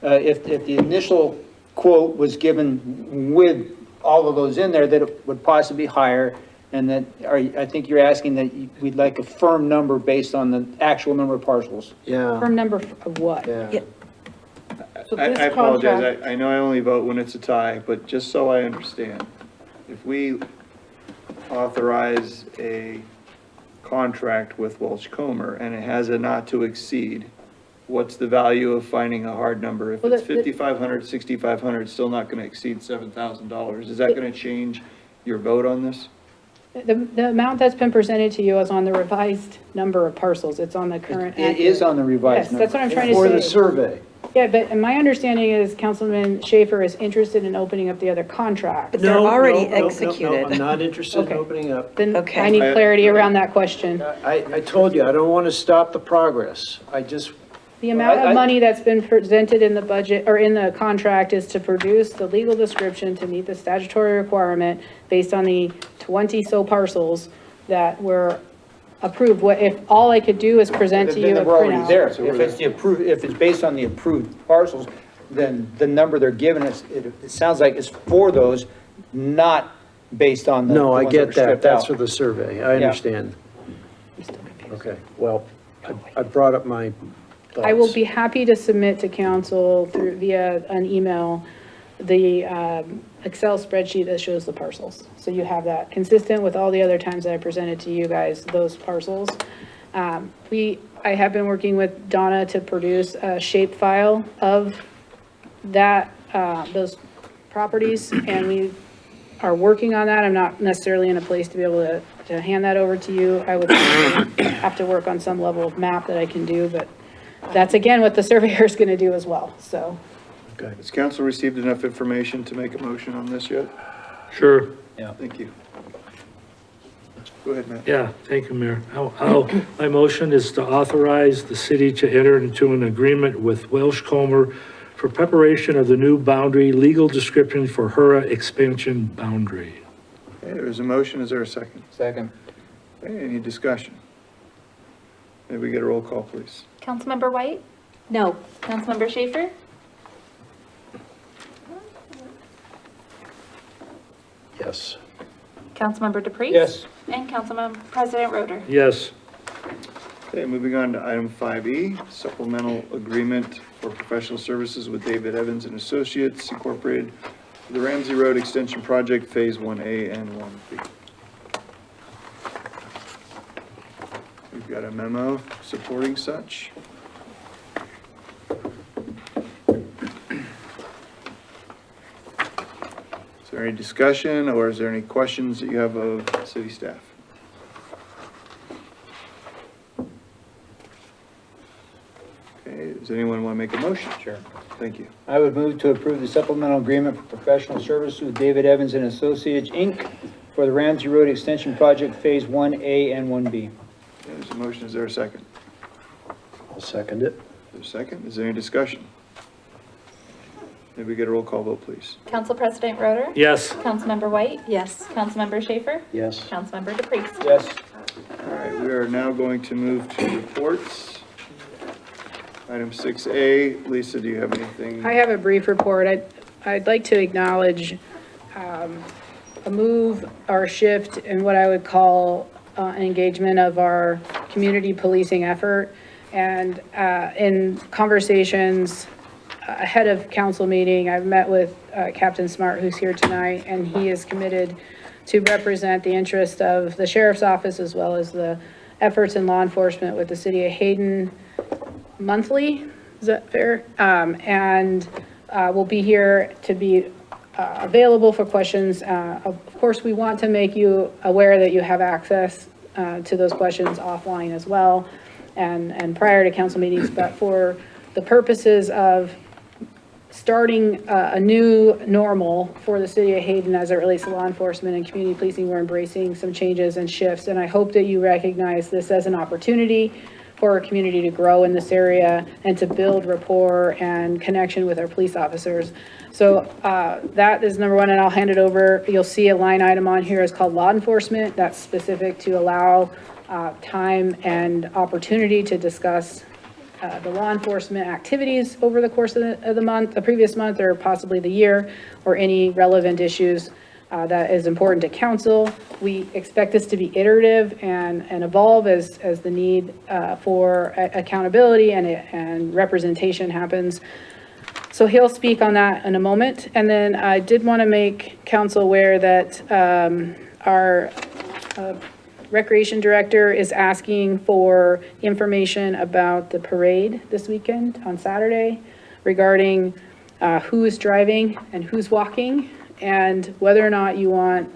if the initial quote was given with all of those in there, that it would possibly be higher, and that, I think you're asking that we'd like a firm number based on the actual number of parcels. Yeah. Firm number of what? Yeah. So I this apologize, contract- I know I only vote when it's a tie, but just so I understand, if we authorize a contract with Welch Comer and it has a not to exceed, what's the value of finding a hard number? If Well, it's the- 5,500, 6,500, it's still not gonna exceed $7,000. Is that gonna change your vote on this? The amount that's been presented to you is on the revised number of parcels. It's on the current. It is on the revised Yes, number. that's what I'm trying to say. For the survey. Yeah, but my understanding is Councilman Schaefer is interested in opening up the other contract. But they're already No, executed. I'm not interested in Okay. opening up. Then Okay. I need clarity around that question. I told you, I don't want to stop the progress. I just, The amount I- of money that's been presented in the budget, or in the contract, is to produce the legal description to meet the statutory requirement based on the 20-so parcels that were approved. What, if all I could do is present to you Then a we're already printout? there. If it's the approved, if it's based on the approved parcels, then the number they're giving us, it sounds like it's for those, not based on the no, I ones were get that. stripped That's out. for the survey. I Yeah. understand. Okay, well, I brought up my thoughts. I will be happy to submit to council through, via an email, the Excel spreadsheet that shows the parcels. So you have that, consistent with all the other times that I presented to you guys, those parcels. I have been working with Donna to produce a shape file of that, those properties, and we are working on that. I'm not necessarily in a place to be able to hand that over to you. I would have to work on some level of map that I can do, but that's again what the surveyor is going to do as well, so. Okay. Has council received enough information to make a motion on this yet? Sure. Yeah. Thank you. Go ahead, Matt. Yeah, thank you, Mayor. My motion is to authorize the city to enter into an agreement with Welsh Comer for preparation of the new boundary legal description for Hura expansion boundary. Okay, there's a motion. Is there a second? Second. Okay, any discussion? May we get a roll call, please? Councilmember White? No. Councilmember Schaefer? Yes. Councilmember DePreez? Yes. And Councilmember President Roder? Yes. Okay, moving on to item 5E, supplemental agreement for professional services with David Evans and Associates Incorporated for the Ramsey Road Extension Project Phase 1A and 1B. We've got a memo supporting such. Is there any discussion, or is there any questions that you have of city staff? Okay, does anyone want to make a motion? Sure. Thank you. I would move to approve the supplemental agreement for professional services with David Evans and Associates, Inc. for the Ramsey Road Extension Project Phase 1A and 1B. Okay, there's a motion, is there a second? I'll second it. Is there a second? Is there any discussion? May we get a roll call vote, please? Council President Roder? Yes. Councilmember White? Yes. Councilmember Schaefer? Yes. Councilmember DePreez? Yes. All right, we are now going to move to reports. Item 6A, Lisa, do you have anything? I have a brief report. I'd like to acknowledge a move or shift in what I would call engagement of our community policing effort. And in conversations ahead of council meeting, I've met with Captain Smart, who's here tonight, and he is committed to represent the interest of the sheriff's office as well as the efforts in law enforcement with the city of Hayden monthly. Is that fair? And we'll be here to be available for questions. Of course, we want to make you aware that you have access to those questions offline as well and prior to council meetings, but for the purposes of starting a new normal for the city of Hayden as it relates to law enforcement and community policing. We're embracing some changes and shifts, and I hope that you recognize this as an opportunity for our community to grow in this area and to build rapport and connection with our police officers. So that is number one, and I'll hand it over. You'll see a line item on here is called law enforcement. That's specific to allow time and opportunity to discuss the law enforcement activities over the course of the month, the previous month, or possibly the year, or any relevant issues that is important to council. We expect this to be iterative and evolve as the need for accountability and representation happens. So he'll speak on that in a moment. And then I did want to make council aware that our Recreation Director is asking for information about the parade this weekend on Saturday regarding who is driving and who's walking, and whether or not you want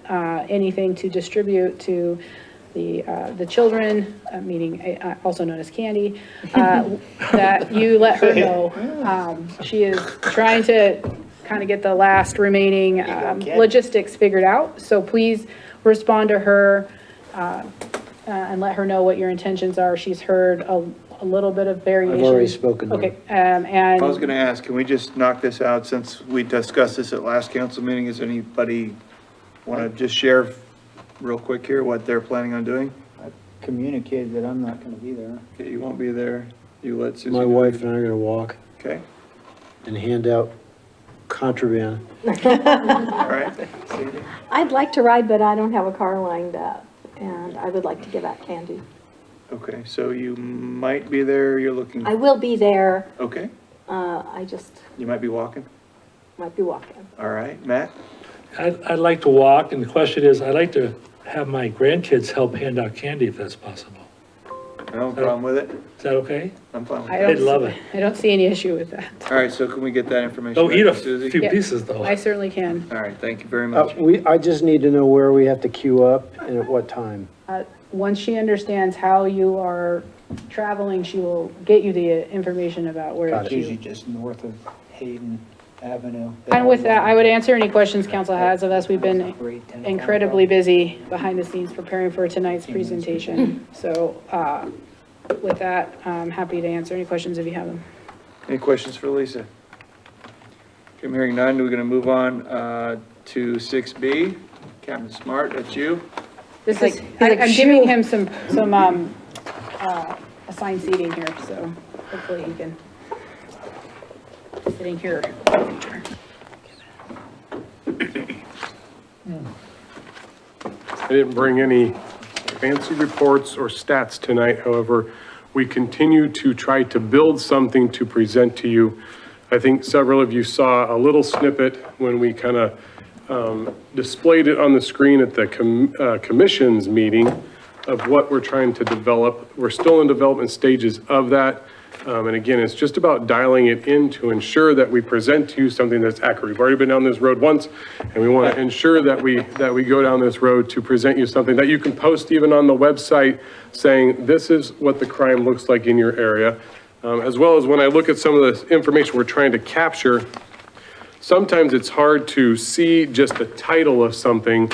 anything to distribute to the children, meaning also known as candy, that you let her know. She is trying to kind of get the last remaining logistics figured out. So please respond to her and let her know what your intentions are. She's heard a little bit of variation. I've already spoken to her. Okay, and I was gonna ask, can we just knock this out since we discussed this at last council meeting? Does anybody wanna just share real quick here what they're planning on doing? I communicated that I'm not gonna be there. Okay, you won't be there. You let Susie My know. wife and I are gonna walk Okay, and hand out contraband. all right. Sadie? I'd like to ride, but I don't have a car lined up, and I would like to give out candy. Okay, so you might be there, you're looking, I will be there, okay, I just you might be walking. might be walking. All right, Matt? I'd like to walk, and the question is, I'd like to have my grandkids help hand out candy if that's possible. No problem with it? Is that okay? I'm fine with I it. don't They'd love it. I don't see any issue with that. All right, so can we get that information? Don't back eat to a Susie? few Yeah. pieces, though. I certainly can. All right, thank you very much. I just need to know where we have to queue up and at what time. Once she understands how you are traveling, she will get you the information about where Got to it. It's queue. usually just north of Hayden Avenue. And with that, I would answer any questions council has of us. We've been incredibly busy behind the scenes preparing for tonight's presentation. So with that, I'm happy to answer any questions if you have them. Any questions for Lisa? Okay, I'm hearing none. We're gonna move on to 6B. Captain Smart, that's you. This like- is, he's like, I'm giving "Phew." him some assigned seating here, so hopefully he can, sitting here. I didn't bring any fancy reports or stats tonight. However, we continue to try to build something to present to you. I think several of you saw a little snippet when we kind of displayed it on the screen at the commission's meeting of what we're trying to develop. We're still in development stages of that. And again, it's just about dialing it in to ensure that we present to you something that's accurate. We've already been down this road once, and we want to ensure that we go down this road to present you something that you can post even on the website saying, this is what the crime looks like in your area. As well as when I look at some of the information we're trying to capture, sometimes it's hard to see just the title of something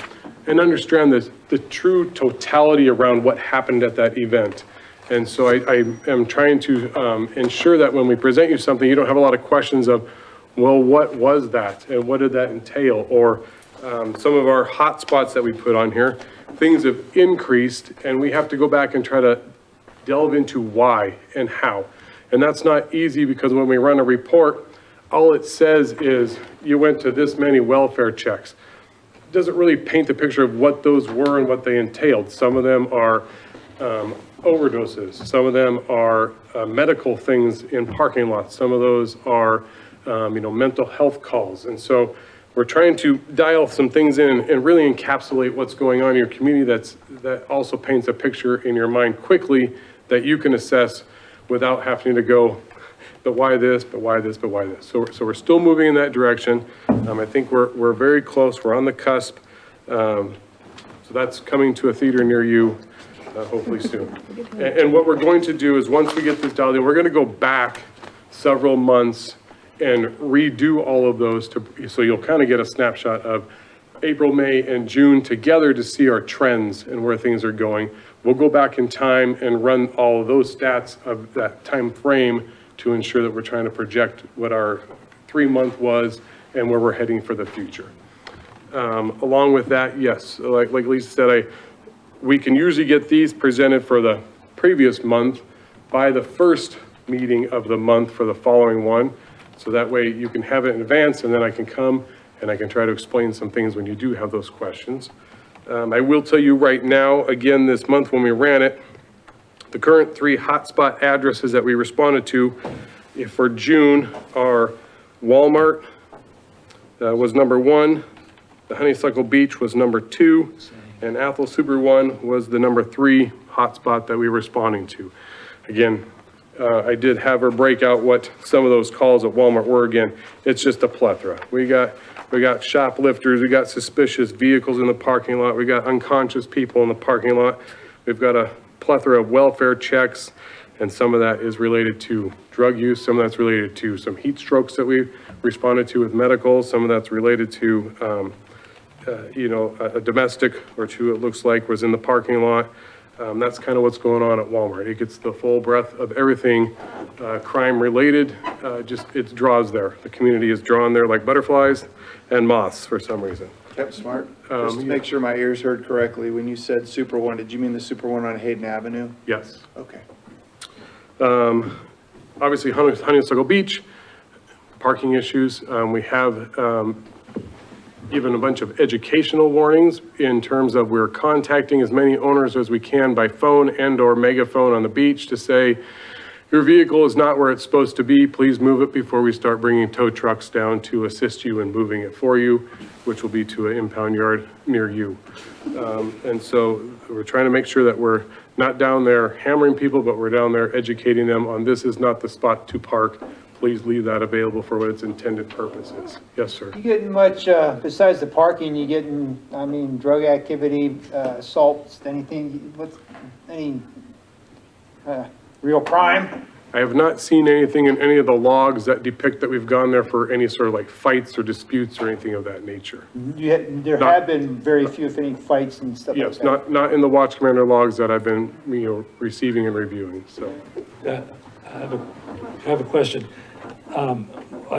and understand the true totality around what happened at that event. And so I am trying to ensure that when we present you something, you don't have a lot of questions of, well, what was that? And what did that entail? Or some of our hot spots that we put on here, things have increased and we have to go back and try to delve into why and how. And that's not easy because when we run a report, all it says is you went to this many welfare checks. It doesn't really paint the picture of what those were and what they entailed. Some of them are overdoses. Some of them are medical things in parking lots. Some of those are, mental health calls. And so we're trying to dial some things in and really encapsulate what's going on in your community that also paints a picture in your mind quickly that you can assess without having to go, but why this, but why this, but why this? So we're still moving in that direction. I think we're very close. We're on the cusp. So that's coming to a theater near you. Hopefully soon. And what we're going to do is once we get this dialed in, we're going to go back several months and redo all of those so you'll kind of get a snapshot of April, May, and June together to see our trends and where things are going. We'll go back in time and run all of those stats of that time frame to ensure that we're trying to project what our 3-month was and where we're heading for the future. Along with that, yes, like Lisa said, we can usually get these presented for the previous month by the first meeting of the month for the following one. So that way you can have it in advance, and then I can come and I can try to explain some things when you do have those questions. I will tell you right now, again, this month when we ran it, the current 3 hotspot addresses that we responded to for June are Walmart was number 1, the Honeysuckle Beach was number 2, and Athol Super 1 was the number 3 hotspot that we were responding to. Again, I did have her break out what some of those calls at Walmart were. Again, it's just a plethora. We got shoplifters, we got suspicious vehicles in the parking lot, we got unconscious people in the parking lot. We've got a plethora of welfare checks, and some of that is related to drug use, some of that's related to some heat strokes that we responded to with medical, some of that's related to a domestic or 2, it looks like, was in the parking lot. That's kind of what's going on at Walmart. It gets the full breadth of everything crime related, just it draws there. The community is drawn there like butterflies and moths for some reason. Yep, smart. Just to make sure my ears heard correctly, when you said Super 1, did you mean the Super 1 on Hayden Avenue? Yes. Okay. Obviously Honeysuckle Beach, parking issues. We have given a bunch of educational warnings in terms of we're contacting as many owners as we can by phone and or megaphone on the beach to say, your vehicle is not where it's supposed to be. Please move it before we start bringing tow trucks down to assist you in moving it for you, which will be to an impound yard near you. And so we're trying to make sure that we're not down there hammering people, but we're down there educating them on this is not the spot to park. Please leave that available for what its intended purpose is. Yes, sir. You getting much, besides the parking, you getting, drug activity, assaults, anything, any real crime? I have not seen anything in any of the logs that depict that we've gone there for any sort of like fights or disputes or anything of that nature. There have been very few, if any, fights and stuff like that. Yes, not in the watch commander logs that I've been, receiving and reviewing, so. I have a question.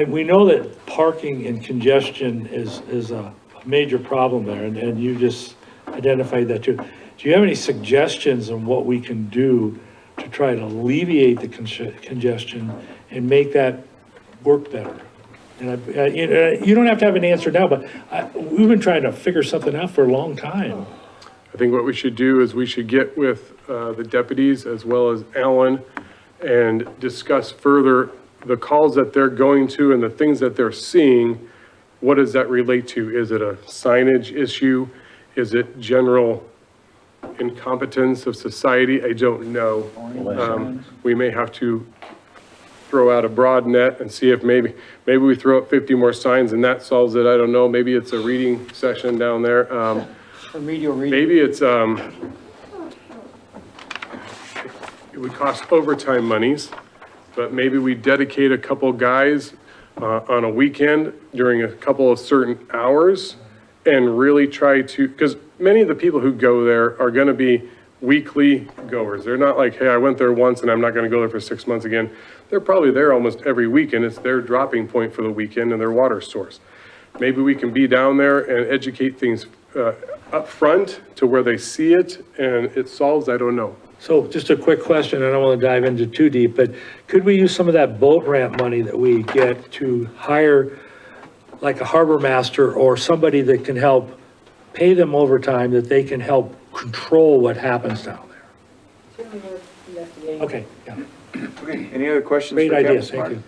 We know that parking and congestion is a major problem there, and you just identified that too. Do you have any suggestions on what we can do to try to alleviate the congestion and make that work better? And you don't have to have an answer now, but we've been trying to figure something out for a long time. I think what we should do is we should get with the deputies as well as Alan and discuss further the calls that they're going to and the things that they're seeing. What does that relate to? Is it a signage issue? Is it general incompetence of society? I don't know. We may have to throw out a broad net and see if maybe we throw up 50 more signs and that solves it. I don't know. Maybe it's a reading session down there. Remedial reading. Maybe it's, it would cost overtime monies, but maybe we dedicate a couple guys on a weekend during a couple of certain hours and really try to, because many of the people who go there are going to be weekly goers. They're not like, hey, I went there once and I'm not going to go there for 6 months again. They're probably there almost every weekend. It's their dropping point for the weekend and their water source. Maybe we can be down there and educate things up front to where they see it and it solves, I don't know. So just a quick question, I don't want to dive into too deep, but could we use some of that boat ramp money that we get to hire like a harbor master or somebody that can help pay them overtime, that they can help control what happens down there? Okay, yeah. Okay, any other questions? Great for idea, Captain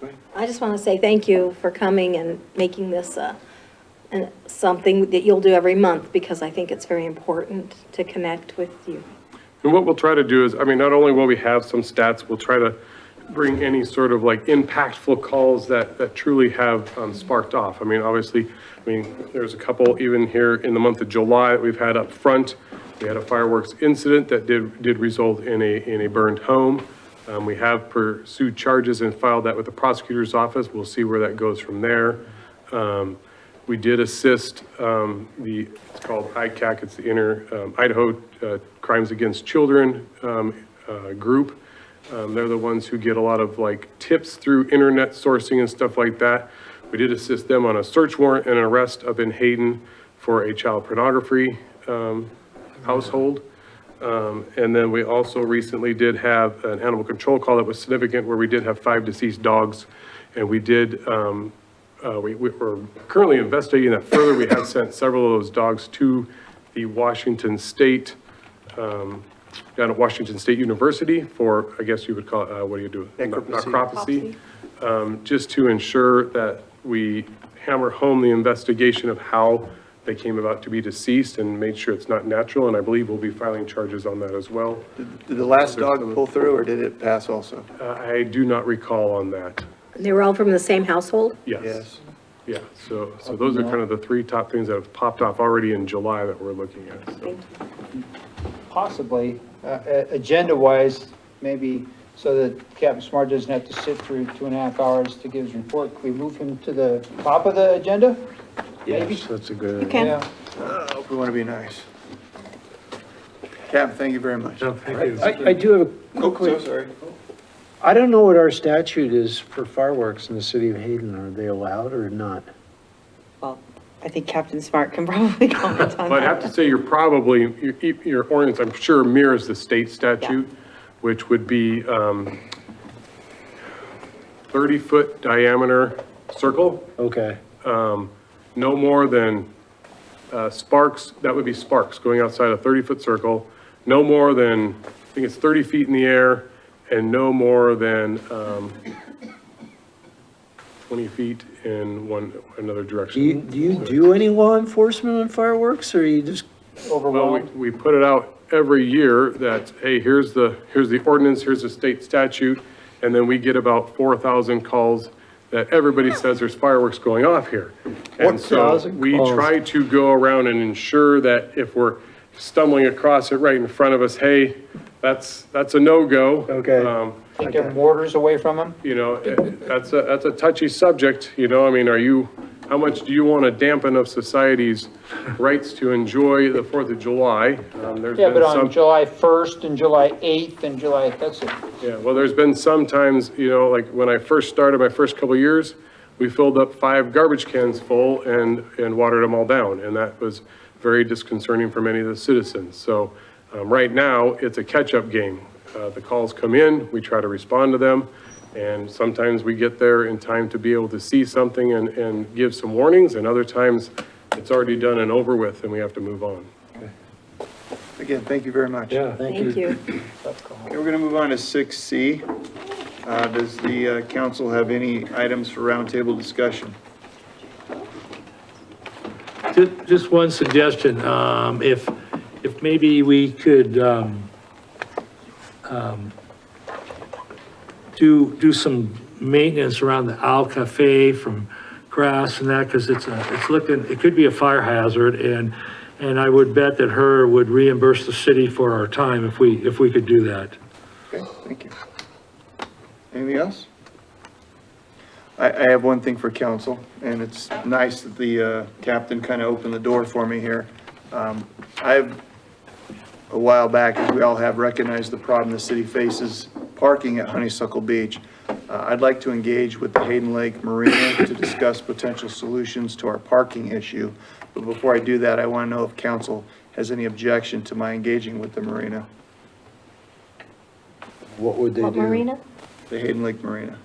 thank you. I just want to say thank you for coming and making this something that you'll do every month, because I think it's very important to connect with you. And what we'll try to do is, not only will we have some stats, we'll try to bring any sort of like impactful calls that truly have sparked off. Obviously, there's a couple even here in the month of July that we've had up front. We had a fireworks incident that did result in a burned home. We have pursued charges and filed that with the prosecutor's office. We'll see where that goes from there. We did assist it's called ICAC, it's the Idaho Crimes Against Children group. They're the ones who get a lot of like tips through internet sourcing and stuff like that. We did assist them on a search warrant and an arrest up in Hayden for a child pornography household. And then we also recently did have an animal control call that was significant where we did have 5 deceased dogs. And we did, we're currently investigating that further. We have sent several of those dogs to the Washington State down at Washington State University for, I guess you would call it, what do you do? Necropsy. Just to ensure that we hammer home the investigation of how they came about to be deceased and made sure it's not natural. And I believe we'll be filing charges on that as well. Did the last dog pull through or did it pass also? I do not recall on that. They were all from the same household? Yes. Yeah, so those are kind of the 3 top things that have popped off already in July that we're looking at. So. Possibly, agenda-wise, maybe so that Captain Smart doesn't have to sit through 2.5 hours to give his report. Can we move him to the top of the agenda? Maybe? Yes, that's a good Okay. Yeah. Hope we want to be nice. Cap, thank you very much. I do have a Oh, quick, so sorry. I don't know what our statute is for fireworks in the city of Hayden. Are they allowed or not? Well, I think Captain Smart can probably comment on But I have that. to say, you're probably, your ordinance, I'm sure mirrors the state statute, which would be 30-foot diameter circle. Okay. No more than sparks, that would be sparks going outside a 30-foot circle. No more than, I think it's 30 feet in the air and no more than 20 feet in another direction. Do you do any law enforcement on fireworks, or are you just Well, we put it out every year that, hey, here's the ordinance, here's the state statute, and then we get about 4,000 calls that everybody says there's fireworks going off here. And so 4,000 we calls. try to go around and ensure that if we're stumbling across it right in front of us, hey, that's a no-go. Okay. Take their mortars away from them? You know, that's a touchy subject, you know, I mean, how much do you want to dampen of society's rights to enjoy the 4th of July? There's Yeah, been but on some- July 1st and July 8th and July, that's it. Yeah, well, there's been some times, you know, like when I first started, my first couple of years, we filled up 5 garbage cans full and watered them all down. And that was very disconcerting for many of the citizens. So right now, it's a catch-up game. The calls come in, we try to respond to them. And sometimes we get there in time to be able to see something and give some warnings. And other times, it's already done and over with and we have to move on. Again, thank you very much. Yeah, thank you. Okay, we're going to move on to 6C. Does the council have any items for roundtable discussion? Just one suggestion, if maybe we could, do some maintenance around the Owl Cafe from grass and that, because it could be a fire hazard, and I would bet that her would reimburse the city for our time if we could do that. Okay, thank you. Anything else? I have one thing for council, and it's nice that the captain kind of opened the door for me here. I've, a while back, as we all have, recognized the problem the city faces parking at Honeysuckle Beach. I'd like to engage with the Hayden Lake Marina to discuss potential solutions to our parking issue. But before I do that, I want to know if council has any objection to my engaging with the marina, What would they do? What marina? the Hayden Lake Marina.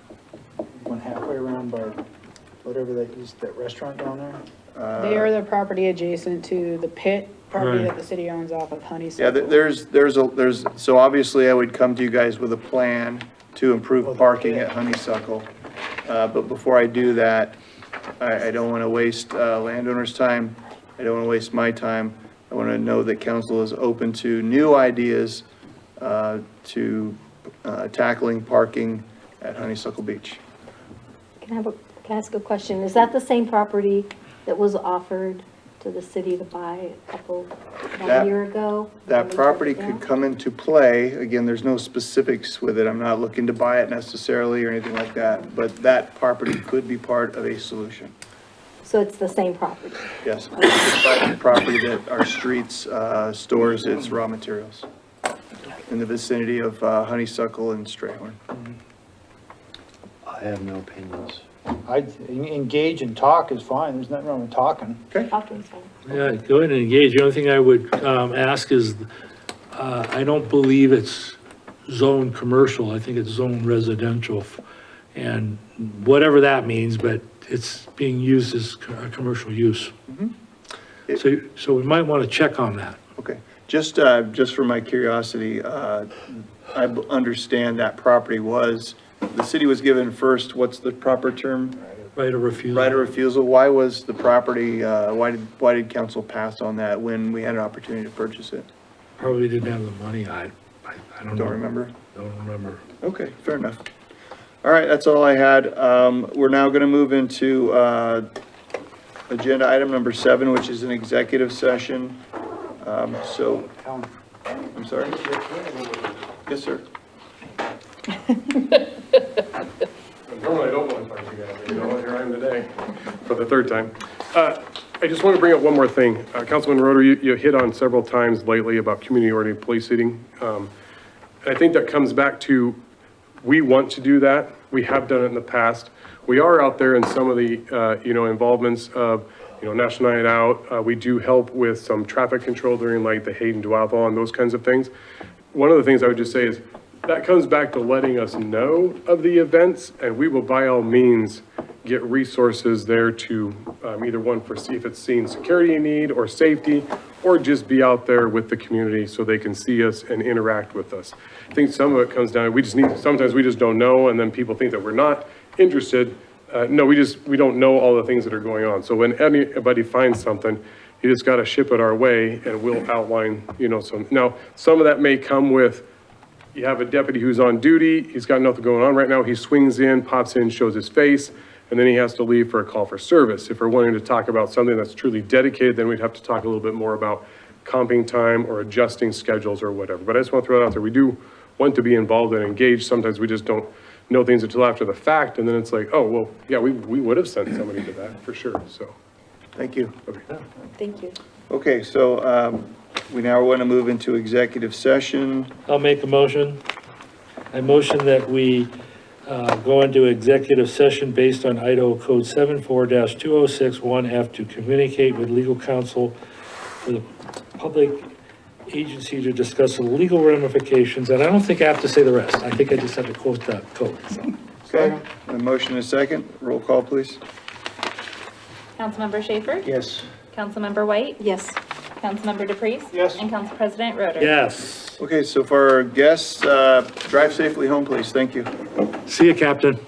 Went halfway around by whatever that is, that restaurant down there? They are the property adjacent to the pit property Right. that the city owns off of Yeah, Honeysuckle. so obviously I would come to you guys with a plan to improve parking at Honeysuckle. But before I do that, I don't want to waste landowners' time. I don't want to waste my time. I want to know that council is open to new ideas to tackling parking at Honeysuckle Beach. Can I ask a question? Is that the same property that was offered to for the city to buy about That- a year ago. That property could come into play. Again, there's no specifics with it. I'm not looking to buy it necessarily or anything like that, but that property could be part of a solution. So it's the same property. Yes, it's the property that our streets stores its raw materials in the vicinity of Honeysuckle and Strayhorn. I have no opinions. I'd engage and talk is fine, there's nothing wrong with talking. Talking's fine. Yeah, go ahead and engage. The only thing I would ask is, I don't believe it's zone commercial. I think it's zone residential. And whatever that means, but it's being used as a commercial use. So we might want to check on that. Okay, just for my curiosity, I understand that property was, the city was given first, what's the proper term? Right of refusal. Right of refusal. Why was the property, why did council pass on that when we had an opportunity to purchase it? Probably didn't have the money. I don't know. Don't remember? Don't remember. Okay, fair enough. All right, that's all I had. We're now going to move into agenda item number 7, which is an executive session. I'm sorry. Yes, sir. Normally I don't want to talk to you guys, but you know what, here I am today for the third time. I just want to bring up one more thing. Councilman Roeder, you hit on several times lately about community-oriented policing. And I think that comes back to, we want to do that. We have done it in the past. We are out there in some of the, involvements of, National Night Out. We do help with some traffic control during like the Hayden Duathlon, those kinds of things. One of the things I would just say is, that comes back to letting us know of the events, and we will by all means get resources there to either one, for see if it's seeing security need or safety, or just be out there with the community so they can see us and interact with us. I think some of it comes down, sometimes we just don't know, and then people think that we're not interested. No, we don't know all the things that are going on. So when anybody finds something, you just got to ship it our way, and we'll outline, now, some of that may come with, you have a deputy who's on duty, he's got nothing going on right now, he swings in, pops in, shows his face, and then he has to leave for a call for service. If we're wanting to talk about something that's truly dedicated, then we'd have to talk a little bit more about comping time or adjusting schedules or whatever. But I just want to throw that out there. We do want to be involved and engaged. Sometimes we just don't know things until after the fact, and then it's like, oh, well, yeah, we would have sent somebody to that for sure, so. Thank you. Okay. Thank you. Okay, so we now want to move into executive session. I'll make a motion. I motion that we go into executive session based on Idaho Code 74-2061F to communicate with legal counsel for the public agency to discuss the legal ramifications, and I don't think I have to say the rest. I think I just have to quote that code, so. Okay, a motion and a second. Roll call, please. Councilmember Schaefer? Yes. Councilmember White? Yes. Councilmember DePreez? Yes. And Council President Roeder? Yes. Okay, so for our guests, drive safely home, please. Thank you. See you, Captain.